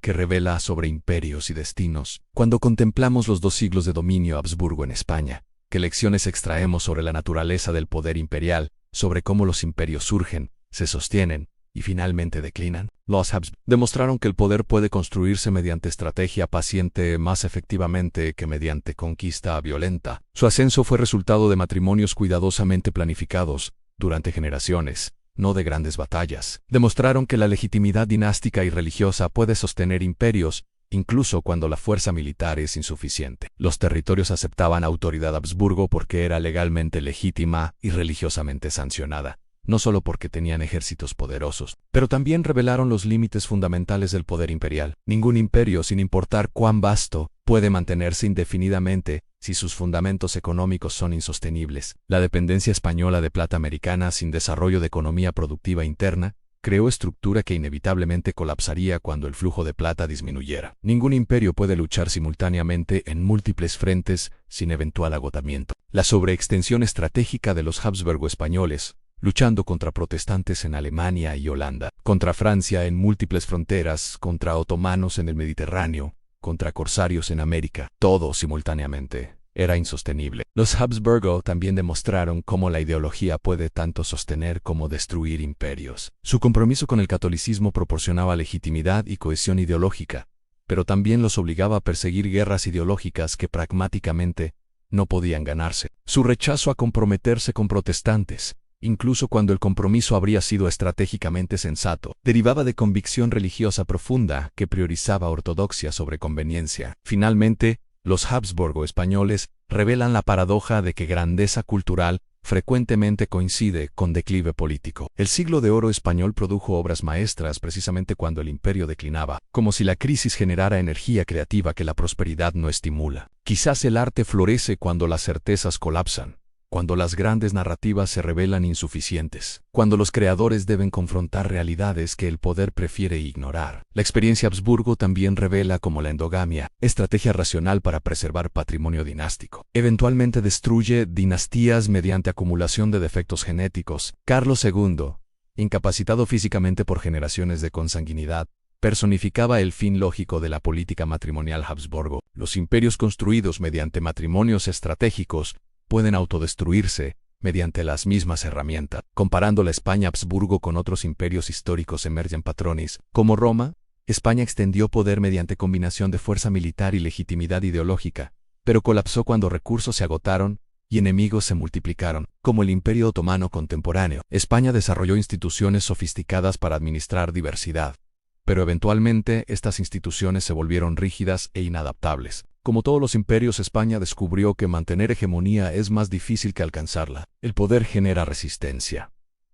que revela sobre imperios y destinos. Cuando contemplamos los 2 siglos de dominio Habsburgo en España, ¿qué lecciones extraemos sobre la naturaleza del poder imperial, sobre cómo los imperios surgen, se sostienen y finalmente declinan? Los Habsburgo demostraron que el poder puede construirse mediante estrategia paciente más efectivamente que mediante conquista violenta. Su ascenso fue resultado de matrimonios cuidadosamente planificados durante generaciones, no de grandes batallas. Demostraron que la legitimidad dinástica y religiosa puede sostener imperios, incluso cuando la fuerza militar es insuficiente. Los territorios aceptaban autoridad Habsburgo porque era legalmente legítima y religiosamente sancionada, no solo porque tenían ejércitos poderosos, pero también revelaron los límites fundamentales del poder imperial. Ningún imperio, sin importar cuán vasto, puede mantenerse indefinidamente si sus fundamentos económicos son insostenibles. La dependencia española de plata americana sin desarrollo de economía productiva interna creó estructura que inevitablemente colapsaría cuando el flujo de plata disminuyera. Ningún imperio puede luchar simultáneamente en múltiples frentes sin eventual agotamiento. La sobreextensión estratégica de los Habsburgo españoles, luchando contra protestantes en Alemania y Holanda, contra Francia en múltiples fronteras, contra otomanos en el Mediterráneo, contra corsarios en América, todo simultáneamente, era insostenible. Los Habsburgo también demostraron cómo la ideología puede tanto sostener como destruir imperios. Su compromiso con el catolicismo proporcionaba legitimidad y cohesión ideológica, pero también los obligaba a perseguir guerras ideológicas que pragmáticamente no podían ganarse. Su rechazo a comprometerse con protestantes, incluso cuando el compromiso habría sido estratégicamente sensato, derivaba de convicción religiosa profunda que priorizaba ortodoxia sobre conveniencia. Finalmente, los Habsburgo españoles revelan la paradoja de que grandeza cultural frecuentemente coincide con declive político. El siglo de oro español produjo obras maestras precisamente cuando el imperio declinaba, como si la crisis generara energía creativa que la prosperidad no estimula. Quizás el arte florece cuando las certezas colapsan, cuando las grandes narrativas se revelan insuficientes, cuando los creadores deben confrontar realidades que el poder prefiere ignorar. La experiencia Habsburgo también revela cómo la endogamia, estrategia racional para preservar patrimonio dinástico, eventualmente destruye dinastías mediante acumulación de defectos genéticos. Carlos II, incapacitado físicamente por generaciones de consanguinidad, personificaba el fin lógico de la política matrimonial Habsburgo. Los imperios construidos mediante matrimonios estratégicos pueden autodestruirse mediante las mismas herramientas. Comparando la España Habsburgo con otros imperios históricos emergen patrones. Como Roma, España extendió poder mediante combinación de fuerza militar y legitimidad ideológica, pero colapsó cuando recursos se agotaron y enemigos se multiplicaron. Como el Imperio Otomano contemporáneo, España desarrolló instituciones sofisticadas para administrar diversidad, pero eventualmente estas instituciones se volvieron rígidas e inadaptables. Como todos los imperios, España descubrió que mantener hegemonía es más difícil que alcanzarla. El poder genera resistencia.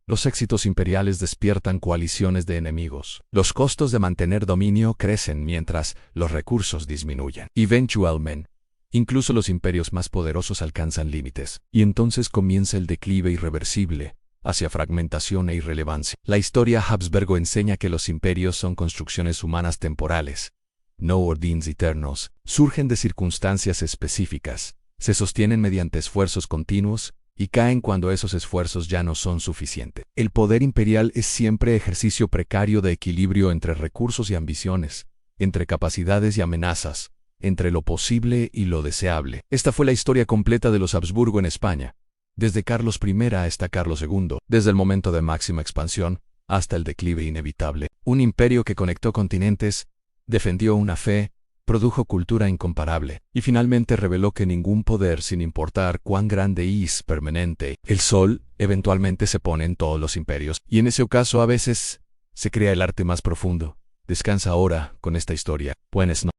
Los éxitos imperiales despiertan coaliciones de enemigos. Los costos de mantener dominio crecen mientras los recursos disminuyen. Eventualmente, incluso los imperios más poderosos alcanzan límites, y entonces comienza el declive irreversible hacia fragmentación e irrelevancia. La historia Habsburgo enseña que los imperios son construcciones humanas temporales, no órdenes eternos, surgen de circunstancias específicas, se sostienen mediante esfuerzos continuos y caen cuando esos esfuerzos ya no son suficientes. El poder imperial es siempre ejercicio precario de equilibrio entre recursos y ambiciones, entre capacidades y amenazas, entre lo posible y lo deseable. Esta fue la historia completa de los Habsburgo en España, desde Carlos I hasta Carlos II, desde el momento de máxima expansión hasta el declive inevitable. Un imperio que conectó continentes, defendió una fe produjo cultura incomparable, y finalmente reveló que ningún poder, sin importar cuán grande es permanente. El sol eventualmente se pone en todos los imperios, y en ese ocaso a veces se crea el arte más profundo. Descansa ahora con esta historia. Buenas noches.